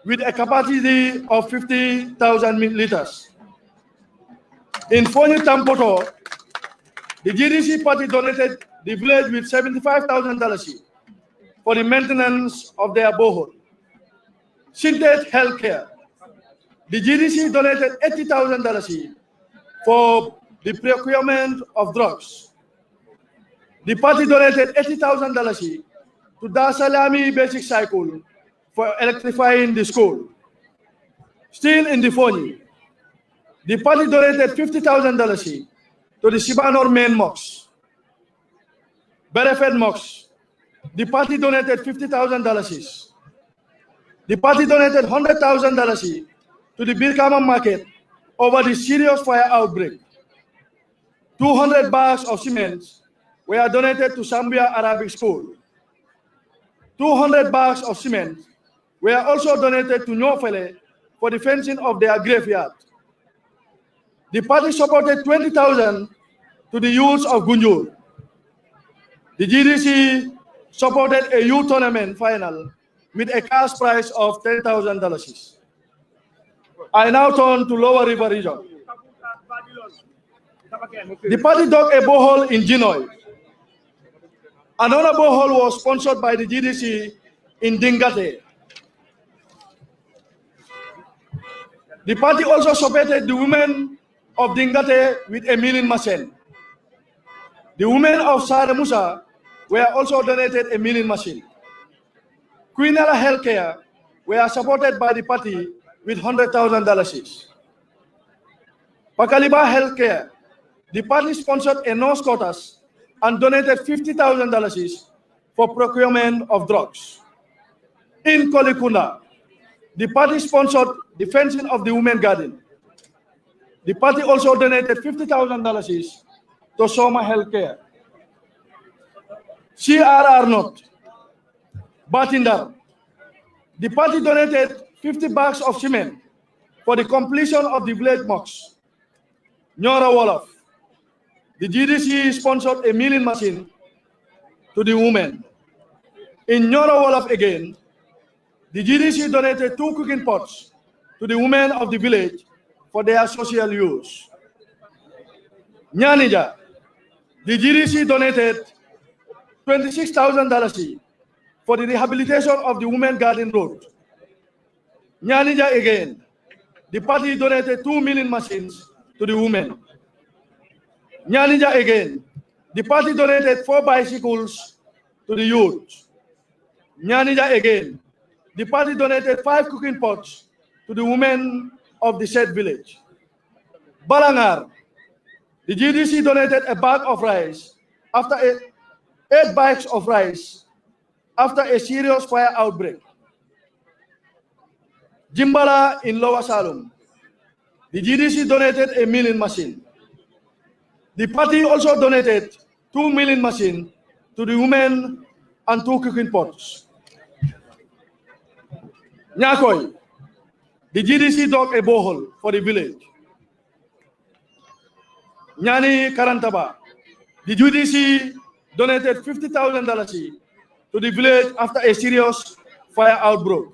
with a capacity of 50,000 liters. In Foni Tampoto, the GDC party donated the village with $75,000 for the maintenance of their borehole. Sintet Healthcare, the GDC donated $80,000 for the procurement of drugs. The party donated $80,000 to Dar Salami Basic Cycle for electrifying the school. Still in the Foni, the party donated $50,000 to the Sibanor main mosque. Berefed Mosque, the party donated $50,000. The party donated $100,000 to the Birkama market over the serious fire outbreak. 200 bags of cement were donated to Zambia Arabic School. 200 bags of cement were also donated to Nyofele for the fencing of their graveyard. The party supported 20,000 to the youths of Gunjur. The GDC supported a youth tournament final with a cash prize of $10,000. I now turn to Lower River region. The party dug a borehole in Jinoy. Another borehole was sponsored by the GDC in Dingate. The party also supported the women of Dingate with a milling machine. The women of Sare Musa were also donated a milling machine. Queenella Healthcare were supported by the party with $100,000. Pakaliba Healthcare, the party sponsored a nurse quotas and donated $50,000 for procurement of drugs. In Kolikunda, the party sponsored the fencing of the women garden. The party also donated $50,000 to Soma Healthcare. CRR Not, Batindar, the party donated 50 bags of cement for the completion of the village mosque. Nyora Wolof, the GDC sponsored a milling machine to the women. In Nyora Wolof again, the GDC donated 2 cooking pots to the women of the village for their social use. Nyanija, the GDC donated $26,000 for the rehabilitation of the Women Garden Road. Nyanija again, the party donated 2 milling machines to the women. Nyanija again, the party donated 4 bicycles to the youth. Nyanija again, the party donated 5 cooking pots to the women of the said village. Balangar, the GDC donated a bag of rice after 8 bags of rice after a serious fire outbreak. Jimbala in Lower Salum, the GDC donated a milling machine. The party also donated 2 milling machines to the women and 2 cooking pots. Nyakoi, the GDC dug a borehole for the village. Nyani Karantaba, the GDC donated $50,000 to the village after a serious fire outbreak.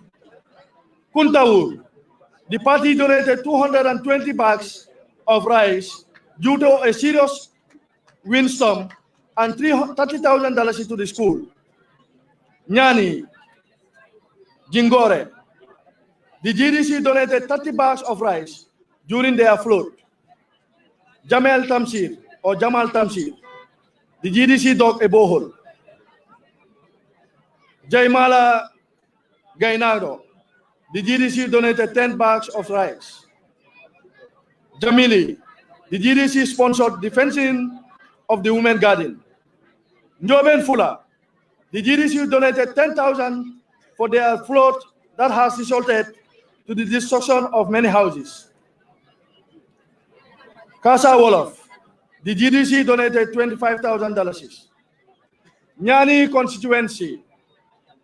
Kuntawur, the party donated 220 bags of rice due to a serious windstorm and $30,000 to the school. Nyani, Jingore, the GDC donated 30 bags of rice during their flood. Jamal Tamsir, the GDC dug a borehole. Jaimala Gainado, the GDC donated 10 bags of rice. Jamili, the GDC sponsored the fencing of the women's garden. Njoben Fula, the GDC donated 10,000 for their flood that has resulted to the destruction of many houses. Kasa Wolof, the GDC donated $25,000. Nyani constituency,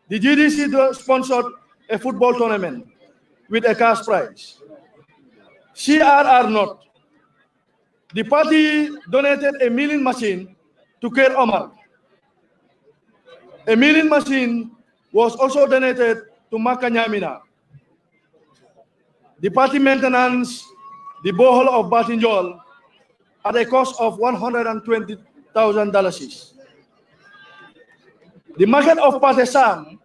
the GDC sponsored a football tournament with a cash prize. CRR Not, the party donated a milling machine to Ker Omar. A milling machine was also donated to Makanyamina. The party maintenance the borehole of Batinjol at a cost of $120,000. The market of Patesam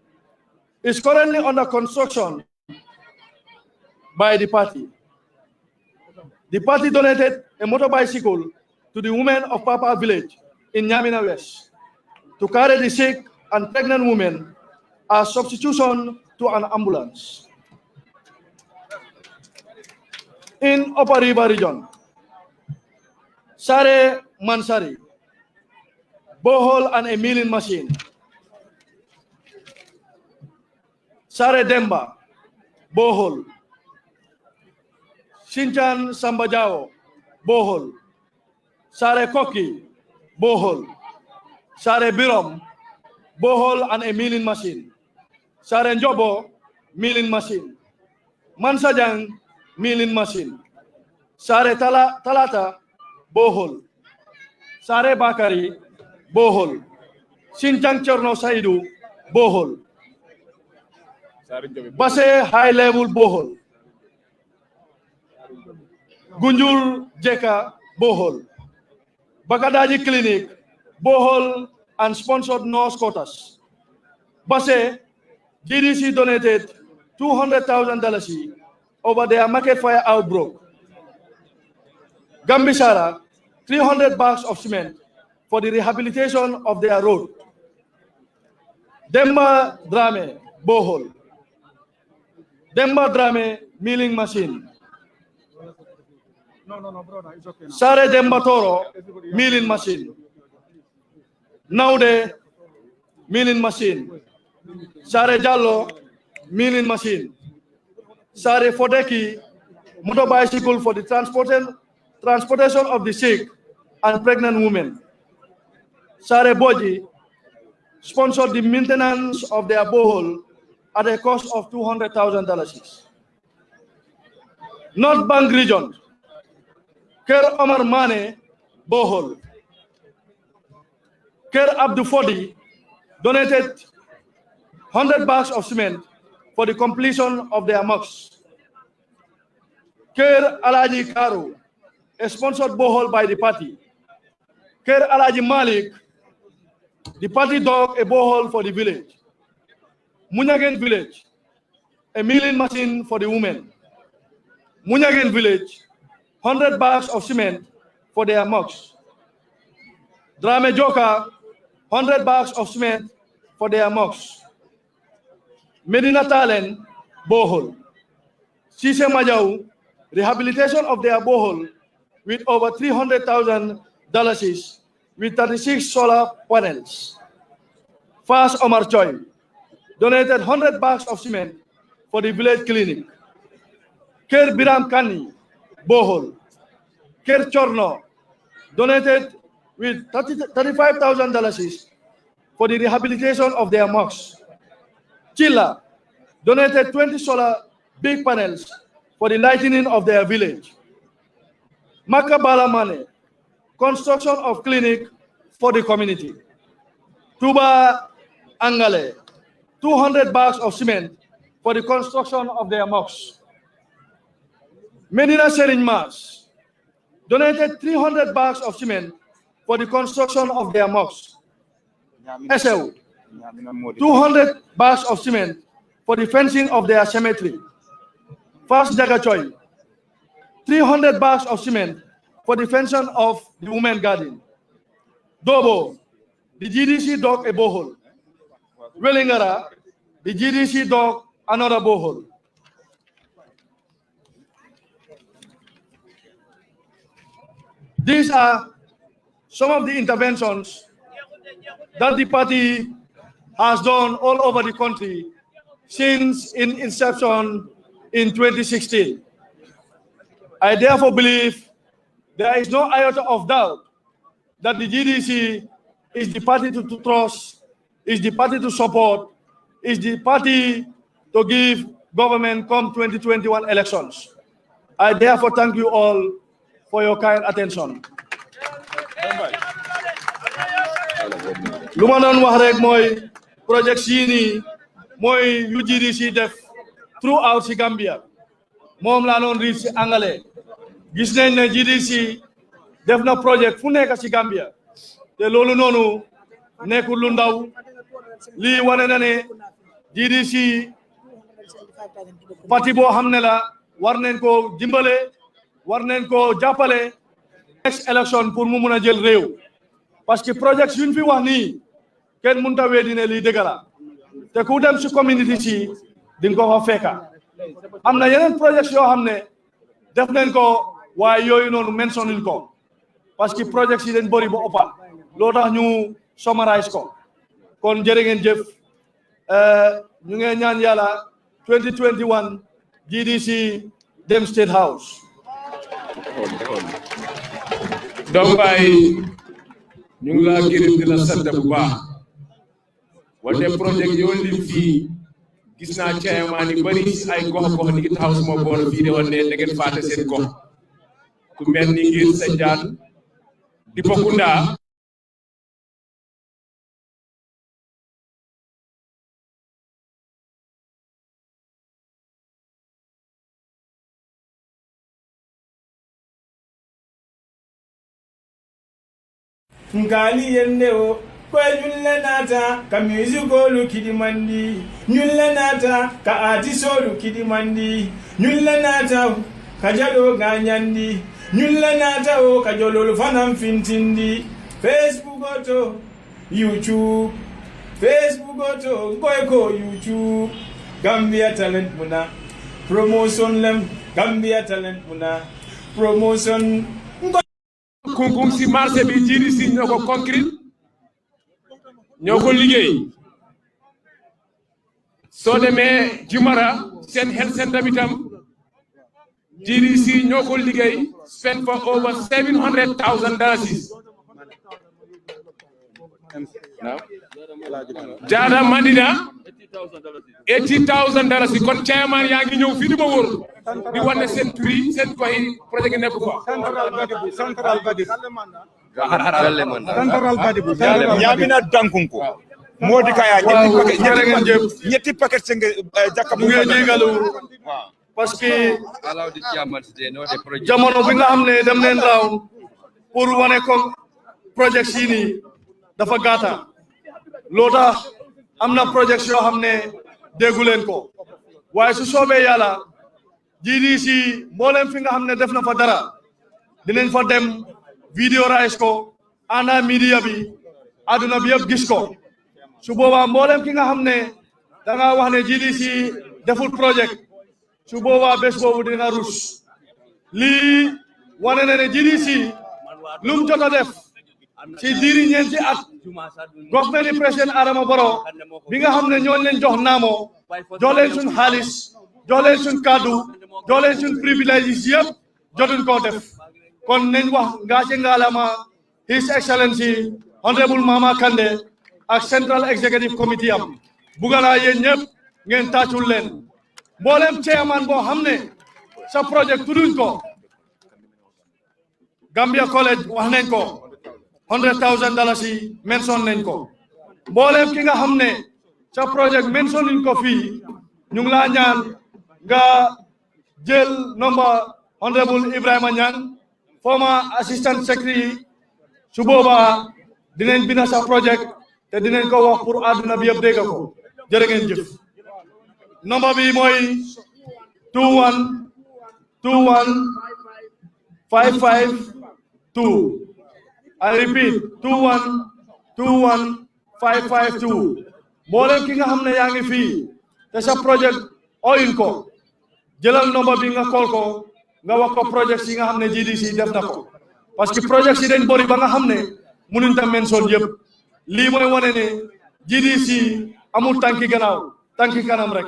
is currently under construction by the party. The party donated a motorbicycle to the women of Papa village in Nyamina West to carry the sick and pregnant women as substitution to an ambulance. In Upper River region, Sare Mansari, borehole and a milling machine. Sare Demba, borehole. Sinchan Sambajao, borehole. Sare Koki, borehole. Sare Birom, borehole and a milling machine. Sare Njobo, milling machine. Mansajang, milling machine. Sare Talata, borehole. Sare Bakari, borehole. Sinchan Chorno Saidu, borehole. Base high level borehole. Gunjul Jeka, borehole. Bakadaji Clinic, borehole and sponsored nurse quotas. Base, GDC donated $200,000 over their market fire outbreak. Gambisara, 300 bags of cement for the rehabilitation of their road. Demba Drame, borehole. Demba Drame, milling machine. No, brother, it's okay now. Sare Demba Toro, milling machine. Naude, milling machine. Sare Jallo, milling machine. Sare Fodeki, motorbicycle for the transportation of the sick and pregnant women. Sare Boji sponsored the maintenance of their borehole at a cost of $200,000. North Bank region, Ker Omar Mane, borehole. Ker Abdu Fodi donated 100 bags of cement for the completion of their mosques. Ker Alaji Karu, a sponsored borehole by the party. Ker Alaji Malik, the party dug a borehole for the village. Munyagen village, a milling machine for the women. Munyagen village, 100 bags of cement for their mosques. Drame Joka, 100 bags of cement for their mosques. Medina Talen, borehole. Sise Majau, rehabilitation of their borehole with over $300,000 with 36 solar panels. Fas Omar Choi donated 100 bags of cement for the village clinic. Ker Biram Kani, borehole. Ker Chorno donated with $35,000 for the rehabilitation of their mosques. Chilla donated 20 solar big panels for the lightening of their village. Makabala Mane, construction of clinic for the community. Touba Angale, 200 bags of cement for the construction of their mosques. Medina Serigne Mas donated 300 bags of cement for the construction of their mosques. Esew, 200 bags of cement for the fencing of their cemetery. First Jagachoy, 300 bags of cement for the fencing of the women garden. Dobo, the GDC dug a borehole. Welingara, the GDC dug another borehole. These are some of the interventions that the party has done all over the country since its inception in 2016. I therefore believe there is no iota of doubt that the GDC is the party to trust, is the party to support, is the party to give government come 2021 elections. I therefore thank you all for your kind attention. Lu ma doon wax rek mooy project yi nii mooy yu GDC def throughout si Gambia moom laa doon riit si angale gis nañ ne GDC def na project fu nekk si Gambia te loolu noonu nekkul lu ndaw lii wane na ne GDC parti boo xam ne la war nañ ko dimbale war nañ ko jàppale next election pour mu mun a jël réew parce que project yuñ fi wax nii kenn mënut a weddi ne lii dëgg la te ku dem si community si di nga ko fa fekka am na yeneen project yoo xam ne def nañ ko waaye yooyu noonu mentionnuñ ko parce que project yi dañ bëri ba ëppal loo tax ñu summarize ko kon jërë ngeen jëf ñu ngi ñaan yàlla 2021 GDC dem State House. donc ay ñu ngi laa gërëm di la sant bu baax wante projet yoo lim fii gis naa chairman yi bari ay gox ni ngi taxaw sama boor fii de woon ne da ngeen fàtte seen gox ku mel ni ngir Sanjaan di Bokunda ngali yende o ko nyulle nata ka musicolu kidimandi nyulle nata ka artisolu kidimandi nyulle nata ka jado ganyandi nyulle nata o ka jololu fanam fintindi Facebook oto YouTube Facebook oto ko YouTube Gambia Talent Muna promotion lem Gambia Talent Muna promotion kunkum si marché bi GDC ñoo ko concrete ñoo ko liggéey soo demee Jumara seen health center bi tam GDC ñoo ko liggéey spend for over $700,000 Jada Madina $80,000 kon chairman yaa ngi ñëw fii di ma wóor di wane seen prix seen koy projet gi nekk fa central badibu ñamina dankunko modi kaya ñetti paquet senge jakka bu ngeen jégalu parce que jamono bi nga xam ne dem neen raw pour wane ko projet yi nii dafa gàtta loo tax am na projet yoo xam ne déggu leen ko waaye su soobee yàlla GDC mboolem fi nga xam ne def na fa dara dinañ fa dem vidéo raise ko ana media bi aduna bi yëpp gis ko su boobaa mboolem ki nga xam ne da nga wax ne GDC deful projet su boobaa bés boobu dina rus lii wane na ne GDC lu mu jot a def ci diiri ñeenti at government président Adama Barrow bi nga xam ne ñoo leen jox naamo jox leen suñ xaalis jox leen suñ kaddu jox leen suñ privilèges yëpp jotuñ koo def kon nañ wax ngaace ngaalama His Excellency Honorable Mama Kandeh ak Central Executive Committee am bugga naa yéen ñëpp ngeen tàccul leen mboolem chairman boo xam ne sa projet tudduñ ko Gambia College wax nañ ko $100,000 yi mention nañ ko mboolem ki nga xam ne sa project mention nañ ko fii ñu ngi laa ñaan nga jël number honorable Ibrahima Niang former assistant secretary su boobaa dinañ bina sa project te dinañ ko wax pour àdduna bi yëpp dégg ko jërë ngeen jëf number bi mooy 2121552 I repeat 2121552 mboolem ki nga xam ne yaa ngi fii te sa project oyuñ ko jëlal number bi nga call ko nga wax ko project yi nga xam ne GDC def na ko parce que project yi dañ bëri ba nga xam ne mënuñ tam mention yëpp lii mooy wane ne GDC amul tànki gannaaw tànki kanam rek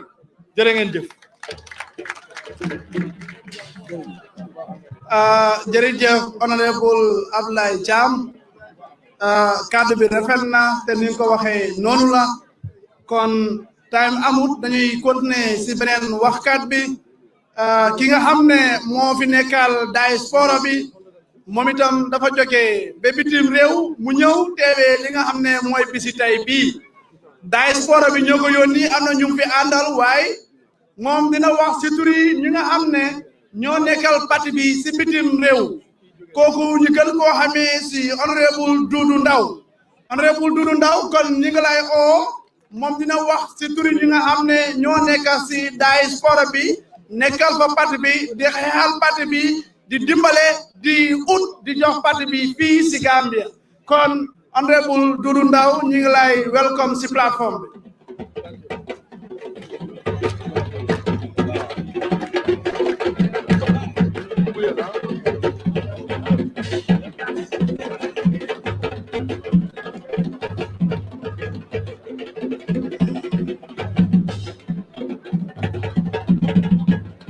jërë ngeen jëf jërëjëf honorable Abdoulaye Thiam kàddu bi rafet na te ni nga ko waxee noonu la kon time amut dañuy continuer si beneen waxkat bi ki nga xam ne moo fi nekkal diaspora bi moom itam dafa jógee ba bitim réew mu ñëw teewee li nga xam ne mooy bisi tey bii diaspora bi ñoo ko yónni am na ñu fi àndal waaye moom dina wax si turi ñi nga xam ne ñoo nekkal parti bi si bitim réew kooku ñu gën koo xamee si honorable Doudou Ndaw kon ñi nga lay oo moom dina wax si turi ñi nga xam ne ñoo nekkal si diaspora bi nekkal fa parti bi di xeexal parti bi di dimbale di ut di jox parti bi fii si Gambia kon honorable Doudou Ndaw ñi ngi lay welcome si plateforme bi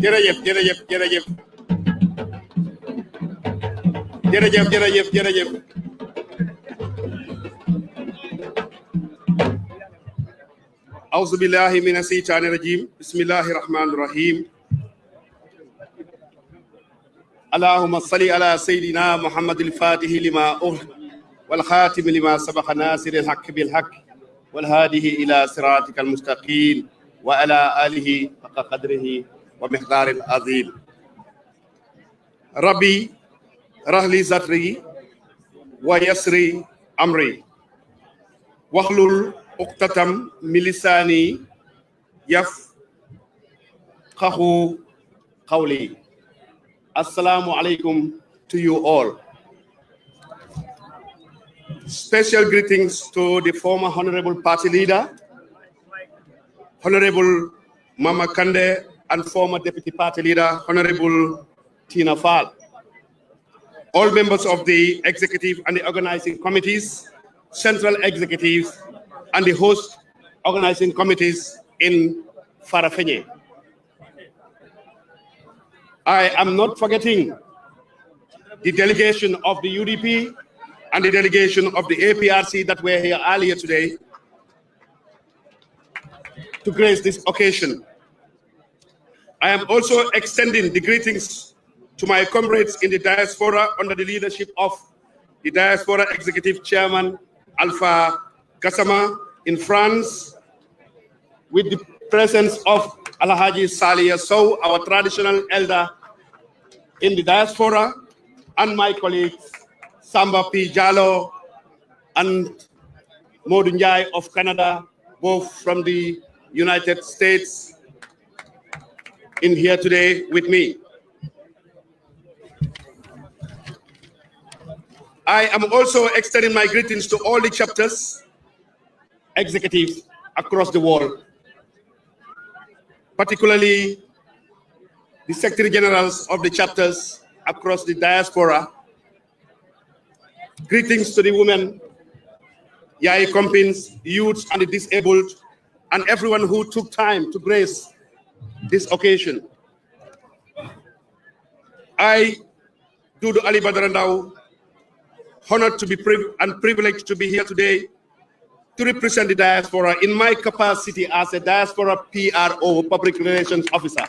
jërëjëf أعوذ بالله من الشيطان الرجيم بسم الله الرحمن الرحيم اللهم صل على سيدنا محمد الفاتح لما أغلق والخاتم لما سبق ناصر الحق بالحق والهادي إلى صراطك المستقيم وعلى آله حق قدره ومقدار العظيم ربي رحلي زتري ويسري أمري واحلل عقدة من لساني يفقهوا قولي. Assalamu alaikum to you all. Special greetings to the former Honorable Party Leader, Honorable Mama Kande, and former Deputy Party Leader, Honorable Tina Fall. All members of the executive and the organizing committees, central executives, and the host organizing committees in Farafenni. I am not forgetting the delegation of the UDP and the delegation of the APRC that were here earlier today to grace this occasion. I am also extending the greetings to my comrades in the diaspora under the leadership of the Diaspora Executive Chairman, Alpha Gassama in France, with the presence of Alhaji Salih Sow, our traditional elder in the diaspora, and my colleagues, Samba P. Jallo and Modou Njai of Canada, both from the United States, in here today with me. I am also extending my greetings to all the chapters, executives across the world, particularly the Secretary Generals of the chapters across the diaspora. Greetings to the women, Yai Compins, youths and the disabled, and everyone who took time to grace this occasion. I, Doudou Ali Badarandao, honored to be and privileged to be here today to represent the diaspora in my capacity as a diaspora PRO, Public Relations Officer.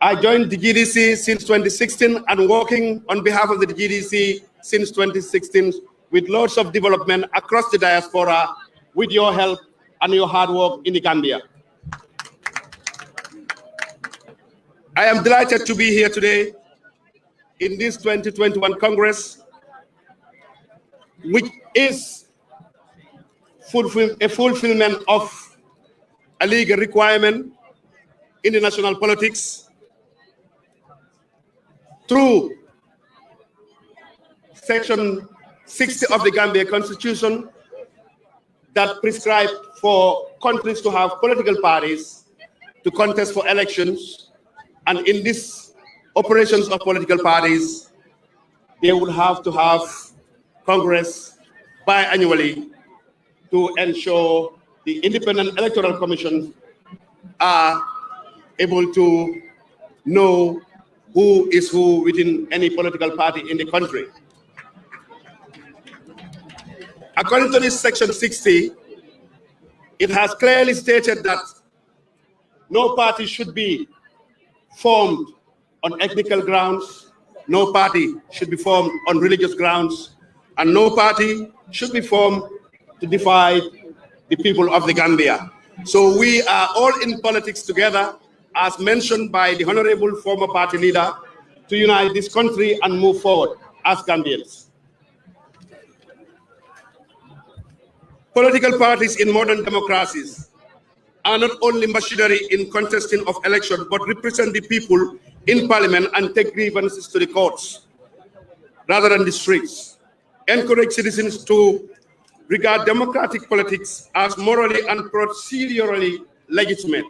I joined the GDC since 2016 and working on behalf of the GDC since 2016 with lots of development across the diaspora with your help and your hard work in the Gambia. I am delighted to be here today in this 2021 Congress, which is a fulfillment of a legal requirement in the national politics through Section 60 of the Gambia Constitution that prescribed for countries to have political parties to contest for elections. And in these operations of political parties, they would have to have Congress biannually to ensure the Independent Electoral Commission are able to know who is who within any political party in the country. According to this Section 60, it has clearly stated that no party should be formed on ethnical grounds, no party should be formed on religious grounds, and no party should be formed to divide the people of the Gambia. So we are all in politics together, as mentioned by the Honorable former party leader, to unite this country and move forward as Gambians. Political parties in modern democracies are not only machinery in contesting of election, but represent the people in parliament and take grievances to the courts rather than the streets. Encourage citizens to regard democratic politics as morally and procedurally legitimate.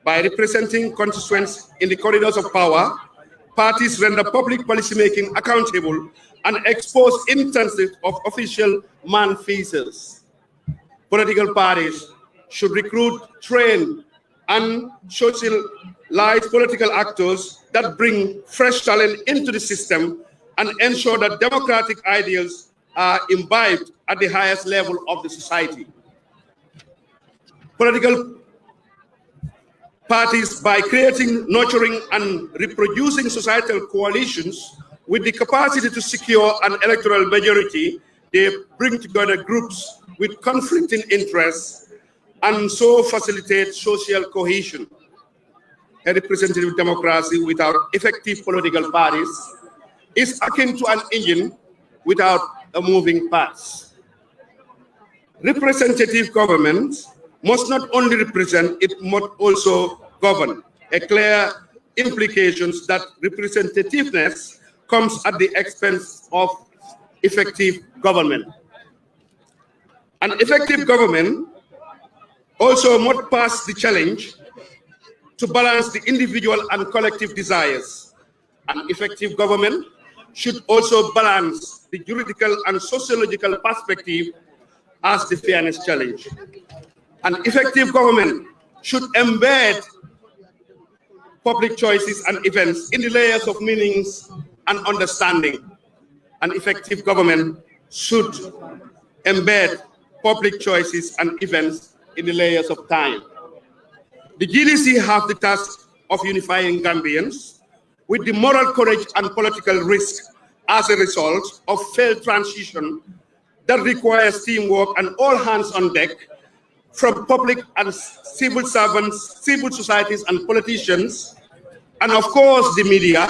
By representing constituents in the corridors of power, parties render public policymaking accountable and expose instances of official malfeasance. Political parties should recruit, train, and socialize political actors that bring fresh talent into the system and ensure that democratic ideals are imbibed at the highest level of the society. Political parties, by creating, nurturing, and reproducing societal coalitions with the capacity to secure an electoral majority, they bring together groups with conflicting interests and so facilitate social cohesion. A representative democracy without effective political parties is akin to an engine without a moving parts. Representative government must not only represent, it must also govern. A clear implications that representativeness comes at the expense of effective government. An effective government also must pass the challenge to balance the individual and collective desires. An effective government should also balance the juridical and sociological perspective as the fairness challenge. An effective government should embed public choices and events in the layers of meanings and understanding. An effective government should embed public choices and events in the layers of time. The GDC have the task of unifying Gambians with the moral courage and political risk as a result of failed transition that requires teamwork and all hands on deck from public and civil servants, civil societies and politicians, and of course the media.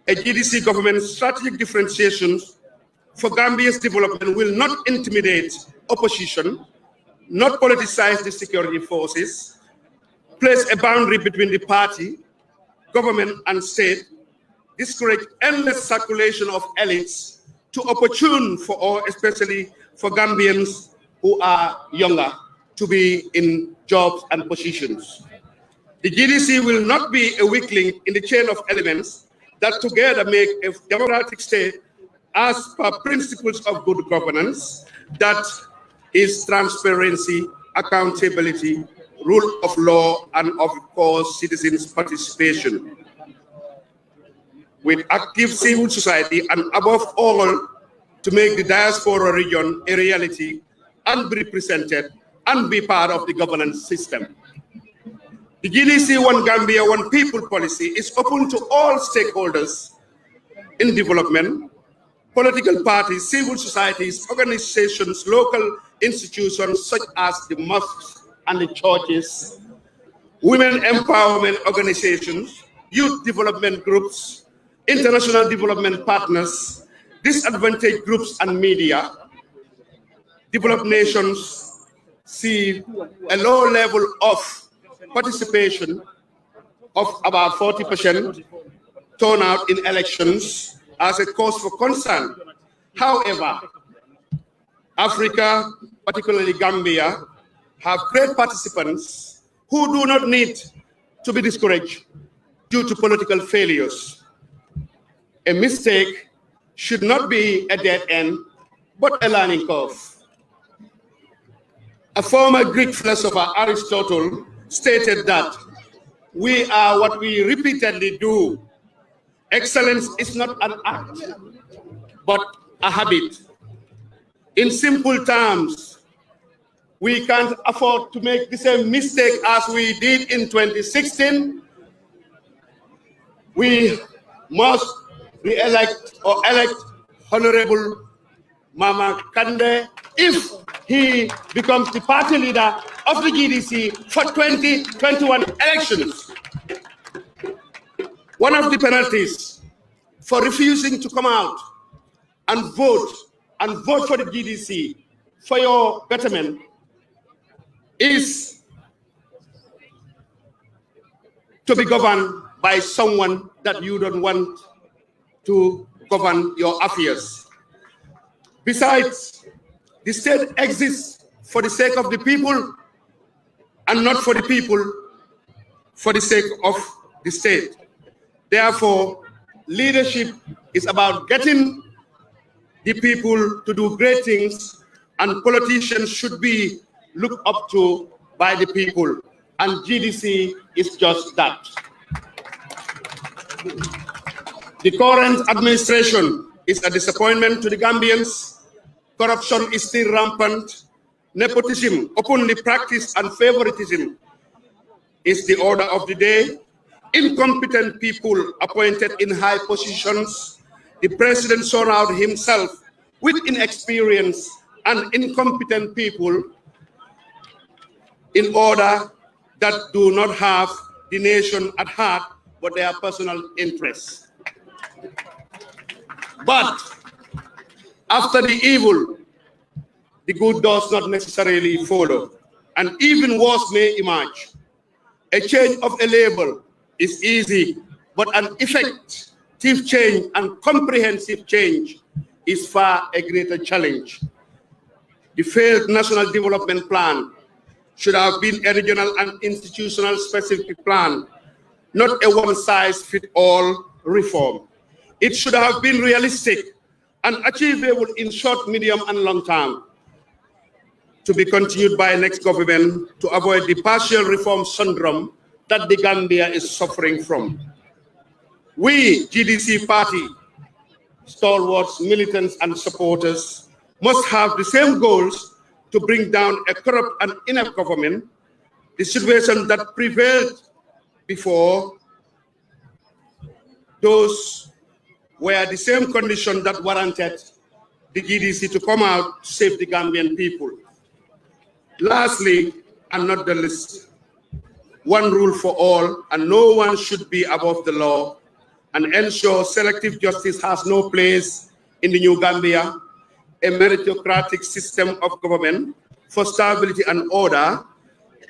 A GDC government strategic differentiation for Gambia's development will not intimidate opposition, not politicize the security forces, place a boundary between the party, government and state, discourage endless circulation of elites to opportune for all, especially for Gambians who are younger, to be in jobs and positions. The GDC will not be a weak link in the chain of elements that together make a democratic state as per principles of good governance, that is transparency, accountability, rule of law, and of course, citizens' participation. With active civil society and above all, to make the diaspora region a reality and be represented and be part of the governance system. The GDC One Gambia, One People policy is open to all stakeholders in development, political parties, civil societies, organizations, local institutions such as the mosques and the churches, women empowerment organizations, youth development groups, international development partners, disadvantaged groups and media. Developed nations see a low level of participation of about 40% turnout in elections as a cause for concern. However, Africa, particularly Gambia, have great participants who do not need to be discouraged due to political failures. A mistake should not be a dead end, but a learning curve. A former Greek philosopher, Aristotle, stated that we are what we repeatedly do. Excellence is not an act, but a habit. In simple terms, we can't afford to make the same mistake as we did in 2016. We must re-elect or elect Honorable Mama Kande if he becomes the party leader of the GDC for 2021 elections. One of the penalties for refusing to come out and vote for the GDC for your betterment is to be governed by someone that you don't want to govern your affairs. Besides, the state exists for the sake of the people and not for the people for the sake of the state. Therefore, leadership is about getting the people to do great things, and politicians should be looked up to by the people, and GDC is just that. The current administration is a disappointment to the Gambians. Corruption is still rampant. Nepotism, openly practiced, and favoritism is the order of the day. Incompetent people appointed in high positions. The president surrounded himself with inexperienced and incompetent people in order that do not have the nation at heart, but their personal interests. But after the evil, the good does not necessarily follow, and even worse may emerge. A change of a label is easy, but an effective change and comprehensive change is far a greater challenge. The failed National Development Plan should have been a regional and institutional specific plan, not a one-size-fits-all reform. It should have been realistic and achievable in short, medium, and long term, to be continued by next government to avoid the partial reform syndrome that the Gambia is suffering from. We, GDC party, stalwarts, militants, and supporters must have the same goals to bring down a corrupt and inept government. The situation that prevailed before, those were the same condition that warranted the GDC to come out to save the Gambian people. Lastly, and not the least, one rule for all, and no one should be above the law, and ensure selective justice has no place in the new Gambia, a meritocratic system of government for stability and order,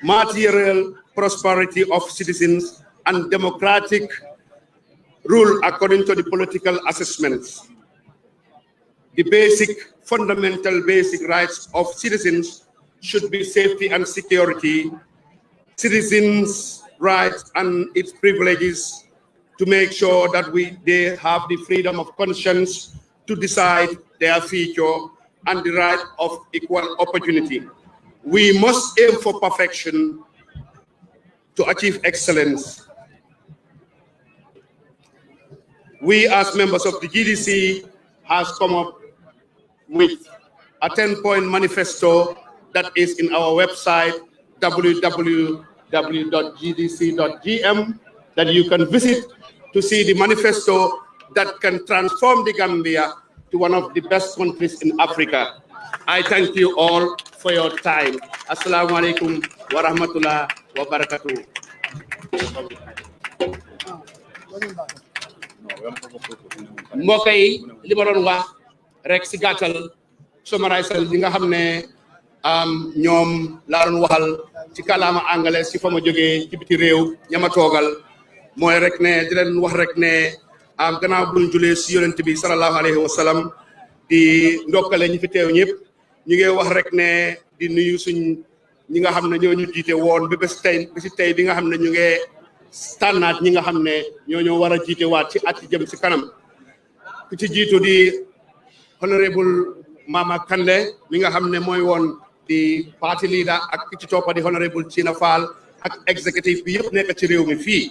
material prosperity of citizens, and democratic rule according to the political assessments. The fundamental basic rights of citizens should be safety and security, citizens' rights and its privileges, to make sure that they have the freedom of conscience to decide their future and the right of equal opportunity. We must aim for perfection to achieve excellence. We as members of the GDC has come up with a 10-point manifesto that is in our website, www.gdc.gm, that you can visit to see the manifesto that can transform the Gambia to one of the best countries in Africa. I thank you all for your time. Assalamu alaikum wa rahmatullah wa barakatuh. mbokk yi li ma doon wax rek si gàttal summarize li nga xam ne ñoom laa doon waxal ci kàllaama anglais si fa ma jógee ci biti réew ñama toogal mooy rek ne di leen wax rek ne gannaaw buñ julee si yonent bi sallallahu alayhi wa sallam di ndokkale ñi fi teew ñëpp ñu ngi wax rek ne di nuyu suñ ñi nga xam ne ñoo ñu jiite woon ba bés tey bi nga xam ne ñu ngi tànnaat ñi nga xam ne ñoo war a jiite waat ci at jëm si kanam ku ci jiitu di honorable Mama Kandeh mi nga xam ne mooy woon di party leader ak ki ci toppa di honorable China Fall ak executive bi yëpp nekk ci réew mi fii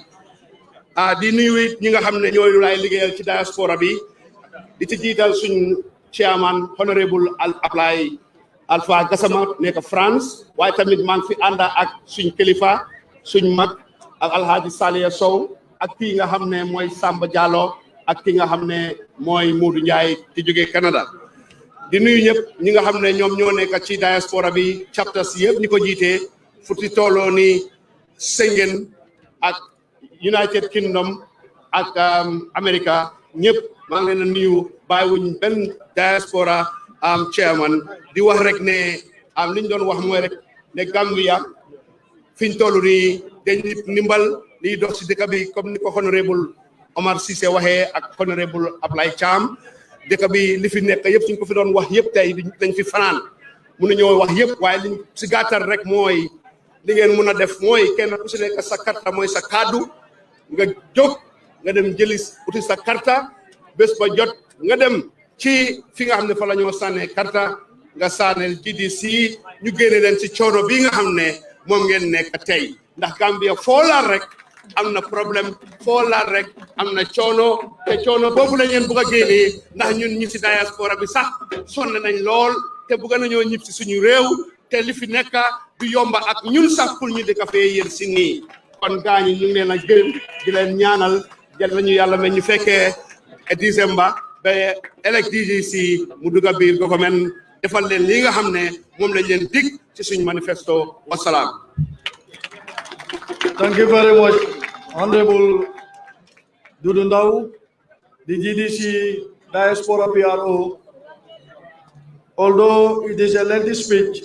di nuyu it ñi nga xam ne ñooy lay liggéeyal ci diaspora bi di ci jiital suñ chairman honorable Ablaye Alpha Gassama nekk France waaye tamit maa ngi fi ànd ak suñ kilifa suñ mag ak Alhaji Saliya Sow ak kii nga xam ne mooy Samba Diallo ak ki nga xam ne mooy Modou Ndiaye di jógee Canada di nuyu ñëpp ñi nga xam ne ñoom ñoo nekk ci diaspora bi chapters yëpp ñi ko jiitee fu ci tolloo ni Schengen ak United Kingdom ak America ñëpp maa ngi leen a nuyu bàyyiwuñ benn diaspora chairman di wax rek ne li ñu doon wax mooy rek ne Gambia fiñ toll nii dañ ndimbal liy dox si dëkk bi comme ni ko honorable Omar Cissé waxee ak honorable Ablaye Cham dëkk bi li fi nekk yëpp suñ ko fi doon wax yëpp tey dañ fi fanaan mun nañoo wax yëpp waaye liñ si gàttal rek mooy li ngeen mun a def mooy kenn ku si nekk sa karta mooy sa kaddu nga jóg nga dem jëli uti sa karta bés ba jot nga dem ci fi nga xam ne fa la ñoo sànnee karta nga sànneel GDC ñu génne leen ci coono bi nga xam ne moom ngeen nekk tey ndax Gambia foo laal rek am na problème foo laal rek am na coono te coono boobu lañ leen bugg a génnee ndax ñun ñi si diaspora bi sax sonn nañ lool te bugg nañoo ñib si suñu réew te li fi nekk du yomba ak ñun sax pour ñu dëkk fee yéen si nii kon gaañi ñu ngi leen a gërëm di leen ñaanal jël nañu yàlla mais ñu fekkee décembre ba elect DGC mu dugg a biir government defal leen li nga xam ne moom lañ leen dig ci suñu manifesto wasalaam. Thank you very much, Honorable Dudu Ndaw, the GDC Diaspora PRO. Although it is a lengthy speech,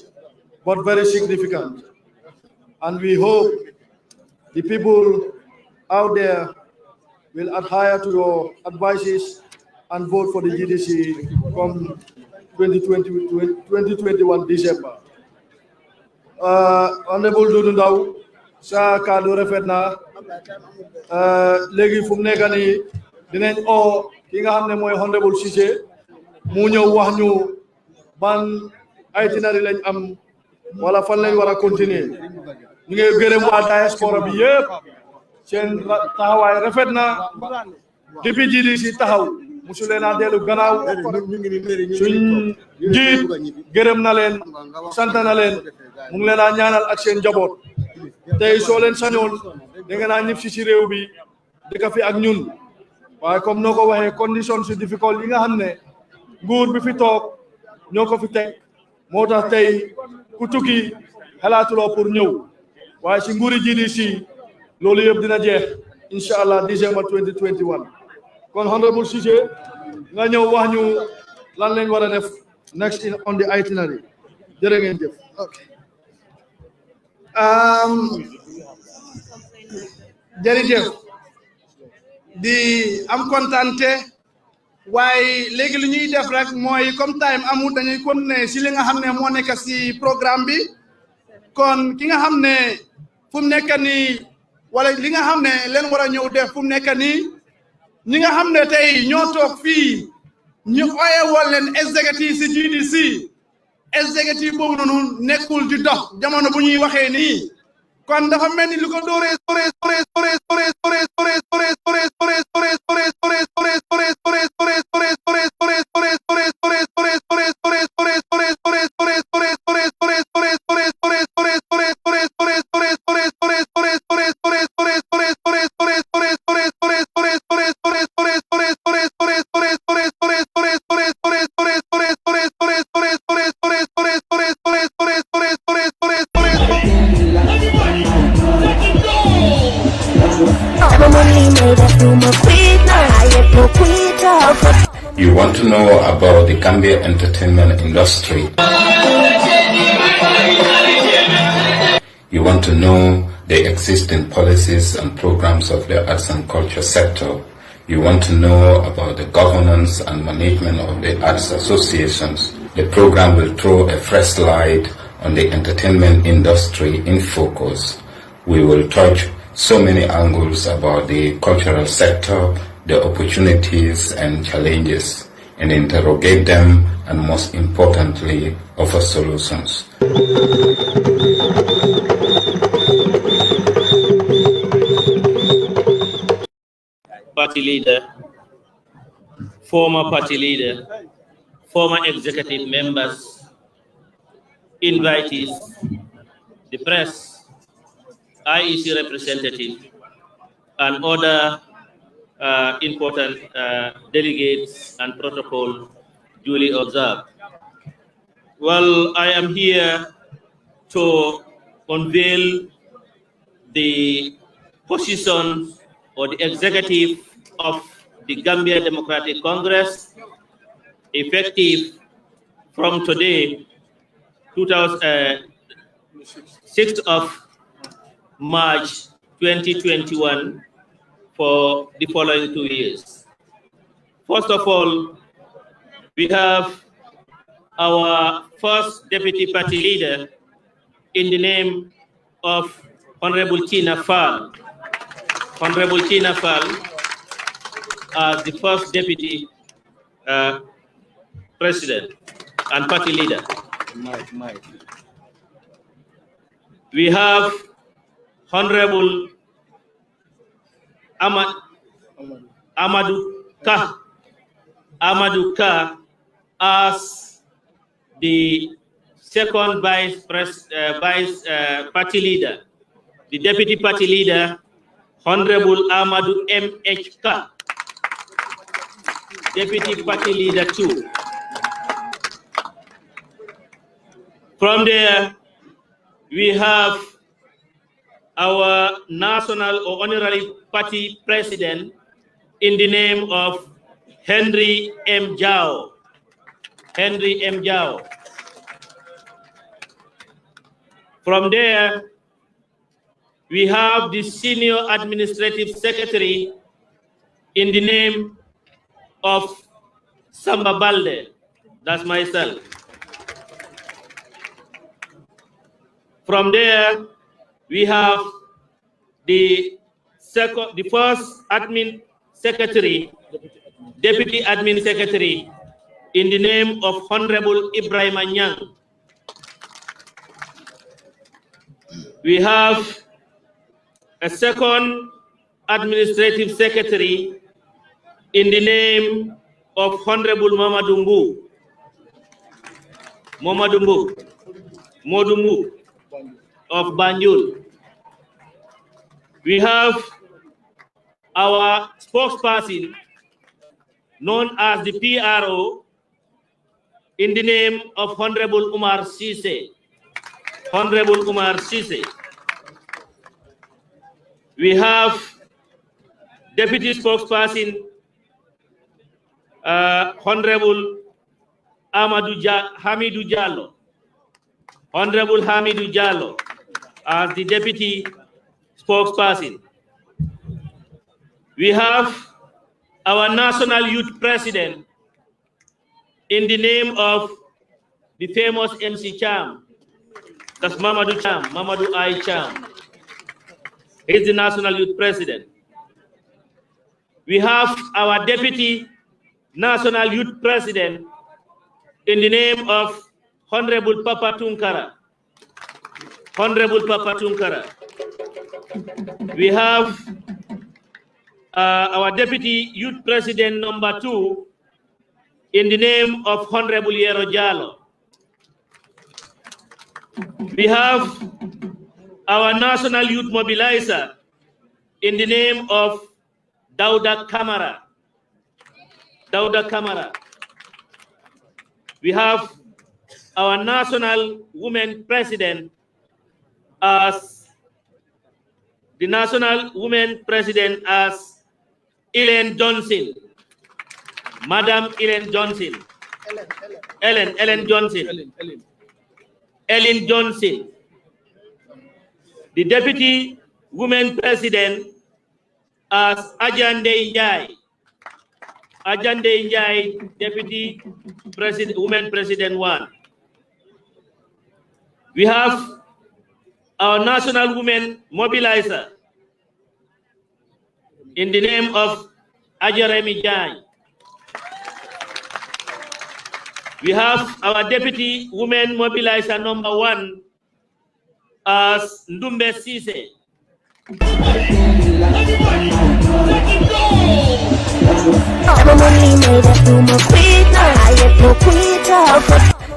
but very significant. And we hope the people out there will adhere to your advices and vote for the GDC come 2021 December. Honorable Dudu Ndaw, sa kaddu rafet na léegi fu mu nekk nii dinañ oo ki nga xam ne mooy Honorable Cissé mu ñëw wax ñu ban itinéraire lañ am wala fan lañ war a continuer ñu ngi gërëm waa diaspora bi yëpp seen taxawaay rafet na depuis GDC taxaw musu leen a dellu gannaaw suñ njiit gërëm na leen sant na leen mu ngi leen a ñaanal ak seen njaboot tey soo leen sañoon da nga naa ñëpp si réew bi dëkk fi ak ñun waaye comme noo ko waxee conditions yu difficult yi nga xam ne nguur bi fi toog ñoo ko fi teg moo tax tey ku tukki xalaatuloo pour ñëw waaye si nguuri GDC loolu yëpp dina jeex incha allah December 2021 kon Honorable Cissé nga ñëw wax ñu lan lañ war a def next on the itinerary jërë ngeen jëf. jërëjëf di am kontante waaye léegi lu ñuy def rek mooy comme time amul dañuy continuer si li nga xam ne moo nekk si programme bi kon ki nga xam ne fu mu nekk nii wala li nga xam ne leen war a ñëw def fu mu nekk nii ñi nga xam ne tey ñoo toog fii ñu oyewal leen exécutif si GDC exécutif boobu noonu nekkul di dox jamono bu ñuy waxee nii kon dafa mel ni lu ko dooree You want to know about the Gambia entertainment industry. You want to know the existing policies and programs of the arts and culture sector. You want to know about the governance and management of the arts associations. The program will throw a fresh light on the entertainment industry in focus. We will touch so many angles about the cultural sector, the opportunities and challenges, and interrogate them, and most importantly, offer solutions. Party leader, former party leader, former executive members, invitees, the press, IEC representative, and other important delegates and protocol duly observed. Well, I am here to unveil the position or the executive of the Gambia Democratic Congress, effective from today, 6th of March 2021, for the following 2 years. First of all, we have our first deputy party leader in the name of Honorable Tina Fall. Honorable Tina Fall as the first deputy president and party leader. We have Honorable Amadou Ka as the second vice party leader. The deputy party leader, Honorable Amadou M.H. Ka, deputy party leader 2. From there, we have our national or honorary party president in the name of Henry M. Jao. Henry M. Jao. From there, we have the senior administrative secretary in the name of Samba Balde. That's myself. From there, we have the first admin secretary, deputy admin secretary, in the name of Honorable Ibrahim Anyang. We have a second administrative secretary in the name of Honorable Mamadou Modumbu of Banjul. We have our spokesperson known as the PRO in the name of Honorable Umar Sise. Honorable Umar Sise. We have deputy spokesperson Honorable Hamidou Jallo. Honorable Hamidou Jallo as the deputy spokesperson. We have our national youth president in the name of the famous MC Cham. That's Mamadou Cham, Mamadou I Cham. He's the national youth president. We have our deputy national youth president in the name of Honorable Papa Tunkara. Honorable Papa Tunkara. We have our deputy youth president number 2 in the name of Honorable Yero Jallo. We have our national youth mobilizer in the name of Dauda Kamara. Dauda Kamara. We have our national women president as the national women president as Elaine Johnson. Madam Ellen Johnson. Ellen Johnson. Ellen Johnson. The Deputy Women President as Ajande Njai. Ajande Njai, Deputy President, Women President 1. We have our National Women Mobilizer in the name of Ajaremi Njai. We have our Deputy Women Mobilizer number 1 as Ndumbe Sise.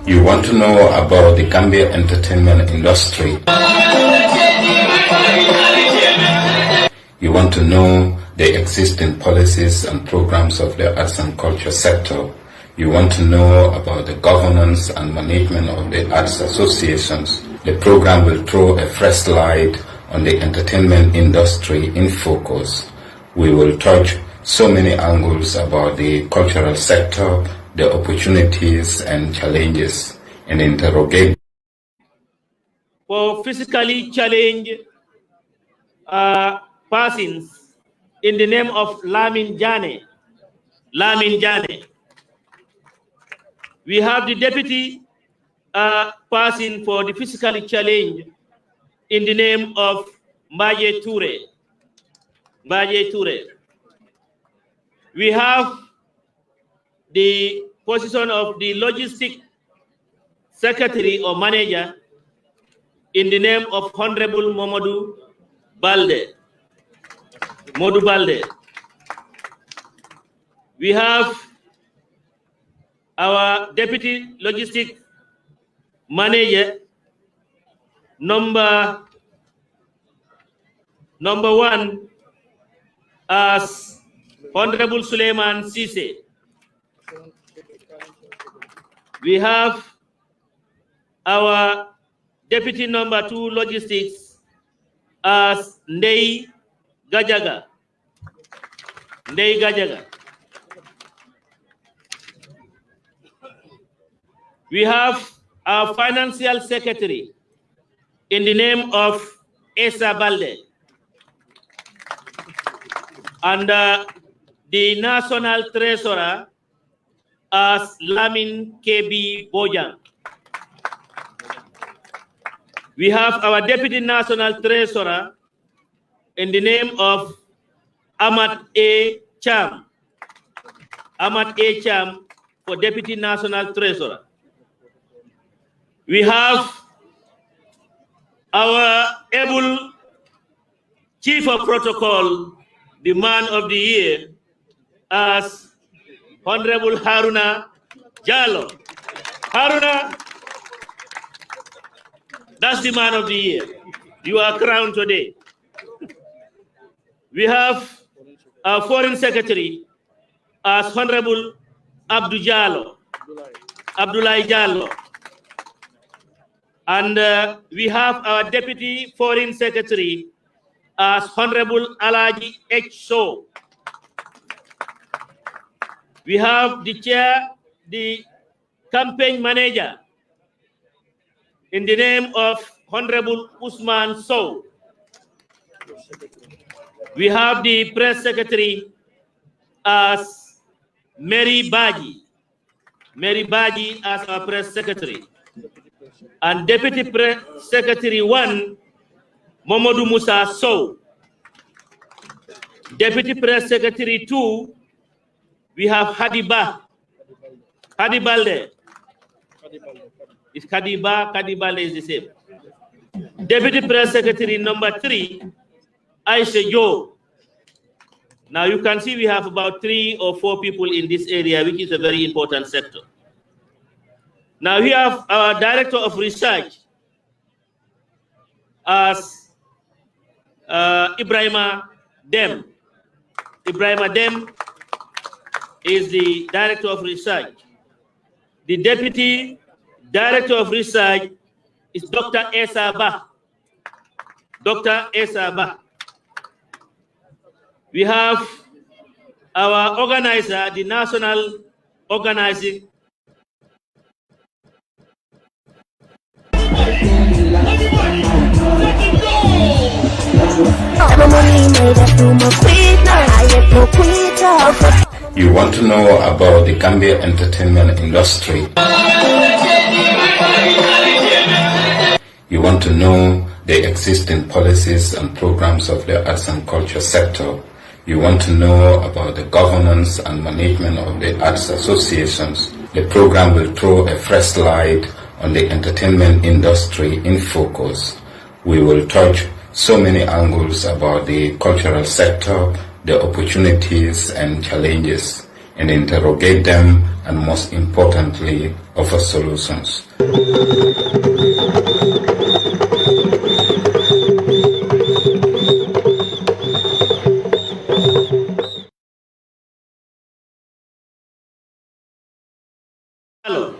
You want to know about the Gambia entertainment industry? You want to know the existing policies and programs of the arts and culture sector? You want to know about the governance and management of the arts associations? The program will throw a fresh light on the entertainment industry in focus. We will touch so many angles about the cultural sector, the opportunities and challenges, and interrogate. For physically challenged persons in the name of Lamin Jane. Lamin Jane. We have the deputy person for the physically challenged in the name of Mbaye Toure. Mbaye Toure. We have the position of the logistic secretary or manager in the name of Honorable Momodu Balde. Modu Balde. We have our deputy logistic manager number 1 as Honorable Suleiman Sise. We have our deputy number 2 logistics as Ndei Gajaga. Ndei Gajaga. We have our financial secretary in the name of Esa Balde. And the national treasurer as Lamin KB Bojang. We have our deputy national treasurer in the name of Ahmad A. Cham. Ahmad A. Cham for deputy national treasurer. We have our able chief of protocol, the man of the year, as Honorable Haruna Jallo. Haruna, that's the man of the year. You are crowned today. We have our foreign secretary as Honorable Abdullah Jallo. And we have our deputy foreign secretary as Honorable Alaji H. So. We have the chair, the campaign manager in the name of Honorable Usman So. We have the press secretary as Mary Baji. Mary Baji as our press secretary. And Deputy Press Secretary 1, Momodu Musa Sow. Deputy Press Secretary 2, we have Hadiba. Hadibalde. It's Kadibalde is the same. Deputy Press Secretary number 3, Aisha Jo. Now you can see we have about 3 or 4 people in this area, which is a very important sector. Now we have our Director of Research as Ibrahima Dem. Ibrahima Dem is the Director of Research. The Deputy Director of Research is Dr. Esa Bah. Dr. Esa Bah. We have our organizer, the national organizing. You want to know about the Gambia entertainment industry. You want to know the existing policies and programs of the arts and culture sector. You want to know about the governance and management of the arts associations. The program will throw a fresh light on the entertainment industry in focus. We will touch so many angles about the cultural sector, the opportunities and challenges, and interrogate them, and most importantly, offer solutions. Hello.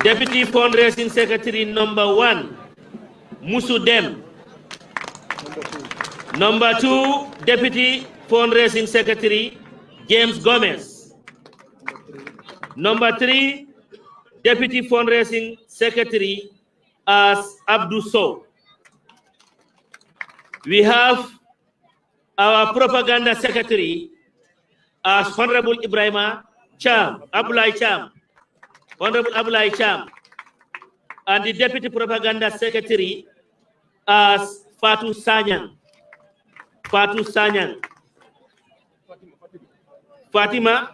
Deputy Fundraising Secretary number 1, Musudem. Number 2, Deputy Fundraising Secretary, James Gomez. Number 3, Deputy Fundraising Secretary as Abdou Sow. We have our Propaganda Secretary as Honorable Ibrahima Cham, Abulai Cham, Honorable Abulai Cham, and the Deputy Propaganda Secretary as Fatou Sanyang. Fatou Sanyang. Fatima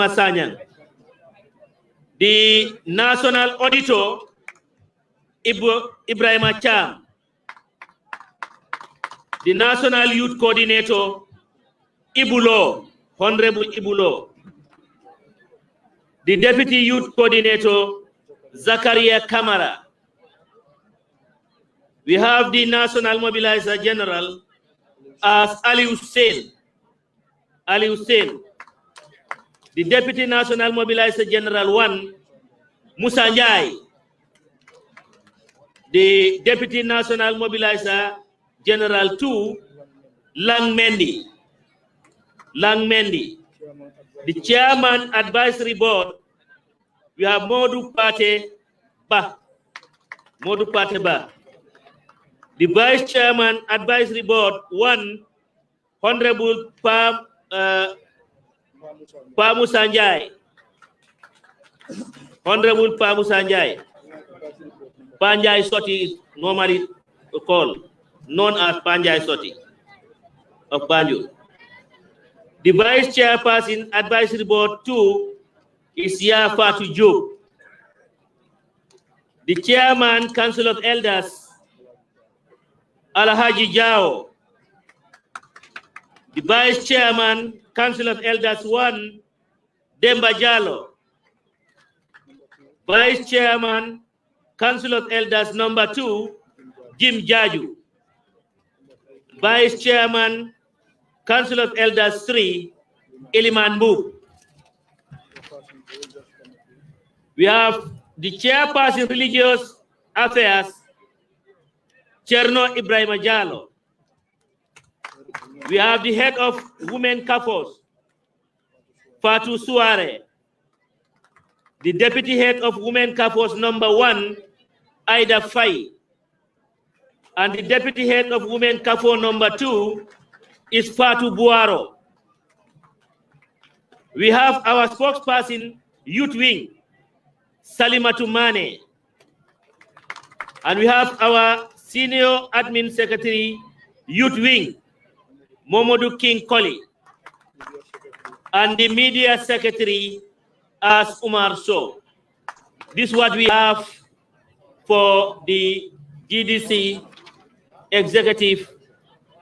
Sanyang. The National Auditor, Ibrahima Cham. The National Youth Coordinator, Ibulo, Honorable Ibulo. The Deputy Youth Coordinator, Zakaria Kamara. We have the National Mobilizer General as Ali Hussein. Ali Hussein. The Deputy National Mobilizer General 1, Musa Njai. The Deputy National Mobilizer General 2, Lang Mendi. Lang Mendi. The Chairman Advisory Board, we have Modu Pate Ba. Modu Pate Ba. The Vice Chairman Advisory Board 1, Honorable Pamu Sanjay. Honorable Pamu Sanjay. Panjai Soti is normally called, known as Panjai Soti of Banjul. The Vice Chairperson Advisory Board 2 is Ya Fatou Diop. The Chairman Council of Elders, Alhaji Jao. The Vice Chairman Council of Elders 1, Demba Jalo. Vice Chairman Council of Elders number 2, Jim Jaju. Vice Chairman Council of Elders 3, Iliman Mbu. We have the Chairperson Religious Affairs, Cherno Ibrahima Jalo. We have the Head of Women Kafos, Fatou Suare. The Deputy Head of Women Kafos number 1, Aida Fai. And the Deputy Head of Women Kafo number 2 is Fatou Buaro. We have our spokesperson, Youth Wing, Salimatu Mane. And we have our Senior Admin Secretary, Youth Wing, Momodu King Koli. And the Media Secretary as Umar So. This is what we have for the GDC Executive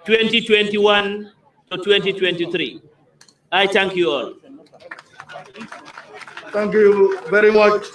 2021 to 2023. I thank you all. Thank you very much.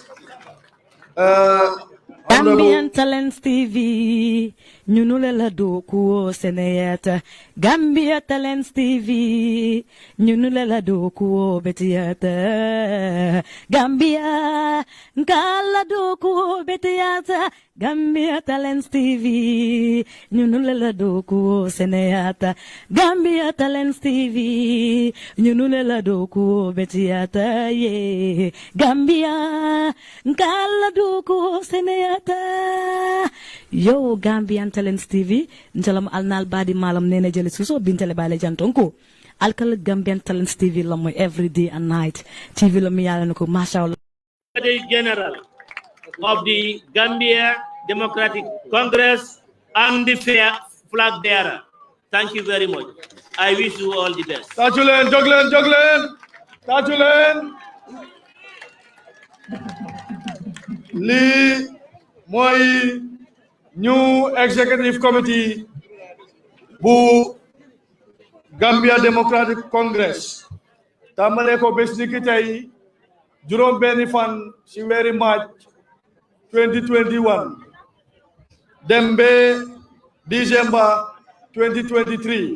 Gambian Talents TV, nyunulela dokuo seneyata. Gambia Talents TV, nyunulela dokuo betiata. Gambia, ngala dokuo betiata. Gambia Talents TV, nyunulela doku seneyata. Gambia Talents TV, nyunulela doku betiata ye. Gambia, nkala doku seneyata. Yo Gambian Talents TV, njalam alnal badi malam nene jeli suso bintele bale jantonko. Alkal Gambian Talents TV lamoy every day and night. TV lami yala nako mashallah. General of the Gambia Democratic Congress and the flag bearer. Thank you very much. I wish you all the best. Tajulen, Tajulen. Li moy new executive committee bu Gambia Democratic Congress. Tamale ko bes ni tay juróom benni fan ci wéri March 2021 dembe December 2023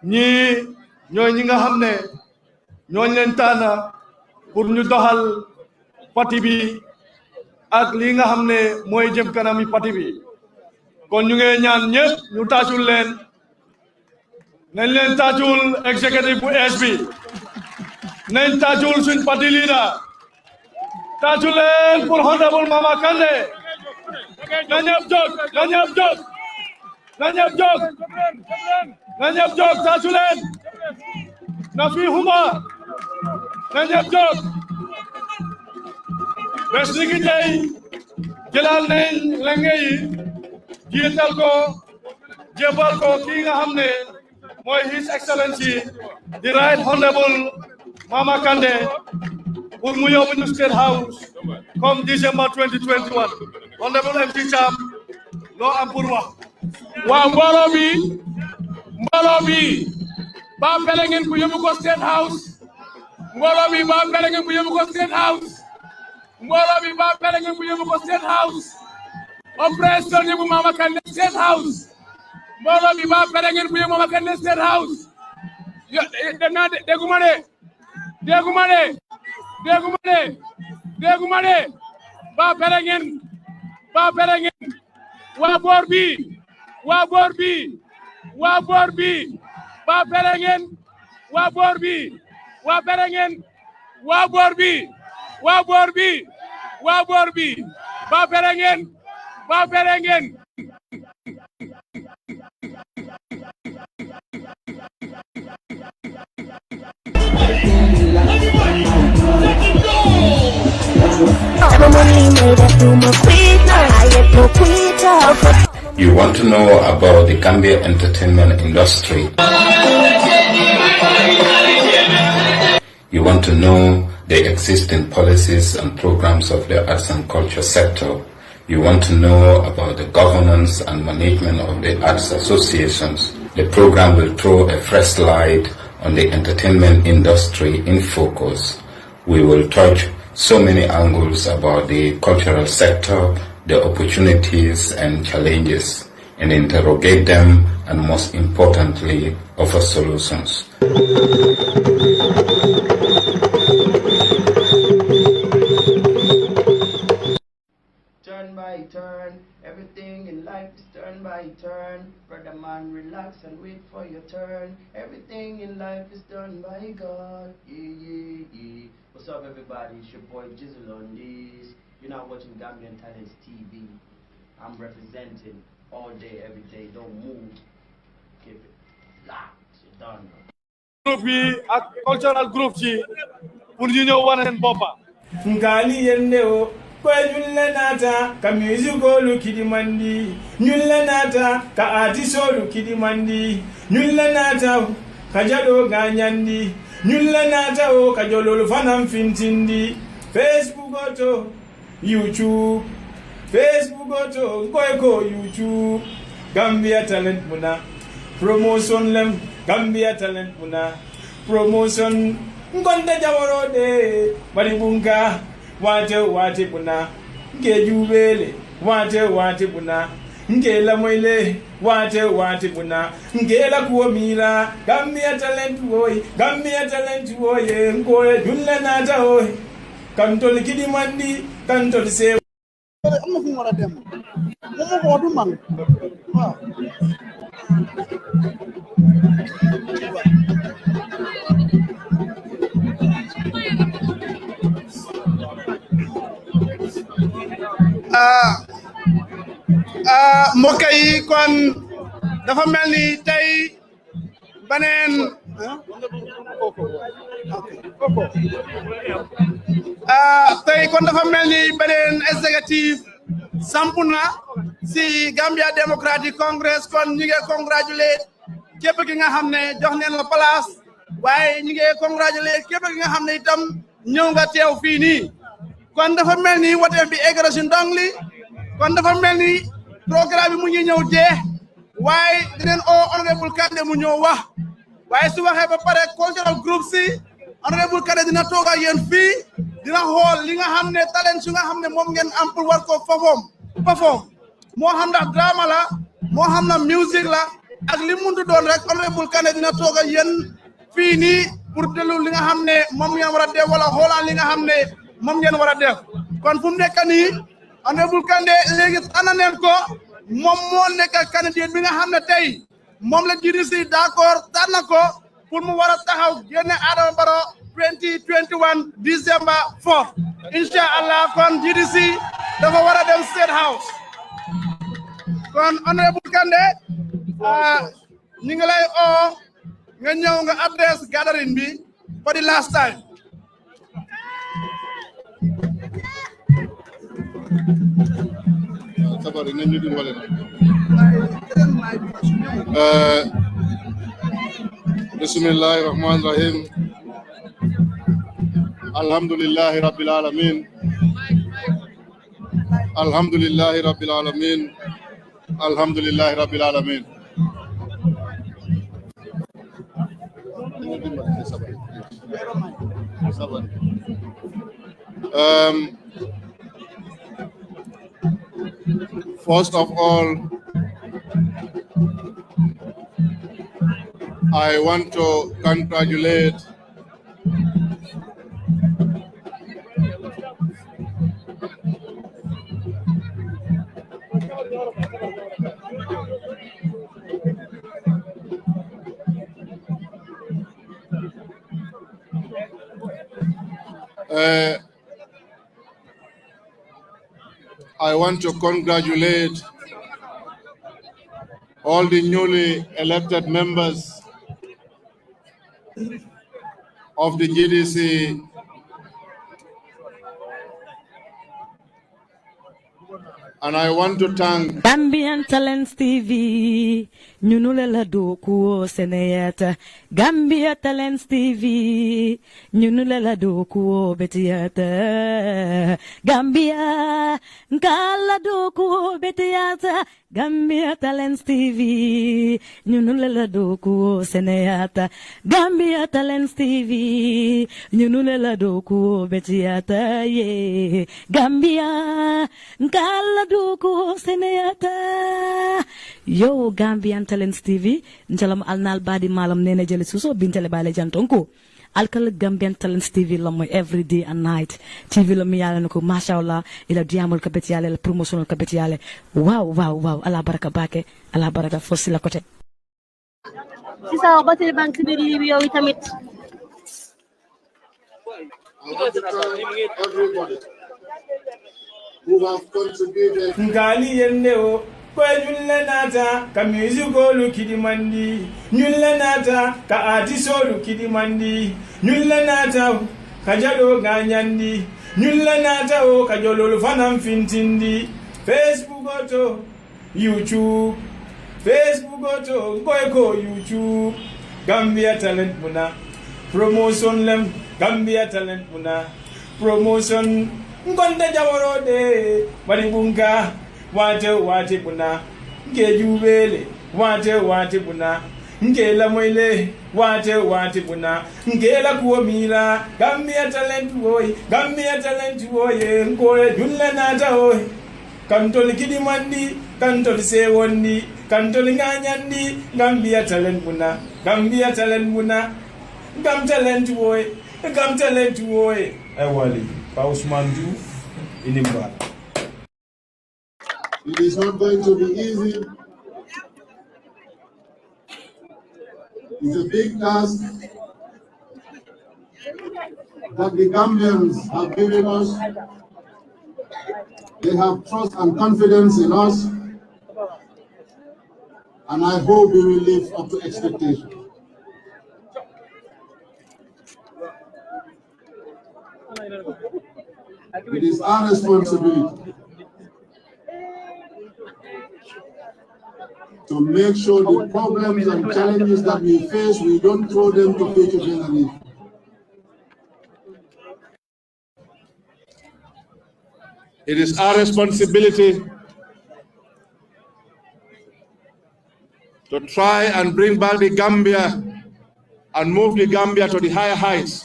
ñi ñi nga xamné ñoo leen tànn pour ñu doxal parti bi ak li nga xamné moy jëm kanami parti bi kon ñu ngi ñaan ñepp ñu taajul leen nañ leen taajul executive bu SB nañ taajul suñ parti leader taajul leen pour honorable Mama Kandeh na ñëpp jóg taajul leen na fi huma na ñëpp jóg bés ni ki tey jëlal nañ lenge yi jiital ko jébal ko kii nga xam ne mooy His Excellency the Right Honorable Mama Kandeh pour mu yóbbu ñu State House comme December 2021 Honorable MC Cham loo am pour wax waaw mbooloo bi ba pere ngeen ku yóbbu ko State House mbooloo bi ba pere ngeen ku yóbbu ko State House mbooloo bi ba pere ngeen ku yóbbu ko State House oppression yóbbu Mama Kandeh State House mbooloo bi ba pere ngeen ku yóbbu Mama Kandeh State House dégguma de ba pere ngeen waa boor bi ba pere ngeen waa boor bi ba pere ngeen You want to know about the Gambia entertainment industry? You want to know the existing policies and programs of the arts and culture sector? You want to know about the governance and management of the arts associations? The program will throw a fresh light on the entertainment industry in focus. We will touch so many angles about the cultural sector, the opportunities and challenges, and interrogate them, and most importantly, offer solutions. Turn by turn, everything in life is turn by turn. Brother man, relax and wait for your turn. Everything in life is done by God. Yeah. What's up, everybody? It's your boy Jizzle on this. You're not watching Gambian Talents TV. I'm representing all day, every day. Don't move. Keep it locked. You're done. Group yi ak cultural group ci pour ñu ñëw wane seen boppa ngali yende o ko ñulle nata ka musico lu kidi mandi ñulle nata ka artiso lu kidi mandi ñulle nata ka jado ganyandi ñulle nata o ka jololu fanam fintindi Facebook oto YouTube ko YouTube Gambia Talent muna promotion lem Gambia Talent muna promotion ngonda jaworode bari bunga wate muna nge jubele wate muna nge la moyle wate muna nge la kuomira Gambia Talent woy ngoye julle nata oy kantol kidi mandi kantol se am na fu mu war a dem mbokk yi kon dafa mel ni tey beneen tey kon dafa mel ni beneen exécutif sampu na si Gambia Democratic Congress kon ñu ngi congratulate képp ki nga xam ne jox neen la place waaye ñu ngi congratulate képp ki nga xam ne itam ñëw nga teew fii nii kon dafa mel ni wote bi egg na si ndong li kon dafa mel ni programme bi mu ngi ñëw jeex waaye dinañ oo honorable Kandeh mu ñëw wax waaye su waxee ba pare cultural group si honorable Kandeh dina toog ak yéen fii dina xool li nga xam ne talent su nga xam ne moom ngeen am pour war ko perform moo xam ndax drama la moo xam na musique la ak li muntu doon rek honorable Kandeh dina toog ak yéen fii nii pour delu li nga xam ne moom ngeen war a def wala xoolaan li nga xam ne moom ngeen war a def kon fu mu nekk nii honorable Kandeh léegi tànn neen ko moom moo nekk candidat bi nga xam ne tey moom la GDC d'accord tànn ko pour mu war a taxaw génne Adama Barrow 2021 December 4 incha allah kon GDC dafa war a dem State House kon honorable Kandeh ñu ngi lay oo nga ñëw nga adresse gathering bi for the last time. sabari nañu dimbale bismillahir rahmanir rahim alhamdulillahi rabbil alamin alhamdulillahi rabbil alamin alhamdulillahi rabbil alamin first of all, I want to congratulate all the newly elected members of the GDC and I want to thank Gambian Talents TV nyunule la dokuo seneyata Gambia Talents TV nyunule la dokuo betiata Gambia ngala dokuo betiata Gambia Talents TV nyunule la dokuo seneyata Gambia Talents TV nyunule la dokuo betiata ye Gambia ngala dokuo seneyata yo Gambian Talents TV njalam alnal badi malam nene jeli suso bintele bale jantonko alkal Gambian Talents TV la moy every day and night TV la mi yalla nako mashallah ila diamol kabeti yalla la promotional kabeti yalla wow ala baraka bake ala baraka fossi la côté ci sa batel bank bi ri yow tamit everybody who have contributed ngali yenneo ko nyulle nata ka musicolu kidimandi nyulle nata ka artisolu kidimandi nyulle nata ka jado ganyandi nyulle nata o ka jololu fanam fintindi Facebook oto YouTube Facebook oto ko YouTube Gambia Talent muna promotion lem Gambia Talent muna promotion ngonde jaworode bari bunga wate buna nke jubele wate buna nke la moile wate buna nke la kuomila Gambia Talent woy ngoye julle nata oy kantol kidimandi kantol sewondi kantol nganyandi Gambia Talent buna Gam Talent woy ay wali pa Ousmane Diouf inimba It is not going to be easy. It's a big task that the Gambians have given us. They have trust and confidence in us, and I hope we will live up to expectations. It is our responsibility to make sure the problems and challenges that we face, we don't throw them to future generations. It is our responsibility to try and bring back the Gambia and move the Gambia to the higher heights.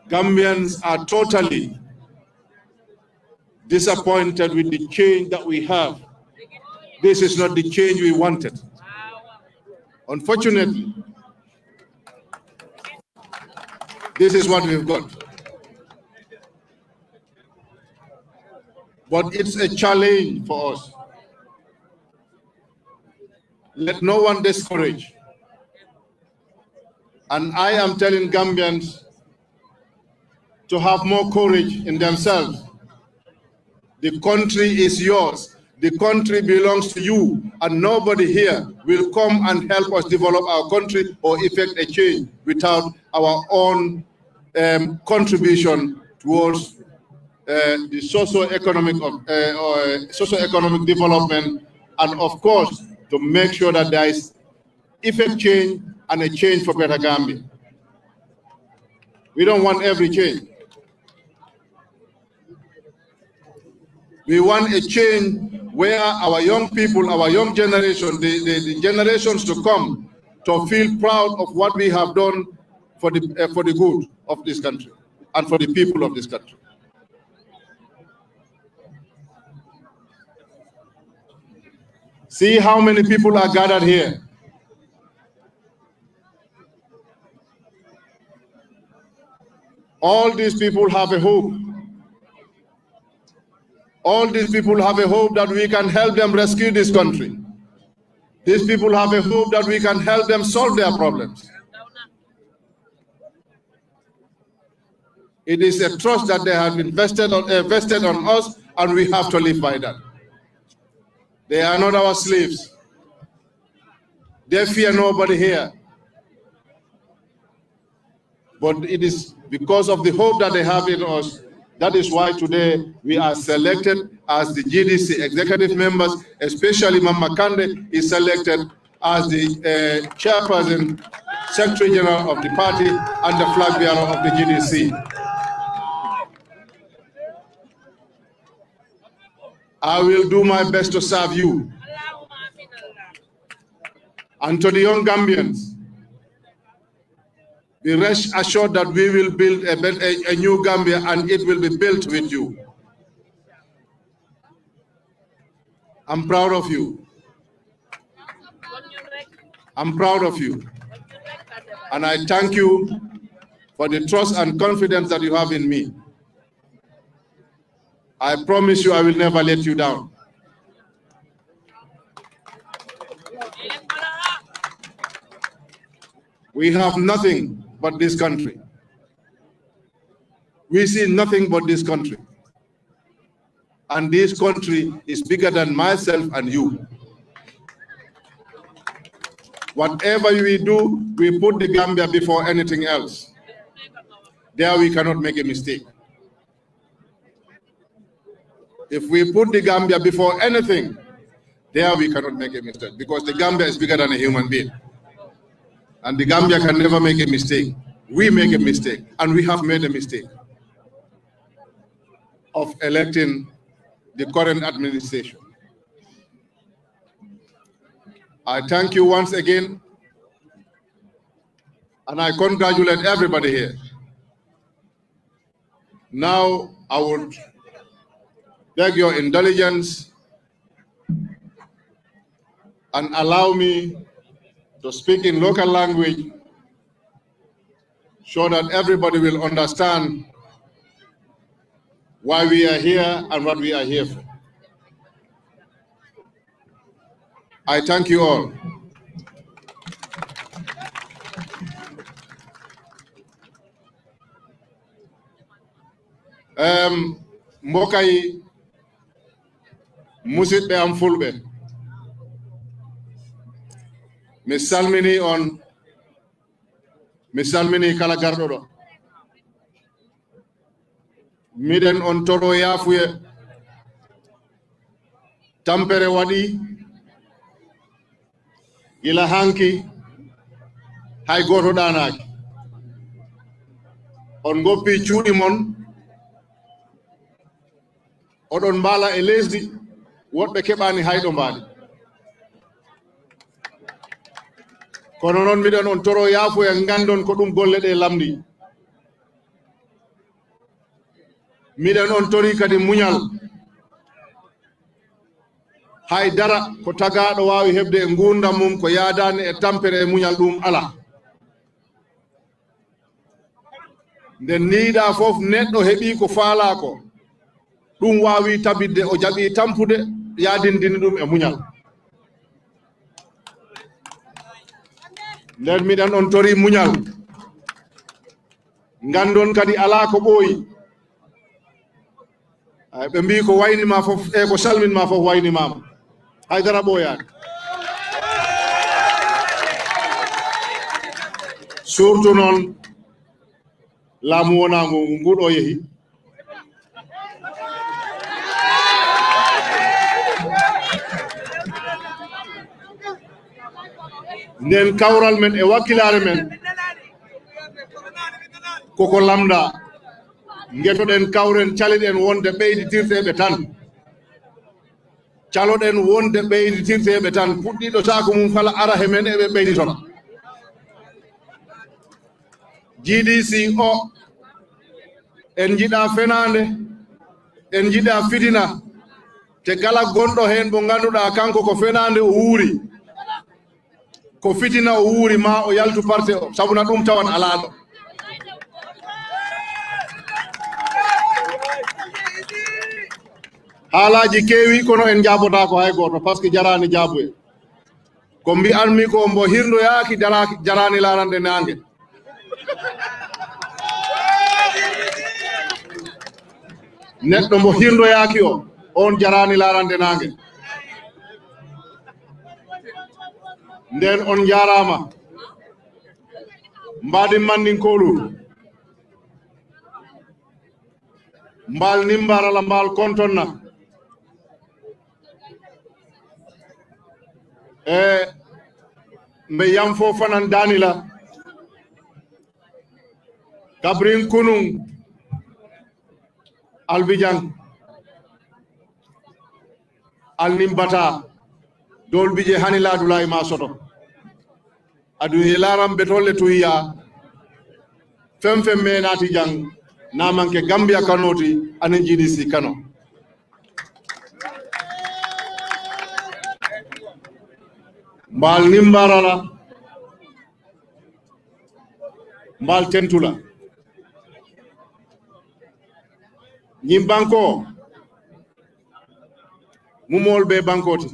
Gambians are totally disappointed with the change that we have. This is not the change we wanted. Unfortunately, this is what we've got. But it's a challenge for us. Let no one discourage. And I am telling Gambians to have more courage in themselves. The country is yours. The country belongs to you, and nobody here will come and help us develop our country or effect a change without our own contribution towards the socio-economic development, and of course, to make sure that there is effect change and a change for better Gambia. We don't want every change. We want a change where our young people, our young generation, the generations to come, to feel proud of what we have done for the good of this country and for the people of this country. See how many people are gathered here. All these people have a hope. All these people have a hope that we can help them rescue this country. These people have a hope that we can help them solve their problems. It is a trust that they have invested on us, and we have to live by that. They are not our slaves. They fear nobody here. But it is because of the hope that they have in us. That is why today we are selected as the GDC executive members, especially Mama Kande is selected as the chairperson, secretary general of the party, and the flag bearer of the GDC. I will do my best to serve you. And to the young Gambians, be rest assured that we will build a new Gambia, and it will be built with you. I'm proud of you. I'm proud of you. And I thank you for the trust and confidence that you have in me. I promise you I will never let you down. We have nothing but this country. We see nothing but this country. And this country is bigger than myself and you. Whatever we do, we put the Gambia before anything else. There we cannot make a mistake. If we put the Gambia before anything, there we cannot make a mistake, because the Gambia is bigger than a human being. And the Gambia can never make a mistake. We make a mistake, and we have made a mistake of electing the current administration. I thank you once again, and I congratulate everybody here. Now I would beg your indulgence and allow me to speak in local language so that everybody will understand why we are here and what we are here for. I thank you all. Mbokk yi musidɓe am fulɓe mi salmini kala garɗo ɗo miɗen on toro yaafuye tampere waɗi ila hanki hay goto ɗanaki on goppi cuuɗi mon oɗon mbaala e lesdi woɗɓe keɓani hayɗo mbaali kono noon miɗen on toro yaafuya gandon ko ɗum golle ɗe lamdi miɗen on tori kadi muñal hay dara ko tagaɗo wawi hebde e gurdam mum ko yaadani e tampere e muñal ɗum ala nden niiɗa fof neɗɗo heeɓi ko faala ko ɗum wawi tabidde o jaɓi tampude yaadindini ɗum e muñal nden miɗen on tori muñal gandon kadi ala ko ɓooyi ɓe mbi ko waynima fof e ko salminma fof waynimama haydara ɓooyaani surtout noon laamu wonago nguɗo yeehi nden kawral men e wakkilare men koko lamda ngetoɗen kawren caliɗen wonde ɓeyditirteɓe tan caloɗen wonde ɓeyditirteɓe tan puɗɗiɗo saako mum kala ara he men eɓe ɓeyditon GDC o en jiɗa fenande en jiɗa fitina te kala gonɗo hen mo ganduɗa kanko ko fenande o wuuri ko fitina o wuuri ma o yaltu parte o sabuna ɗum tawan alaɗo haalaji kewi kono en jabota ko hay goto par ce que jarani jaaboye ko mbi'anmi ko mbo hirdoyaki jarani larande nangue neɗɗo mbo hirdoyaki o on jarani larande nangue nden on jarama mbaɗin mandin kolu mbal nimbarala mbal kontonna mbe yam fo fanan danila kabrin kunun albijan alnimbata dolbije hani ladula ma soto adu helaram betolle tuya fem menati jang namanke Gambia kanoti anen GDC kano mbal nimbarala mbal tentula ñim banko mumol be bankoti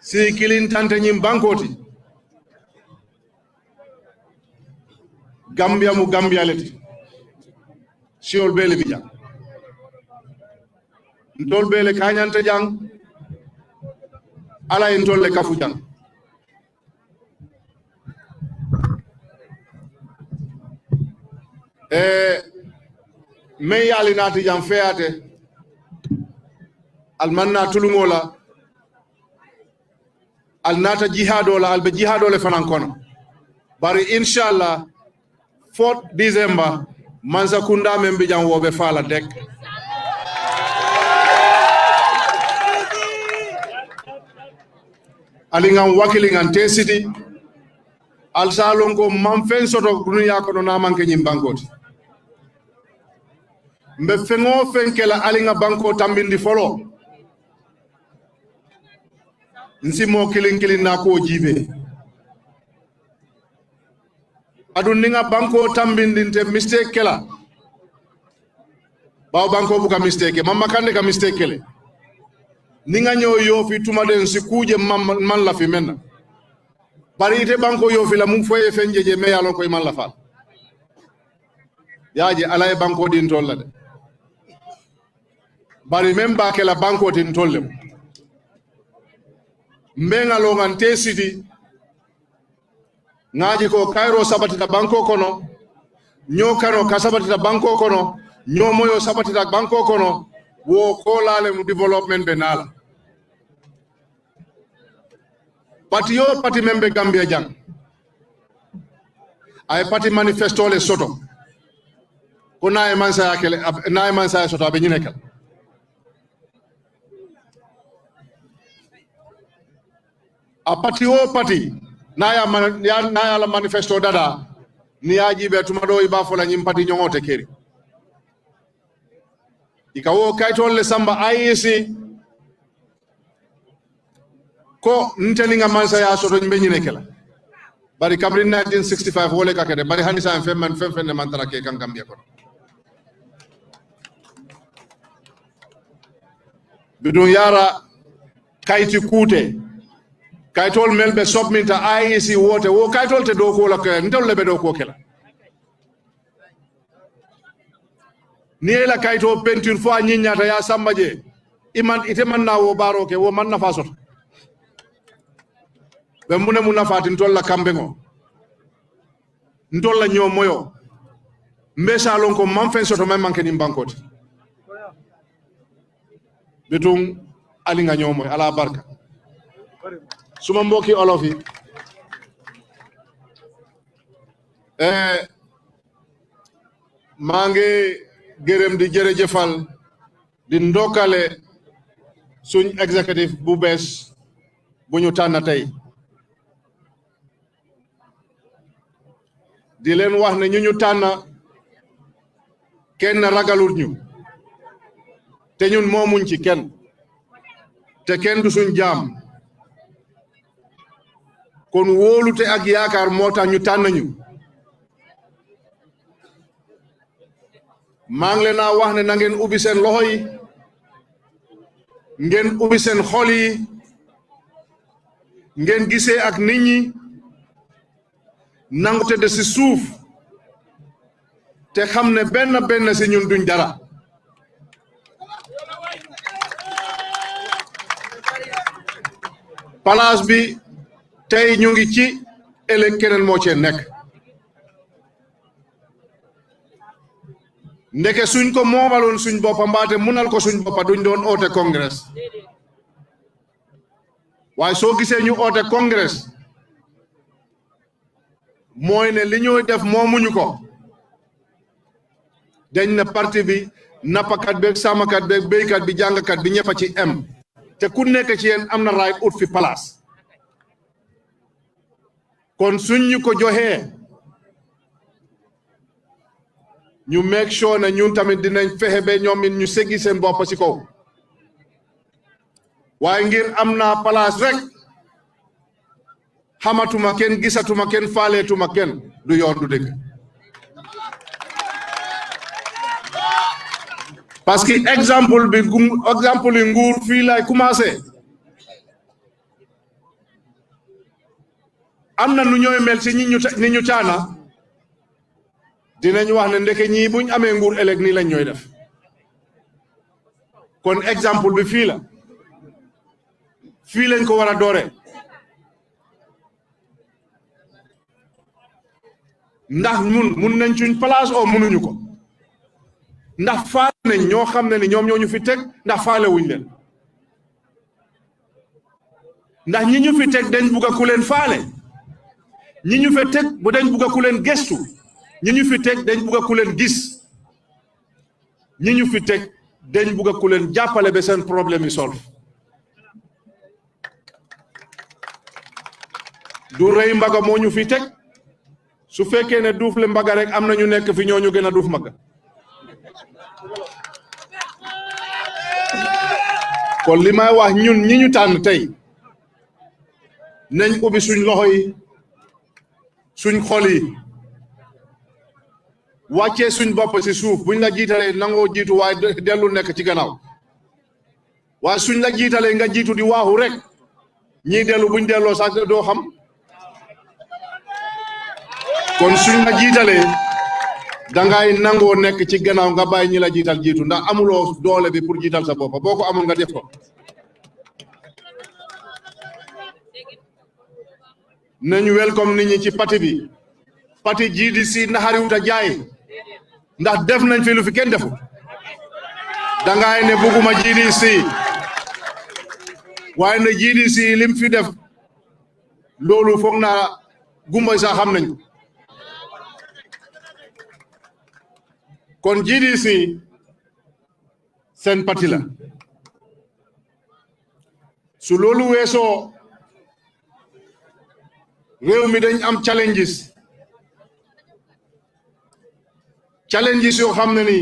si kilin tante ñim bankoti Gambia mu Gambia leti siol bele bijang ntol bele kanyante jang ala ntol le kafu jang me yali nati jang feate al manna tulungola al nata jihadola al be jihadole fanan kono bari inshallah 4 December mansa kunda men bijan wobe fala dek alingam wakilingan tesidi al salon ko man fen soto dunya ko na manke nyim bankoti mbe fengo fenkela alinga banko tambindi folo nsimo kilin na ko jibe adun ninga banko tambindinte mistake kela baw banko buka mistake mamma kande ka mistake kele ni nga ñëw yo fi tuma den si kuje man la fi menna bari ite banko yo fi la mu foye fenjeje me yalon koy man la fal yaaji alay banko din tolla de bari memba ke la banko din tolle mbenga lo ngante sidi ngaji ko kairo sabatita banko kono nyo kano ka sabatita banko kono nyo moyo sabatita banko kono wo ko lale mu development benala pati yo pati membe Gambia jang ay pati manifesto le soto ko naay man sa soto be ñinekel a pati o pati naya la manifesto dada ni yaji be tuma do iba fola ñim pati ñongote keri ikawo kaytol le samba ayisi ko nteni nga mansa ya soto ñbe ñinekela bari kabri 1965 wole ka kede bari hani sa fem ne man tara ke kan Gambia ko bidon yara kayti kute kaytol melbe submita IEC wote wo kaytol te do ko la ke ndol lebe do ko kela ni la kayto peinture fo ñiñata ya sambaje iman ite man na wo baro ke wo man na fa soto be mune mu nafati ntolla kambengo ntolla nyomoyo mbesa lon ko man fen soto man manke ni bankoti betum ali nga nyomoy ala barka suma mboki olofi mange gerem di jërëjëfal di ndokale suñ executive bu bes bu ñu tànn tey di leen wax ne ñu tànn kenn ragalul ñu te ñun moomuñ ci kenn te kenn du suñ jaam kon wóolute ak yaakaar moo tax ñu tànn ñu maa ngi leen a wax ne na ngeen ubbi seen loxo yi ngeen ubbi seen xol yi ngeen gisee ak nit ñi nangu tëdd si suuf te xam ne benn si ñun duñ dara place bi tey ñu ngi ci ëllëg keneen moo cee nekk ndeke suñ ko moomaloon suñ boppa mbaate munal ko suñ boppa duñ doon oote congrès waaye soo gisee ñu oote congrès mooy ne li ñuy def moomuñu ko dañ na parti bi nappakat beeg sàmmkat beeg béykat bi jàngkat bi ñëpp a ci em te ku nekk ci yéen am na right ut fi place kon suñ ñu ko joxee ñu make sure ne ñun tamit dinañ fexe ba ñoom it ñu seggi seen bopp ci kaw waaye ngir am naa place rek xamatuma kenn gisatuma kenn faaleetuma kenn du yoon du dëgg parce que exemple yi nguur fii lay commencé am na nu ñooy mel ci ñi ñu caana dinañ wax ne ndeke ñii buñ amee nguur ëllëg nii lañ ñooy def kon exemple bi fii la fii lañ ko war a doore ndax mun nañ suñ place oo munuñu ko ndax faale nañ ñoo xam ne ni ñoom ñoo ñu fi teg ndax faale wuñ leen ndax ñi ñu fi teg dañ bugg a ku leen faale ñi ñu fi teg bu dañ bugg a ku leen gestu ñi ñu fi teg dañ bugg a ku leen gis ñi ñu fi teg dañ bugg a ku leen jàppale ba seen problème yi solve du rëy mbaga moo ñu fi teg su fekkee ne duuf le mbaga rek am na ñu nekk fi ñoo ñu gën a duuf mbaga kon li may wax ñun ñi ñu tànn tey nañ ubbi suñ loxo yi suñ xol yi wàccee suñ bopp si suuf buñ la jiitalee nangoo jiitu waaye dellu nekk ci gannaaw wa suñ la jiitalee nga jiitu di waaxu rek ñi delu buñ delloo sax doo xam kon suñ la jiitalee dangay nangoo nekk ci gannaaw nga bàyyi ñi la jiital jiitu ndax amuloo doole bi pour jiital sa bopp boo ko amul nga def ko nañu welcome nit ñi ci parti bi parti GDC naxariwut a jaay ndax def nañ fi lu fi kenn defu dangay ne bugguma GDC waaye ne GDC lim fi def loolu foog naa gumbay sax xam nañ ko kon GDC seen parti la su loolu weesoo réew mi dañ am challenges yoo xam ne ni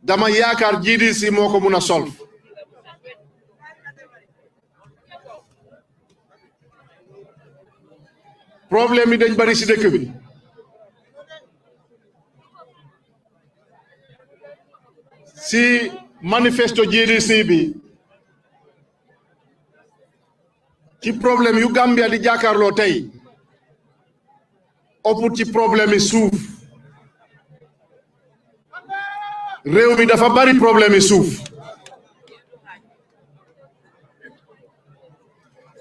dama yaakaar GDC moo ko mun a solve problème yi dañ bari ci dëkk bi si manifesto GDC bi ci problème yu Gambia di jàkkaarloo tey ëpp ci problème yi suuf réew mi dafa bari problème yi suuf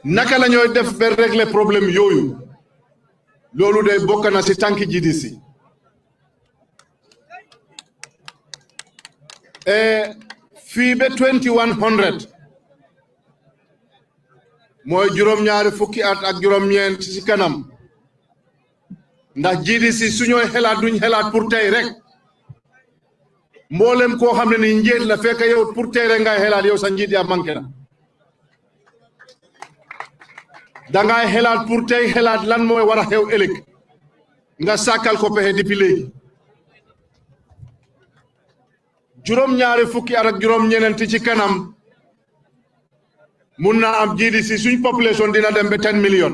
naka la ñooy def ba régler problème yooyu loolu day bokk na ci tànki GDC fii ba 2100 mooy juróom-ñaari fukki at ak juróom-ñeent ci kanam ndax GDC suñooy xelaat duñ xelaat pour tey rek mboolem koo xam ne ni njiit la fekk yow pour tey rek ngay xelaat yow sa njiit yaa manqué na dangay xelaat pour tey xelaat lan mooy war a xew ëllëg nga sàkkal ko pexe depuis léegi juróom-ñaari fukki at ak juróom-ñeent ci kanam mun naa am GDC suñ population dina dem ba 10 million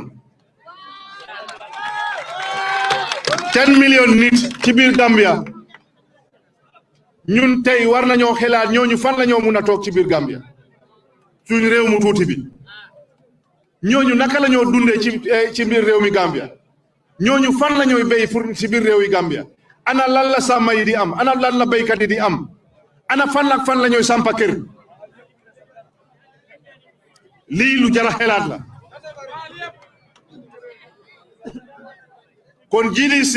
10 million nit ci biir Gambia ñun tey war nañoo xelaat ñooñu fan la ñoo mun a toog ci biir Gambia suñ réew mu tuuti bi ñooñu naka la ñoo dundee ci biir réew mi Gambia ñooñu fan la ñooy béy pour ci biir réew yi Gambia ana lan la sàmm yi di am ana lan la béykat yi di am ana fan la ñooy sampa kër lii lu jara xelaat la kon GDC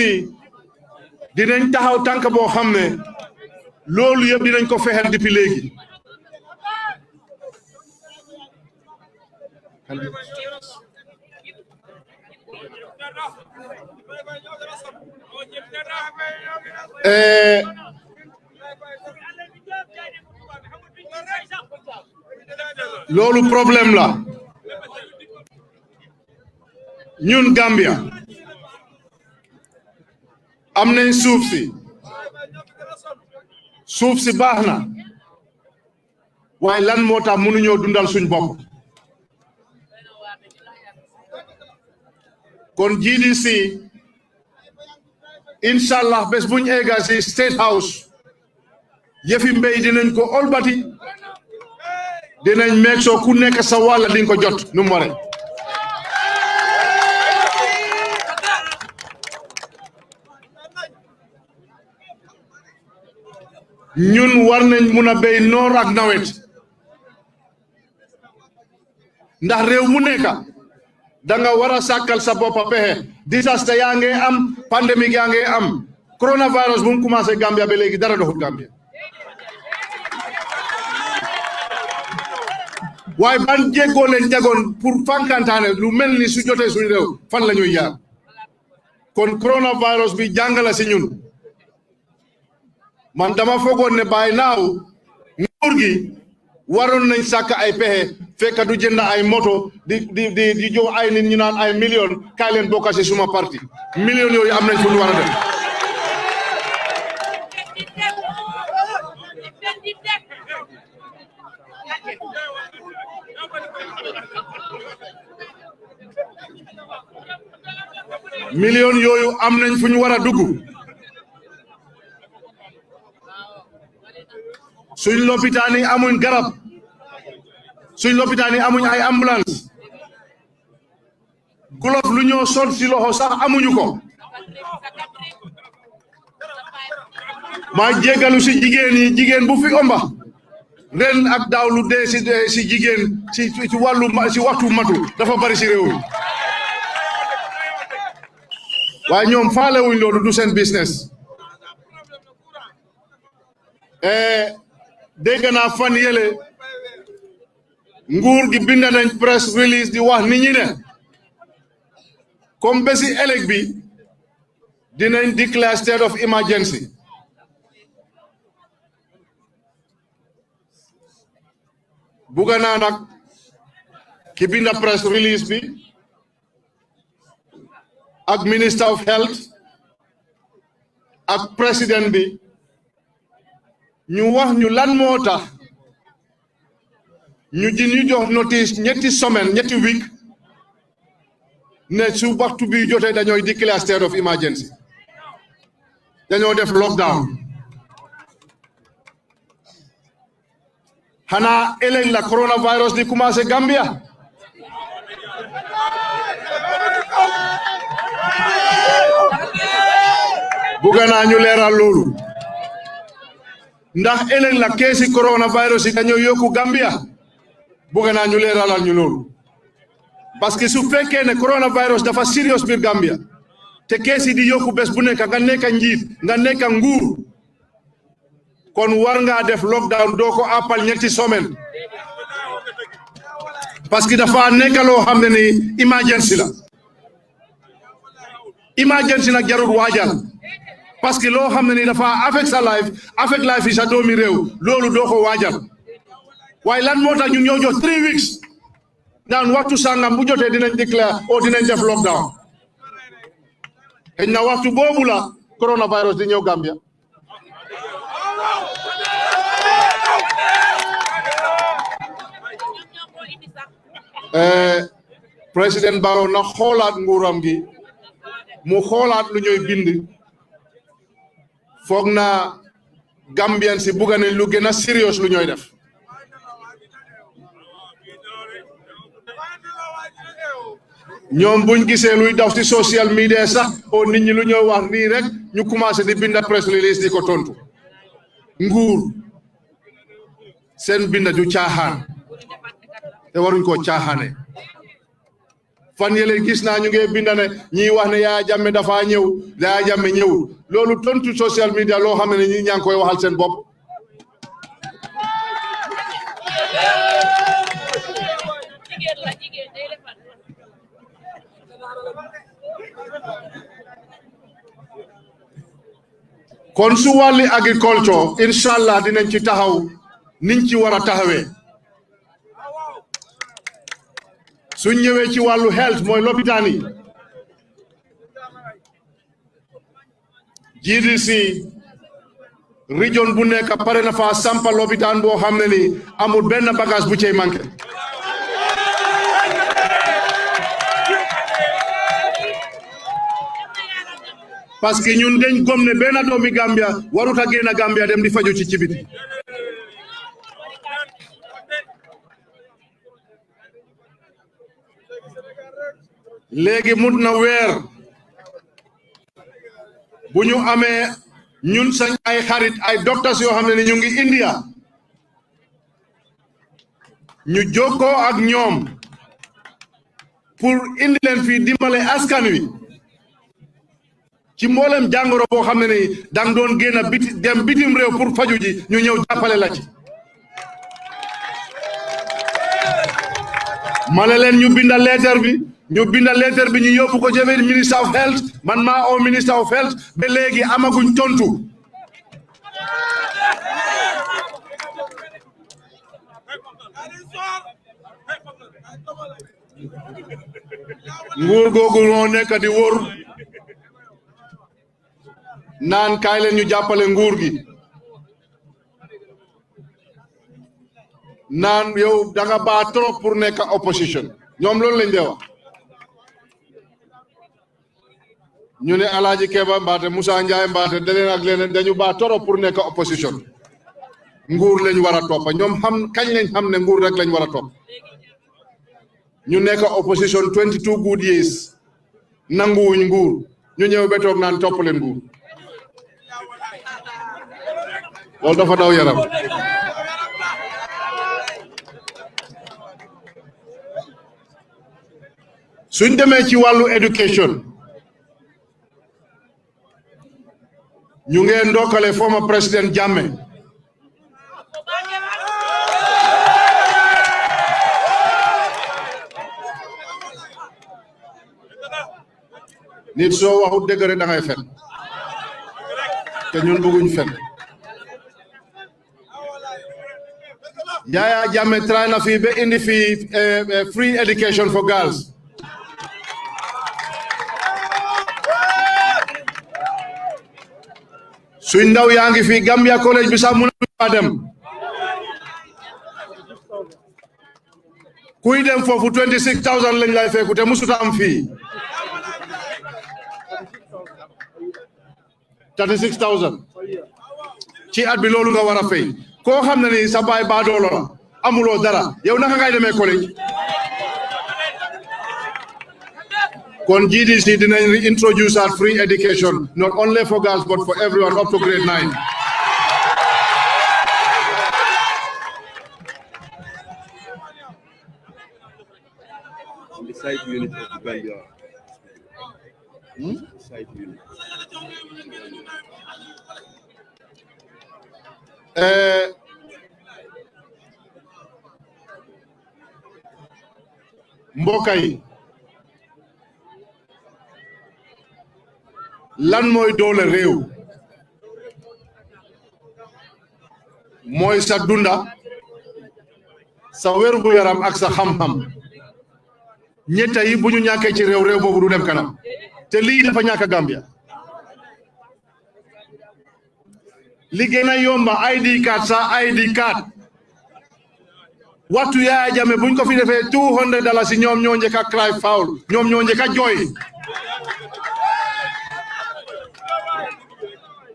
dinañ taxaw tànk boo xam ne loolu yëpp dinañ ko fexeel depuis léegi loolu problème la ñun Gambia am nañ suuf si baax na waaye lan moo tax mënuñoo dundal suñ bopp kon GDC inshallah bés buñ egga si State House yëfi mbéy dinañ ko olbati dinañ meeg soo ku nekk sa wàll di nga ko jot nu mu waree ñun war nañ mun a béy noor ak nawet ndax réew mu nekk da nga war a sàkkal sa boppa pexe disaster yaa ngi am pandémique yaa ngi am coronavirus bu mu commencé Gambia ba léegi dara doxul Gambia waaye ban jéggoo leen tegoon pour fankantaane lu mel ni su jotee suñu réew fan la ñuy jaar kon coronavirus bi jàngala si ñun man dama foogoon ne by now nguur gi waroon nañ sàkk ay pexe fekk du jënd ay moto di jox ay nit ñu naan ay million kaay leen bokk ci suma parti million yooyu am nañ fu ñu war a dem million yooyu am nañ fu ñu war a dugg suñ lopitaan yi amuñ garab suñ lopitaan yi amuñ ay ambulance glove lu ñoo sol si loxo sax amuñu ko ma jégalu si jigéen bu fi omba ren ak daaw lu dee si jigéen ci wàllu si waxtu matu dafa bari si réew mi waaye ñoom faalewuñ loolu du seen business dégg naa fan yële nguur gi bind nañ press release di wax nit ñi ne comme bési éleg bi dinañ declare state of emergency buga naa nag ki bind press release bi ak minister of health ak président bi ñu wax ñu lan moo tax ñu jox notice ñetti semaine ñetti week ne su waxtu bi jotee dañooy declare state of emergency dañoo def lockdown xanaa ëllëg la coronavirus di commencé Gambia buga naa ñu leeral loolu ndax ëllëg la keesi coronavirus yi dañoo yokku Gambia buga naa ñu leeralal ñu loolu parce que su fekkee ne coronavirus dafa serious biir Gambia te keesi di yokku bés bu nekk nga nekk njiit nga nekk nguur kon war ngaa def lockdown doo ko appal ñetti semaine parce que dafa nekk loo xam ne ni emergency la emergency nag jarul waajal parce que loo xam ne ni dafa affect sa life affect life yi sa doomi réew loolu doo ko waajal waaye lan moo tax ñu ñoo jox 3 weeks naan waxtu sàngam bu jotee dinañ déclare o dinañ def lockdown xëy na waxtu boobu la coronavirus di ñëw Gambia président Barrow na xoolaat nguuram gi mu xoolaat lu ñuy bind foog naa Gambian si bugga ne lu gën a serious lu ñuy def ñoom buñ gisee luy daw ci social media sax o nit ñi lu ñuy wax nii rek ñu commencé di binda press release di ko tontu nguur seen binda du caaxaan te waruñ koo caaxaane fan yële gis naa ñu ngi binda ne ñiy wax ne Yaya Jammeh dafa ñëw Yaya Jammeh ñëw loolu tontu social media loo xam ne ñi ñaa ngi koy waxal seen bopp kon su wàlli agriculture inshallah dinañ ci taxaw niñ ci war a taxawee suñ ñëwee ci wàllu health mooy lopitaan yi GDC région bu nekk pare na fa sampa lopitaan boo xam ne ni amul benn bagage bu cey manqué parce que ñun dañ gom ne benn doomi Gambia warut a génn Gambia dem di faju ci biti léegi mut na weer bu ñu amee ñun sañ ay xarit ay docteurs yoo xam ne ni ñu ngi India ñu jokkoo ak ñoom pour indi leen fii dimbale askan wi ci mboolem jàngoro boo xam ne ni dang doon génn dem bitim réew pour faju ji ñu ñëw jàppale la ci ma ne leen ñu binda leetar bi ñu yóbbu ko jëmee minister of health man maa oo minister of health ba léegi amaguñ tontu nguur googu moo nekk di wóor naan kaay leen ñu jàppale nguur gi naan yow da nga baa trop pour nekk opposition ñoom loolu lañ dee wax ñu ne Alaaji Keba mbaate Moussa Ndiaye mbaate daleen ak leneen dañu baa trop pour nekk opposition nguur lañ war a toppa ñoom xam kañ lañ xam ne nguur rek lañ war a topp ñu nekk opposition 22 good years nanguwuñ nguur ñu ñëw ba toog naan topp leen nguur loolu dafa daw yaram suñ demee ci wàllu education ñu ngeen ndokkale former président Jammeh nit soo waxut dëgg rek da ngay fen te ñun bëgguñ fen Yaya Jammeh try na fii ba indi fii free education for girls suñ ndaw yaa ngi fii Gambia college bi sax mënuñ dem kuy dem foofu 26,000 lañ lay fekku te musuta am fii 36,000 ci at bi loolu nga war a fay koo xam ne ni sa baay baadoolo la amuloo dara yow naka ngay demee college kon GDC dinañ reintroduce our free education not only for girls but for everyone up to grade 9. The site unit of the Gambia. Site unit. mbokk yi lan mooy doole réew mooy sa dunda sa wér gu yaram ak sa xam-xam ñetta yi bu ñu ñàkkee ci réew boobu du dem kanam te lii dafa ñàkk Gambia li gën a yomba ID card sa ID card waxtu Yaya Jammeh buñ ko fi defee $200 si ñoom ñoo njëkk a cry foul ñoom ñoo njëkk a jooy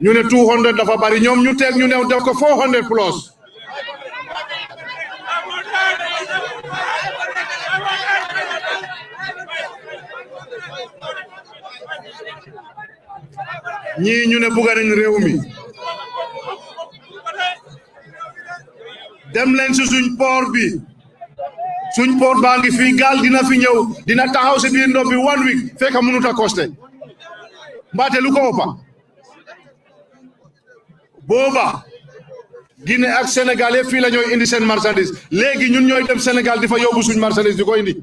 ñu ne 200 dafa bari ñoom ñu teg ñu new def ko 400 plus ñii ñu ne bugga nañ réew mi dem leen si suñ port bi suñ port baa ngi fii gaal dina fi ñëw dina taxaw si biir ndox bi 1 week fekk mënut a costé mbaate lu ko ëppa booba Guinée ak Sénégal yëpp fii la ñooy indi seen marchandise léegi ñun ñooy dem Sénégal di fa yóbbu suñ marchandise di ko indi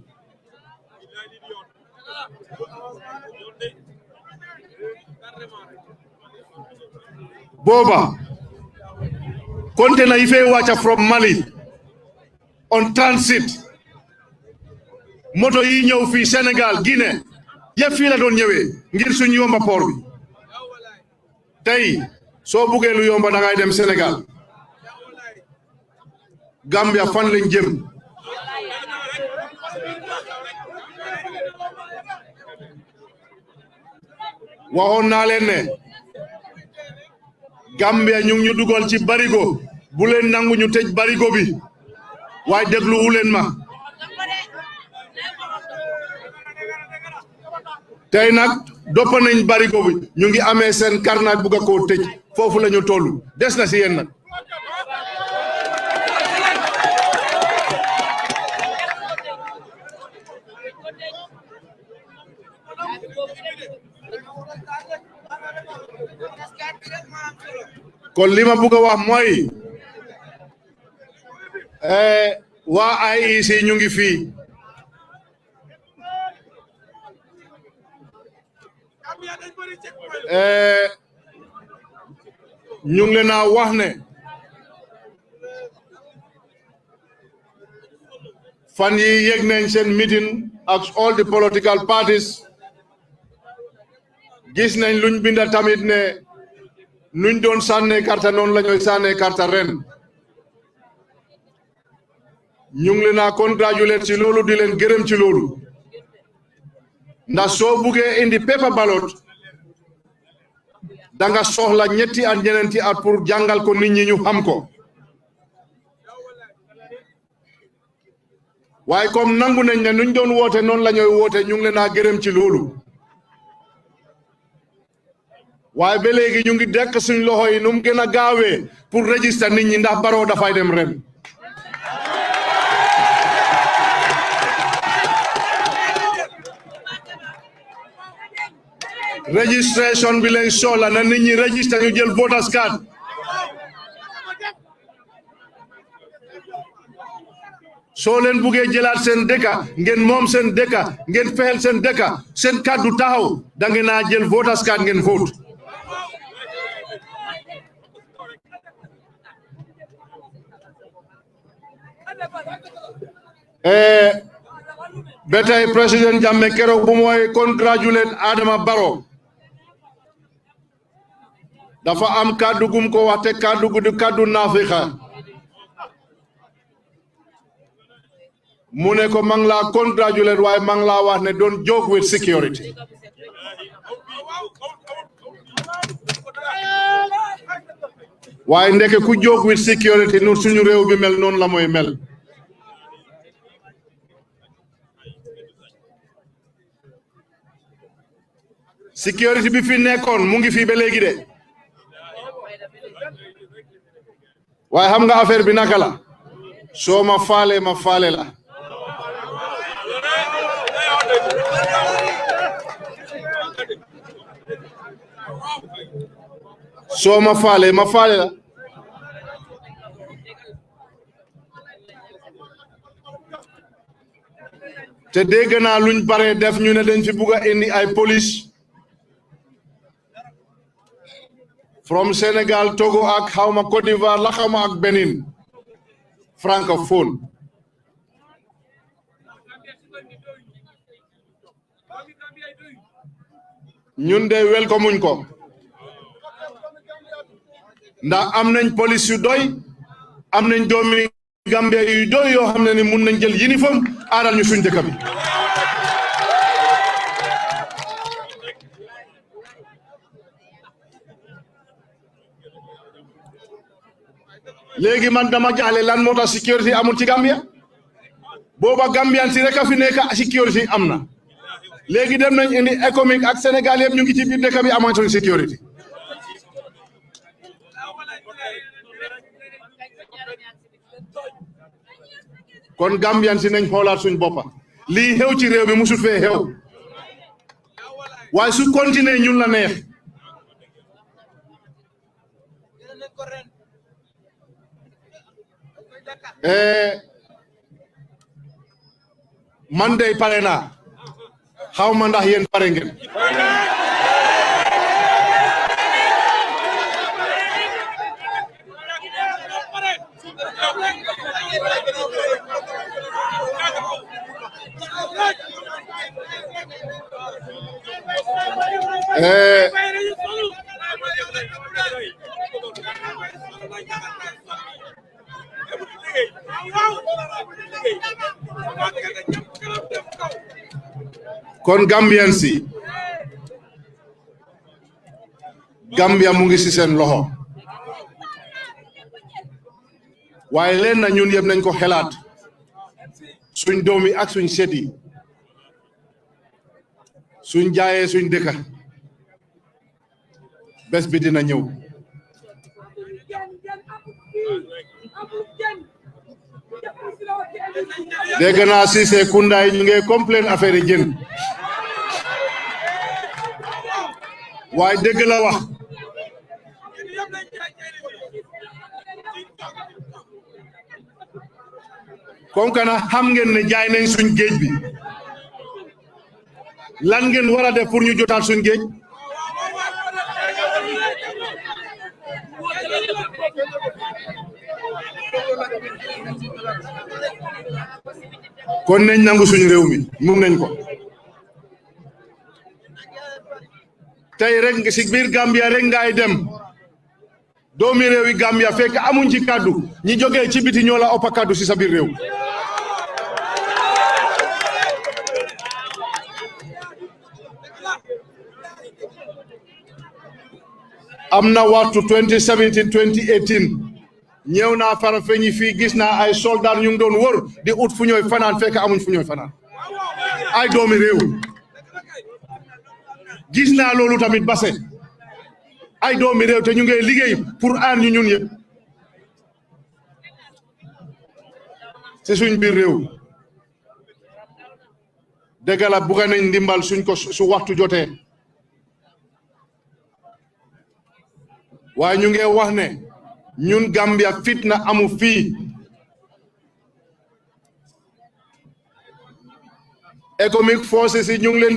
booba container yi fay wàcca from Mali on transit moto yi ñëw fii Sénégal Guinée yëpp fii la doon ñëwee ngir suñ yomba port bi tey soo buggee lu yomba da ngay dem Sénégal Gambia fan lañ jëm waxoon naa leen ne Gambia ñu ngi ñu dugal ci barigo bu leen nangu ñu tëj barigo bi waaye dégluwu leen ma tey nag doppa nañ barigo bi ñu ngi amee seen karnaat bugga koo tëj foofu la ñu toll des na si yéen nag kon li ma bugg a wax mooy waa IEC ñu ngi fii ñu ngi leen a wax ne fan yi yegg nañ seen meeting ak all the political parties gis nañ luñ binda tamit ne nuñ doon sànnee karta noonu la ñooy sànnee karta ren ñu ngi leen a congratulate ci loolu di leen gërëm ci loolu ndax soo buggee indi paper ballot da nga soxla ñetti at ñeneenti at pour jàngal ko nit ñi ñu xam ko waaye comme nangu nañ ne nuñ doon woote noonu la ñooy woote ñu ngi leen a gërëm ci loolu waaye ba léegi ñu ngi dekk suñ loxo yi nu mu gën a gaawee pour register nit ñi ndax Barrow dafay dem ren registration bi leen soxla na nit ñi register ñu jël voters card soo leen buggee jëlaat seen dëkka ngeen moom seen dëkka ngeen fexeel seen dëkka seen kàddu taxaw da ngeen naa jël voters card ngeen vote ba tey président Jammeh keroog bu mooy congratulate Adama Barrow dafa am kàddu gum ko wax te kàddu gu du kàddu naafiqa mu ne ko maa ngi laa congratulate waaye maa ngi laa wax ne don't joke with security waaye ndeke ku joke with security nu suñu réew bi mel noonu la mooy mel security bi fi nekkoon mu ngi fii ba léegi de waaye xam nga affaire bi naka la soo ma faale ma faale la soo ma faale ma faale la te dégg naa luñ bare def ñu ne dañ fi bugg a indi ay police from Sénégal Togo ak xawma Côte d'Ivoire la xawma ak Benin francophone ñun de welcome muñ ko ndax am nañ police yu doy am nañ doomi Gambia yu doy yoo xam ne ni mun nañ jël uniforme aaral ñu suñ dëkk bi léegi man dama jaale lan moo tax sécurité amul ci Gambia booba Gambian si rek a fi nekk sécurité am na léegi dem nañ indi économique ak Sénégal yëpp ñu ngi ci biir dëkk bi amatuñ sécurité kon Gambian si nañ xoolaat suñ boppa lii xew ci réew mi musut fee xew waaye su continuer ñun la neex man dey pare naa xaw ma ndax yéen pare ngeen kon Gambian si Gambia mu ngi ci seen loxo waaye leen na ñun yëpp nañ ko xelaat suñ doom yi ak suñ seet yi suñ jaayee suñ dëkka bés bi dina ñëw dégg naa Cissé Kounda yi ñu ngi complain affaire yi jën waaye dégg la wax comme que na xam ngeen ne jaay nañ suñ géej bi lan ngeen war a def pour ñu jotaat suñ géej kon nañ nangu suñu réew mi mun nañ ko tey rek si biir Gambia rek ngay dem doomi réew yi Gambia fekk amuñ ci kaddu ñi jógee ci biti ñoo la ëpp kaddu si sa biir réew am na waxtu 2017 2018 ñëw naa Farafenni fii gis naa ay soldat ñu ngi doon wër di ut fu ñooy fanaan fekk amuñ fu ñooy fanaan ay doomi réew gis naa loolu tamit base ay doomi réew te ñu ngi liggéey pour aar ñu ñun yëpp ci suñ biir réew dëgg la bugg nañ ndimbal suñ ko su waxtu jotee waaye ñu ngi wax ne ñun Gambia fitna amu fii economic forces yi ñu ngi leen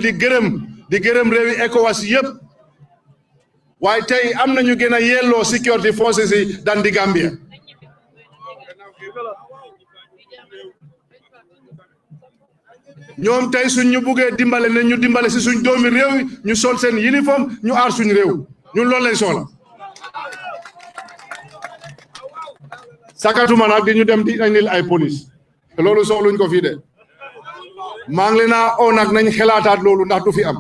di gërëm réewi ECOWAS yëpp waaye tey am nañu gën a yelloo security forces yi dan di Gambia ñoom tey suñ ñu buggee dimbale ne ñu dimbale si suñ doomi réew yi ñu sol seen uniforme ñu aar suñ réew ñun loolu lañ soxla sakatuma nag di ñu dem di andil ay police te loolu soxluñ ko fii de maa ngi leen a oo nag nañ xelaataat loolu ndax du fi am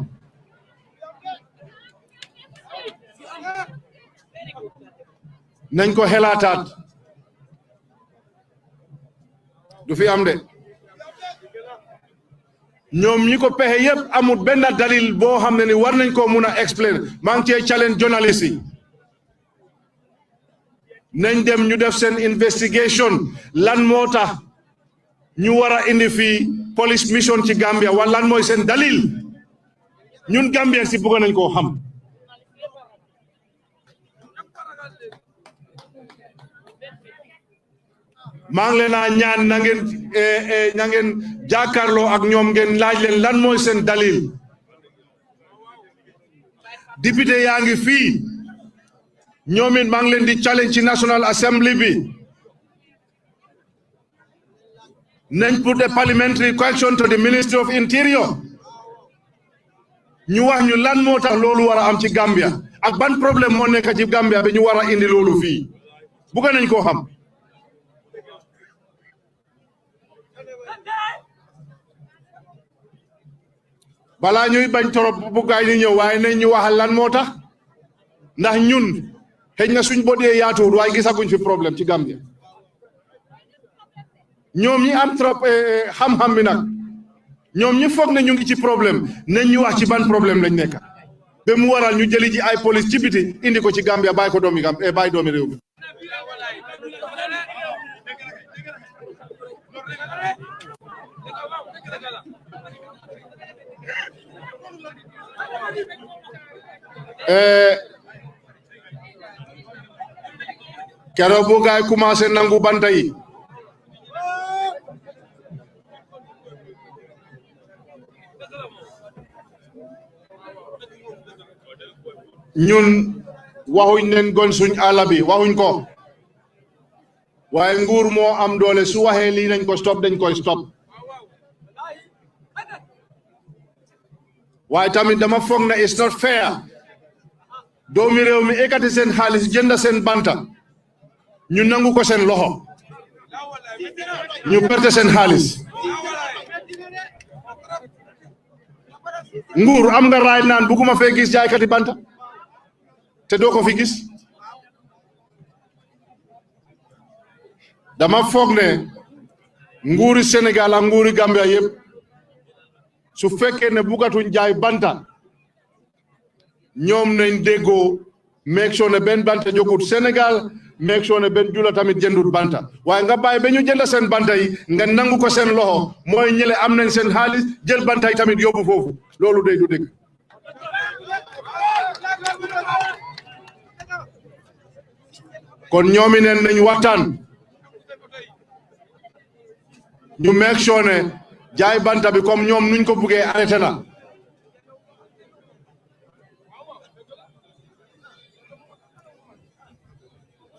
nañ ko xelaataat du fi am de ñoom ñi ko pexe yëpp amul benn dalil boo xam ne ni war nañ koo mun a explain maa ngi cee challenge journaliste yi nañ dem ñu def seen investigation lan moo tax ñu war a indi fii police mission ci Gambia wala lan mooy seen dalil ñun Gambien si bëgg nañ koo xam maa ngi leen a ñaan na ngeen jàkkaarloo ak ñoom ngeen laaj leen lan mooy seen dalil député yaa ngi fii ñoom it maa ngi leen di challenge ci National Assembly bi nañ put a parliamentary question to the Ministry of Interior ñu wax ñu lan moo tax loolu war a am ci Gambia ak ban problème moo nekk ci Gambia bi ñu war a indi loolu fii bugg nañ koo xam balaa ñuy bañ torop bu gaay ni ñëw waaye nañ ñu waxal lan moo tax ndax ñun xëy na suñ bodee yaatuwul waaye gisaguñ fi problème ci Gambia ñoom ñi am trop xam-xam bi nag ñoom ñi foog ne ñu ngi ci problème nañ ñu wax ci ban problème lañ nekk ba mu waral ñu jëli ji ay police ci biti indi ko ci Gambia bàyyi ko doomi Gambia bàyyi doomi réew mi keroog bu gaay commencé nangu banta yi ñun waxuñ leen gon suñ àll bi waxuñ ko waaye nguur moo am doole su waxee lii nañ ko stop dañ koy stop waaye tamit dama foog na it's not fair doomi réew mi ekati seen xaalis jënd seen banta ñu nangu ko seen loxo ñu perte seen xaalis nguur am nga raay naan bugguma fee gis jaaykati banta te doo ko fi gis dama foog ne nguuri Sénégal ak nguuri Gambia yëpp su fekkee ne bugatuñ jaay banta ñoom nañ déggoo make sure ne benn banta jógut Sénégal make sure ne benn jula tamit jëndut banta waaye nga bàyyi ba ñu jënd seen banta yi nga nangu ko seen loxo mooy ñële am nañ seen xaalis jël banta yi tamit yóbbu foofu loolu day du dégg kon ñoomi neen nañ waxtaan ñu make sure ne jaay banta bi comme ñoom nuñ ko buggee arrêté na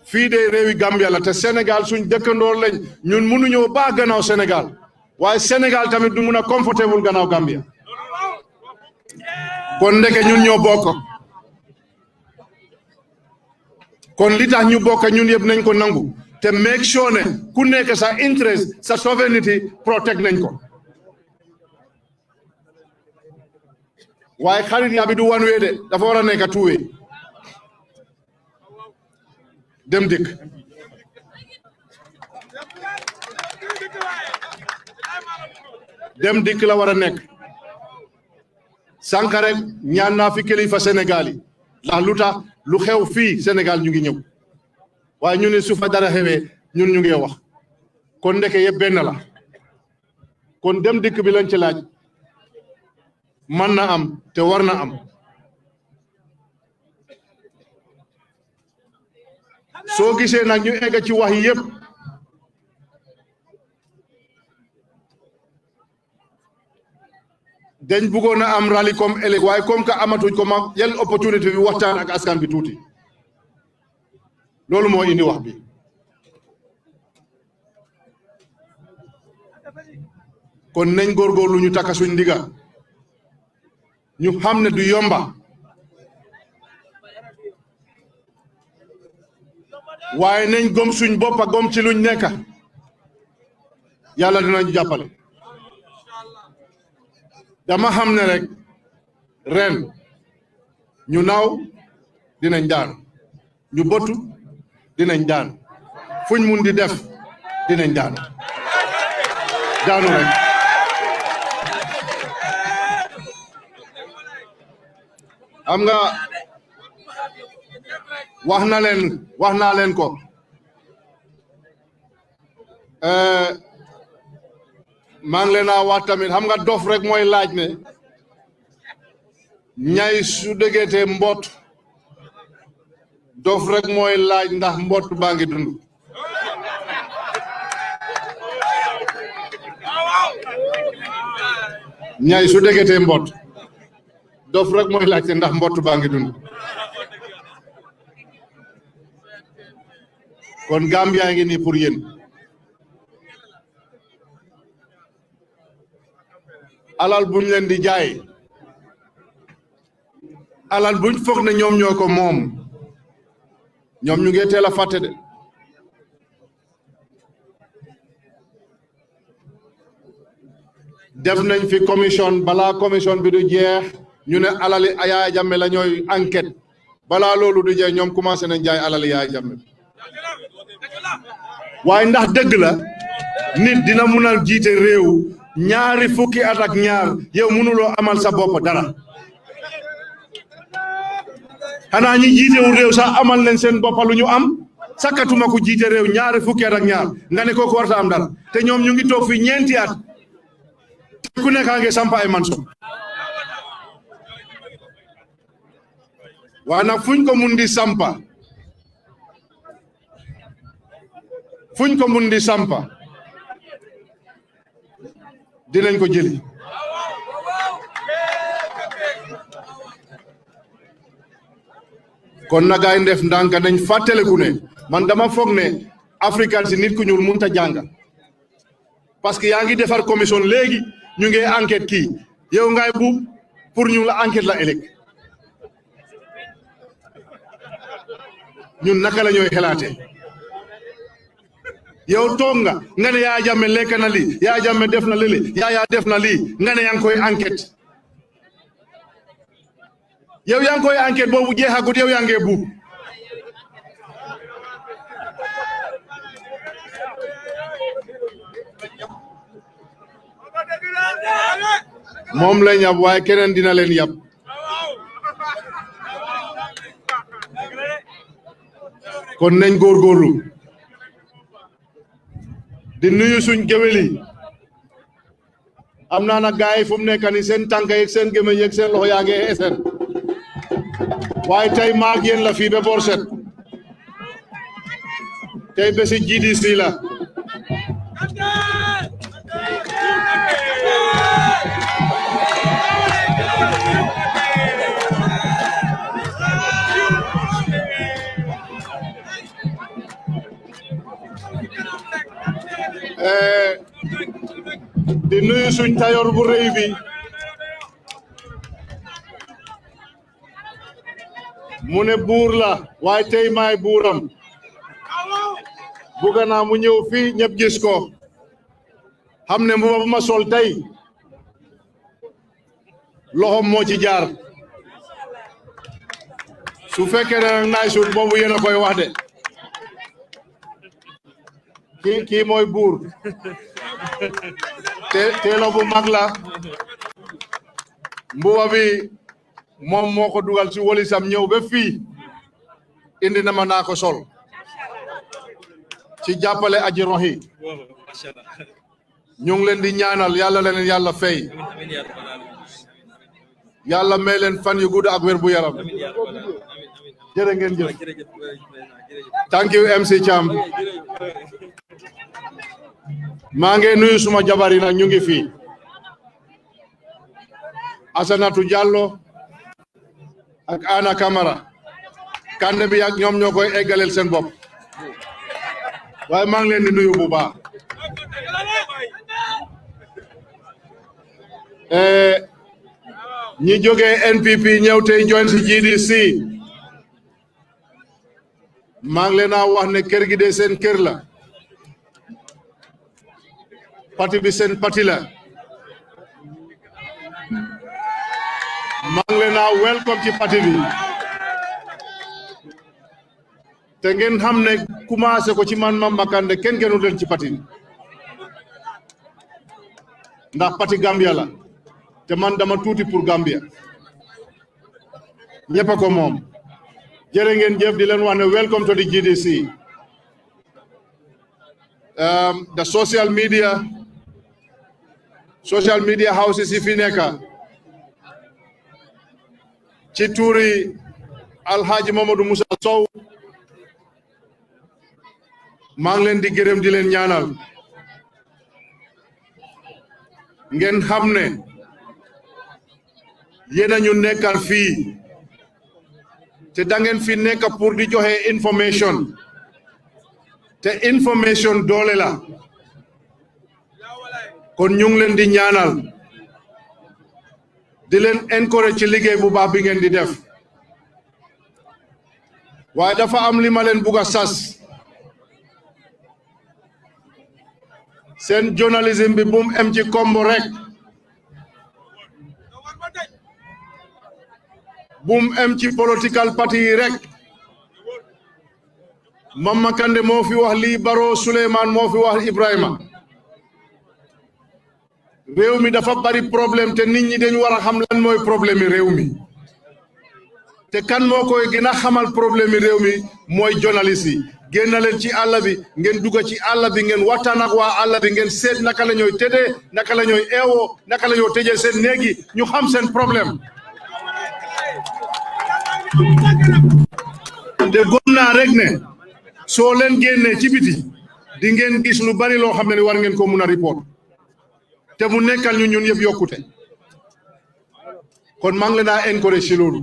fii de réewi Gambia la te Sénégal suñ dëkkandoor lañ ñun mënuñoo baa gannaaw Sénégal waaye Sénégal tamit du mun a comfortable gannaaw Gambia kon ndeke ñun ñoo bokk kon li tax ñu bokk ñun yëpp nañ ko nangu te make sure ne ku nekk sa interest sa sovereignty protect nañ ko waaye xarit yaa bi du one way de dafa war a nekk two way dem dikk dem dik la wara nek sànq rek ñaan naa fi kilifa Sénégal yi ndax lu tax lu xew fii Sénégal ñu ngi ñëw waaye ñu ne su fa dara xewee ñun ñu ngi wax kon ndeke yëpp benn la kon dem dikk bi lañ ci laaj man na am te war na am soo gisee nag ñu egg ci wax yi yëpp dañ bëggoon a am rally comme ëllëg waaye comme que amatuñ ko ma yel opportunité bi waxtaan ak askan bi tuuti loolu moo indi wax bi kon nañ góorgóorlu ñu takka suñ ndiga ñu xam ne du yomba waaye nañ gom suñ boppa gom ci luñ nekk yàlla dinañ jàppale dama xam ne rek ren ñu naaw dinañ daan ñu botu dinañ daan fuñ mun di def dinañ daan daanu rek am nga wax naa leen ko maa ngi leen a wax tamit xam nga dof rek mooy laaj ne ñay su dëggeetee mbott dof rek mooy laaj ndax mbott baa ngi dund ñay su dëggeetee mbott dof rek mooy laajte ndax mbott baa ngi dund kon Gambia ngi nii pour yéen alal buñ leen di jaay alal buñ foog ne ñoom ñoo ko moom ñoom ñu ngi teel a fàtte de def nañ fi commission balaa commission bi du jeex ñu ne alali Yaya Jammeh la ñooy enquête balaa loolu du jeex ñoom commencé nañ jaay alali Yaya Jammeh waaye ndax dëgg la nit dina mun a jiite réew ñaari fukki at ak ñaar yow mënuloo amal sa bopp dara xanaa ñi jiitewul réew sax amal leen seen bopp lu ñu am sakkatuma ko jiite réew ñaari fukki at ak ñaar nga ne kooku warta am dara te ñoom ñu ngi toog fi ñeenti at te ku nekkaa ngi samp ay manso waaye nag fuñ ko mun di sampa dinañ ko jëli kon na gaay def ndànk dañ fàttaliku ne man dama foog ne africain si nit ku ñuul mënut a jàng parce que yaa ngi defar commission léegi ñu ngi enquête kii yow ngay buub pour ñu la enquête la ëllëg ñun naka la ñooy xelaatee yow toog nga ne Yaya Jammeh lekk na lii Yaya Jammeh def na lii Yaya def na lii nga ne yaa ngi koy enquête yow yaa ngi koy enquête boobu jeexagut yow yaa ngi buub moom lañ yab waaye keneen dina leen yab kon nañ góorgóorlu di nuyu suñ géwél yi am naa nag gaay yi fu mu nekk ni seen tànk yeeg seen gémmiñ yeeg seen loxo yaa ngi esen waaye tey maag yéen la fii ba boor set tey bési GDC la di nuyu suñ tayor bu rëy bi mu ne buur la waaye tey maay buuram bugga naa mu ñëw fii ñëpp gis ko xam ne mbuba bu ma sol tey loxom moo ci jaar su fekkee ne nag naay suut boobu yéen a koy wax de kii mooy buur teelo bu mag la mbuba bi moom moo ko dugal ci wolisam ñëw ba fii indi na ma naa ko sol ci jàppale aji roxi ñu ngi leen di ñaanal yàlla leen yàlla fay yàlla may leen fan yu gudd ak wér bu yaram jërë ngeen jëf thank you MC Cham maa ngi nuyu suma jabar yi nag ñu ngi fii Asanatu Jallo ak Ana Camara kande bi ak ñoom ñoo koy eggaleel seen bopp waaye maa ngi leen di nuyu bu baax ñi jógee NPP ñëw tey join si GDC maa ngi leen a wax ne kër gi de seen kër la parti bi seen parti la maa ngi leen a welcome ci parti bi te ngeen xam ne commencé ko ci man Mamba Kandeh kenn gënu leen ci parti bi ndax parti Gambia la te man dama tuuti pour Gambia ñëpp a ko moom jërë ngeen jëf di leen wax ne welcome to the GDC the social media houses yi fi nekk ci tuuri Alhaji Mamadou Musa Sow maa ngi leen di gërëm di leen ñaanal ngeen xam ne yéen a ñu nekkal fii te da ngeen fi nekk pour di joxe information te information doole la kon ñu ngi leen di ñaanal di leen encourage ci liggéey bu baax bi ngeen di def waaye dafa am li ma leen bugg a sas seen journalisme bi bu mu em ci kombo rek bu mu em ci political party yi rek Mamba Kandeh moo fi wax lii Barrow Souleymane moo fi wax Ibrahima réew mi dafa bari problème te nit ñi dañu war a xam lan mooy problème yi réew mi te kan moo koy gën a xamal problème yi réew mi mooy journaliste yi génn leen ci àll bi ngeen dugg ci àll bi ngeen waxtaan ak waa àll bi ngeen seet naka la ñooy tëddee naka la ñooy eewoo naka la ñoo tëjee seen néeg yi ñu xam seen problème te gëm naa rek ne soo leen génnee ci biti di ngeen gis lu bari loo xam ne war ngeen ko mun a report te mu nekkal ñu ñun yëpp yokkute kon maa ngi leen a encourage ci loolu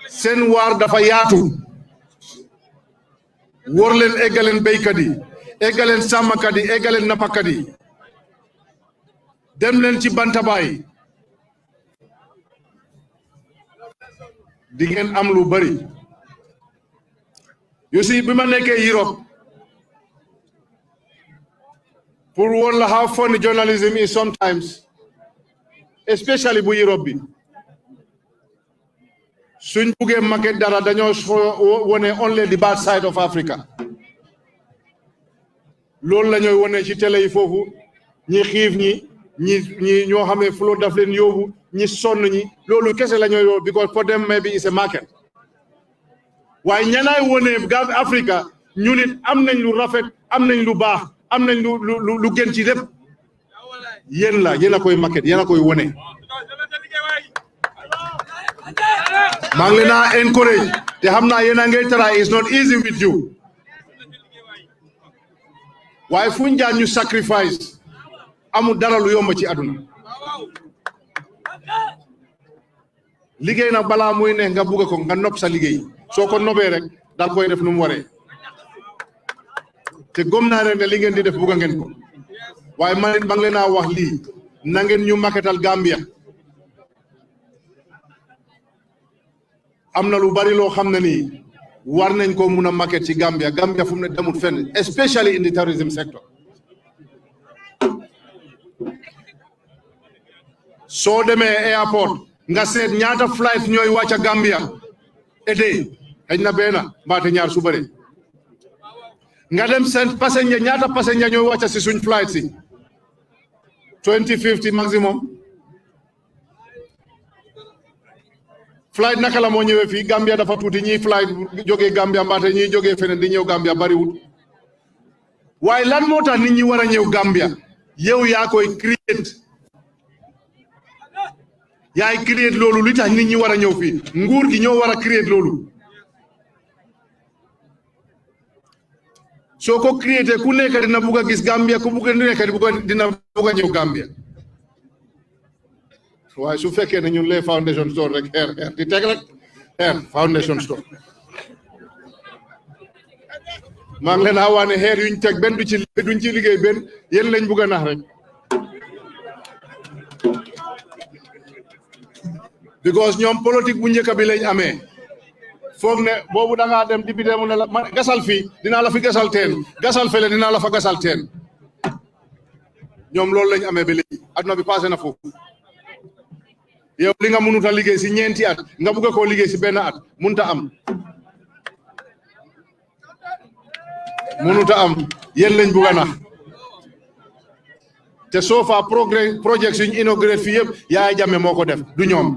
seen waar dafa yaatu wóor leen eggaleen béykat yi eggaleen sàmmkat yi eggaleen nappakat yi dem leen ci bantabaay di ngeen am lu bari you see bi ma nekkee Europe pour woon la how funny journalism is sometimes especially bu Europe bi suñ buggee market dara dañoo wone only the bad side of Africa loolu la ñooy wone ci télé yi foofu ñi xiif ñi ñoo xam ne flow daf leen yóbbu ñi sonn ñi loolu kese la ñooy yóbbu because for them maybe it's a market waaye ñanaay wone Gambia Africa ñu nit am nañ lu rafet am nañ lu baax am nañ lu gën ci lépp yéen a koy market yéen a koy wone maa ngi leen a encourage te xam naa yéen a ngay try is not easy with you waaye fu ñu jaar ñu sacrifice amul dara lu yomb ci àdduna liggéey nag balaa muy neex nga bugg ko nga nopp sa liggéey soo ko nobee rek daal koy def nu mu waree te gëm naa ne li ngeen di def bugg ngeen ko waaye man it maa ngi leen a wax lii na ngeen ñu maketal Gambia am na lu bari loo xam ne nii war nañ ko mun a market ci Gambia fu mu ne demut fenn especially in the tourism sector soo demee airport nga seet ñaata flight ñooy wàcca Gambia ede xëy na benn mbaate ñaar su bëre nga dem sen passenger ñaata passenger ñoo wàcca si suñ flight si 2050 maximum flight naka la moo ñëwee fii Gambia dafa tuuti ñiy flight jógee Gambia mbaate ñiy jógee feneen di ñëw Gambia bariwul waaye lan moo tax nit ñi war a ñëw Gambia yow yaa koy create yaay create loolu li tax nit ñi war a ñëw fii nguur gi ñoo war a create loolu soo ko create ku nekk dina bugg a gis Gambia ku bugg nekk dina bugg a ñëw Gambia waaye su fekkee ne ñun les foundation store rek xeer di teg rek xeer foundation store maa ngi leen a wax ne xeer yuñ teg benn duñ ci liggéey benn yéen lañ bugg a nax rek because ñoom politique bu njëkk bi lañ amee foog ne boobu da ngaa dem député mu ne la man gasal fii dinaa la fi gasal teen gasal fele dinaa la fa gasal teen ñoom loolu lañ amee ba léegi adduna bi passé na foofu yow li nga mënut a liggéey si ñeenti at nga bugg koo liggéey si benn at mënut a am mënut a am yéen lañ bugg a nax te soo fa projet suñ inauguré fii yëpp Yaya Jammeh moo ko def du ñoom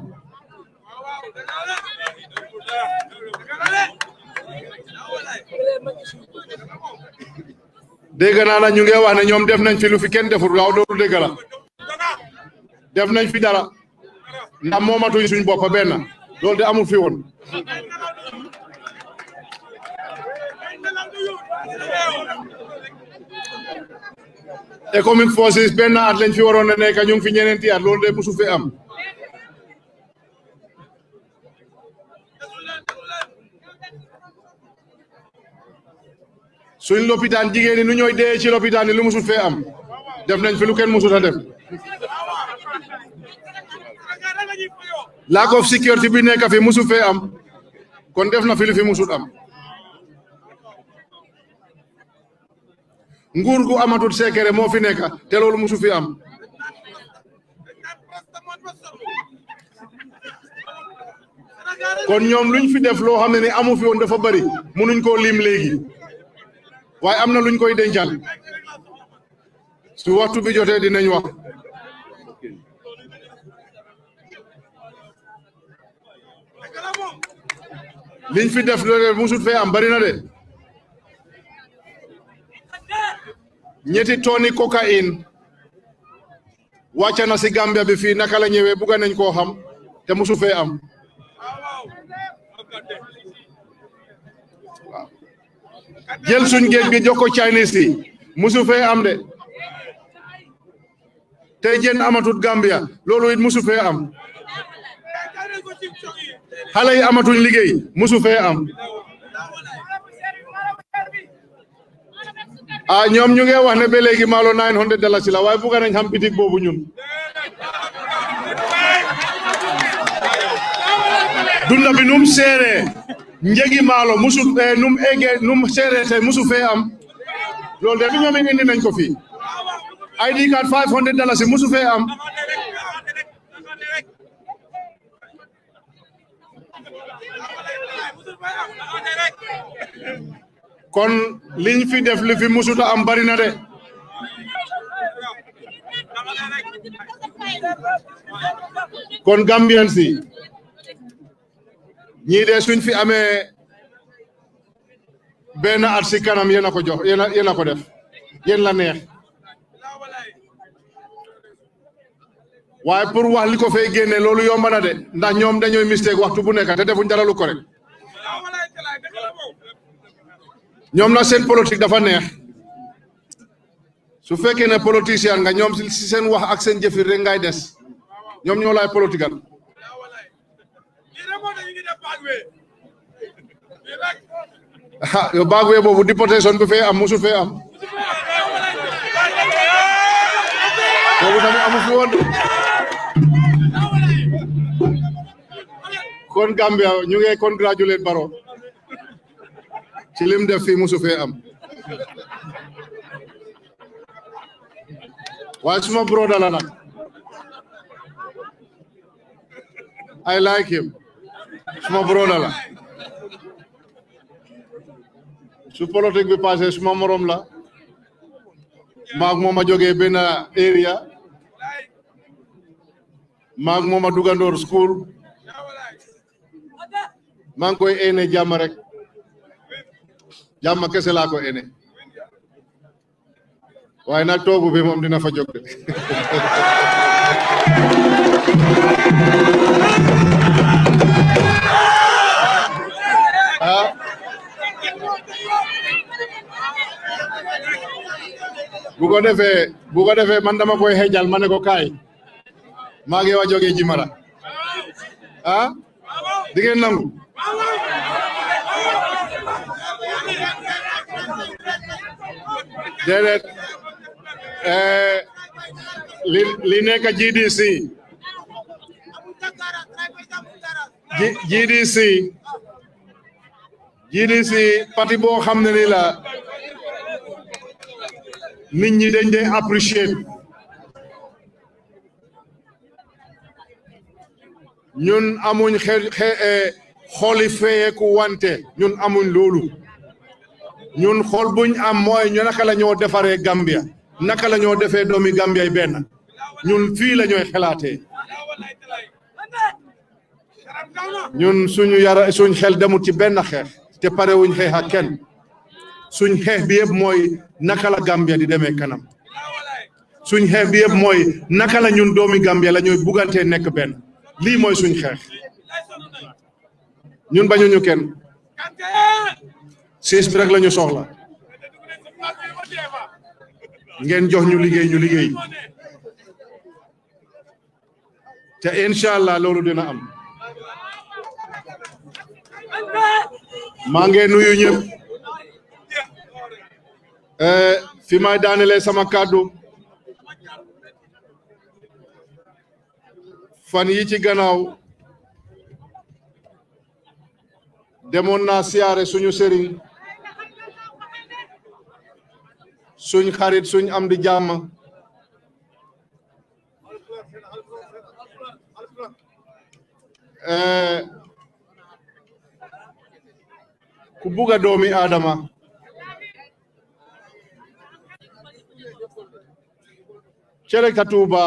dégg naa na ñu ngi wax ne ñoom def nañ fi lu fi kenn deful waaw loolu dégg la def nañ fi dara ndax moomatuñ suñ bopp benn loolu de amul fi woon economic forces benn at lañ fi waroon a nekk ñu ngi fi ñeneenti at loolu de musu fi am suñ lopitaan jigéen ñi nu ñooy dee ci lopitaan yi lu musul fee am def nañ fi lu kenn musut a def lack of security bi nekk fi musu fee am kon def na fi lu fi musut am nguur gu amatut sekere moo fi nekk te loolu musu fi am kon ñoom luñ fi def loo xam ne ni amu fi woon dafa bari munuñ koo lim léegi waaye am na luñ koy dencal su waxtu bi jotee dinañ wax liñ fi def loolu musut fee am bari na de ñetti toni cocaïne wàcca na si Gambia bi fii naka la ñëwee bugga nañ koo xam te musu fee am jël suñ géej bi jox ko Chinese yi musu fee am de tey jën amatut Gambia loolu it musu fee am xale yi amatuñ liggéey musu fee am ñoom ñu ngi wax ne ba léegi maalo $900 la waaye bugga nañ xam bitik boobu ñun dunda bi num seeree njëgi maalo musu num eggee num seeree tey musu fee am loolu de ñoom indi nañ ko fii ID card $500 musu fee am kon liñ fi def li fi musuta am bari na de kon Gambian si ñii de suñ fi amee benn at si kanam yéen a ko jox yéen a ko def yéen la neex waaye pour wax li ko fay génne loolu yomb na de ndax ñoom dañooy mistake waxtu bu nekk te defuñ dara lu correct ñoom na seen politique dafa neex su fekkee ne politicien nga ñoom si seen wax ak seen jëfir rek ngay des ñoom ñoo lay political yo baagwee boobu déportation bi fee am musul fee am boobu tamit amu fi woon kon Gambia ñu ngi congratulate Barrow ci lim def fii musu fee am waaye suma broda la nag I like him suma broda la su politique bi passé suma morom la maag moom a jógee benn area maag moom a dugandoor school maa ngi koy ene jàmm rek jàmm kese laa ko ene waaye nag toogu bi moom dina fa jóg de bu ko defee man dama koy xejal ma ne ko kaay maa ngi wa jógee Jimara di ngeen nangu déedéet li nekk GDC parti boo xam ne ni la nit ñi dañ dee apprécier ñun amuñ xooli feyeku wante ñun amuñ loolu ñun xool buñ am mooy ñu naka la ñoo defaree Gambia naka la ñoo defee doomi Gambia yi benn ñun fii la ñooy xalaatee ñun suñ xel demut ci benn xeex te pare wuñ xeex ak kenn suñ xeex bi yëpp mooy naka la Gambia di demee kanam suñ xeex bi yëpp mooy naka la ñun doomi Gambia la ñooy buggantee nekk benn lii mooy suñ xeex ñun bañuñu kenn siis bi rek la ñu soxla ngeen jox ñu liggéey te incha allah loolu dina am maa ngi nuyu ñëpp fi may daanelee sama kàddu fan yi ci gannaaw demoon naa siyaare suñu sëriñ suñ xarit suñ am di jàmm ku bugga doomi Adama cere ka Tuuba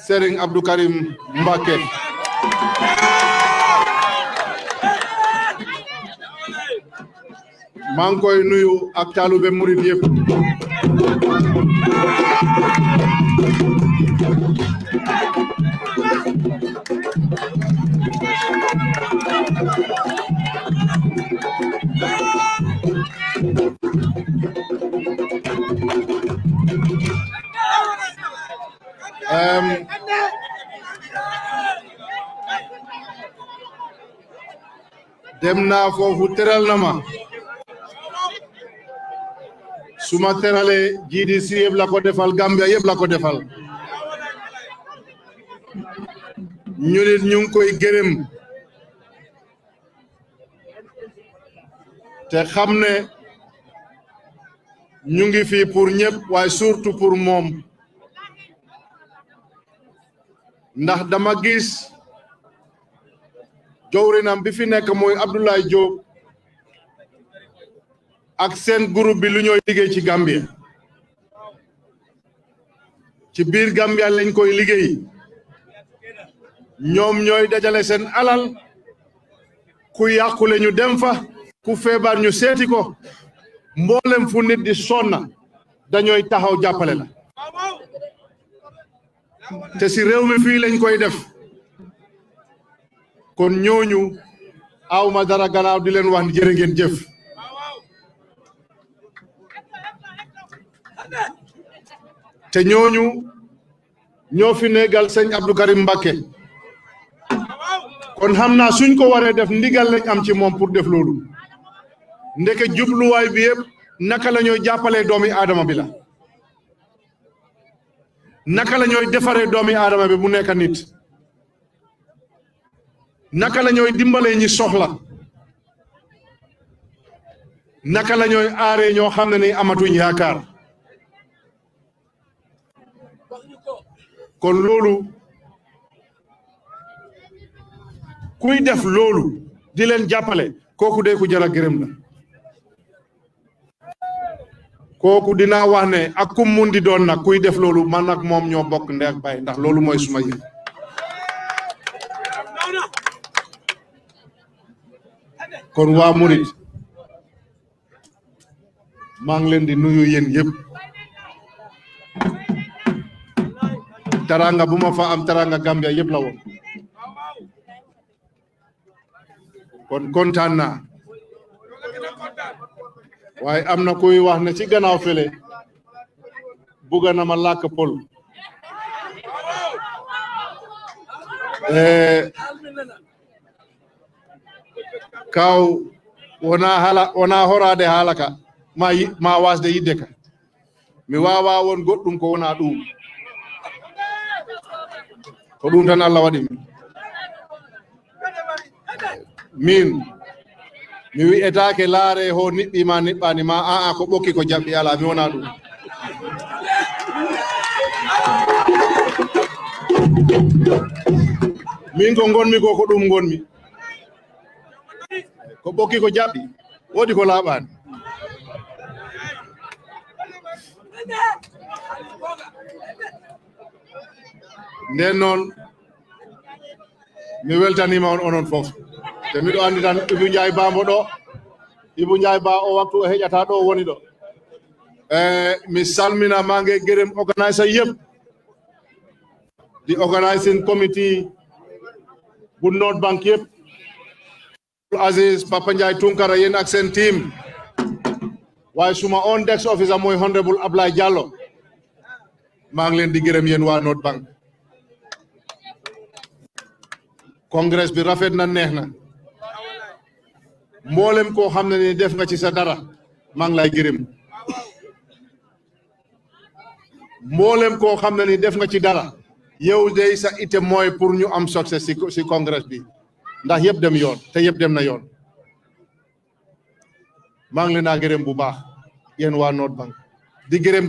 Sëriñ Abdou Karim Mbacke maa ngi koy nuyu ak taalube murid yëpp dem naa foofu teral na ma suma terale GDC yëpp la ko defal Gambia yëpp la ko defal ñu nit ñu ngi koy gërëm te xam ne ñu ngi fii pour ñëpp waaye surtout pour moom ndax dama gis jowrinam bi fi nekk mooy Abdoulaye Diop ak seen groupe bi lu ñooy liggéey ci Gambia ci biir Gambia lañ koy liggéey ñoom ñooy dajale seen alal ku yàqule ñu dem fa ku feebar ñu seeti ko mboolem fu nit di sonna dañooy taxaw jàppale la te si réew mi fii lañ koy def kon ñooñu awma dara gannaaw di leen wax ni jërë ngeen jëf te ñooñu ñoo fi negal sëñ Abdou Karim Mbacke kon xam naa suñ ko waree def ndigal lañ am ci moom pour def loolu ndeke jubluwaay bi yëpp naka la ñooy jàppalee doomi aadama bi la naka la ñooy defaree doomi aadama bi mu nekk nit naka la ñooy dimbalee ñi soxla naka la ñooy aaree ñoo xam ne ni amatuñ yaakaar kon loolu kuy def loolu di leen jàppale kooku dee ku jar a gërëm la kooku dinaa wax ne ak kum mun di doon nag kuy def loolu man ak moom ñoo bokk ndey ak baay ndax loolu mooy suma yëf kon waa murit maa ngi leen di nuyu yéen yëpp taranga bu ma fa am taranga Gambia yëpp la woon kon kontaan naa waaye am na kuy wax ne ci gannaaw fele bugga na ma làkk pol kaw wona horade halaka ma wasde yidde ka mi wawa won goɗɗum ko wona ɗum ko ɗum tan Allah waɗi min mi wi'etake laare ho niɓɓima niɓɓani ma aa ko ɓokki ko jaɓɓi ala mi wona ɗum min ko gonmi ko ɗum gonmi ko ɓokki ko jaɓɓi woodi ko laaɓani nden noon mi weltanima on onon fof te miɗo andi tan Ibou Ndiaye Ba mbo ɗo Ibou Ndiaye Ba o waktu o heƴata ɗo woni ɗo mi salmina mange gerem organiser yëpp the organizing committee bu North Bank yëpp Aziz Papa Ndiaye Tunkara yéen ak seen team waaye suma on desk officer mooy honorable Ablaye Diallo maa ngi leen di gërëm yéen waa North Bank congrès bi rafet na neex na mboolem koo xam ne ni def nga ci sa dara maa ngi lay gërëm mboolem koo xam ne ni def nga ci dara yow de sa ite mooy pour ñu am succès si congrès bi ndax yëpp dem yoon te yëpp dem na yoon maa ngi leen a gërëm bu baax yéen waa North Bank di gërëm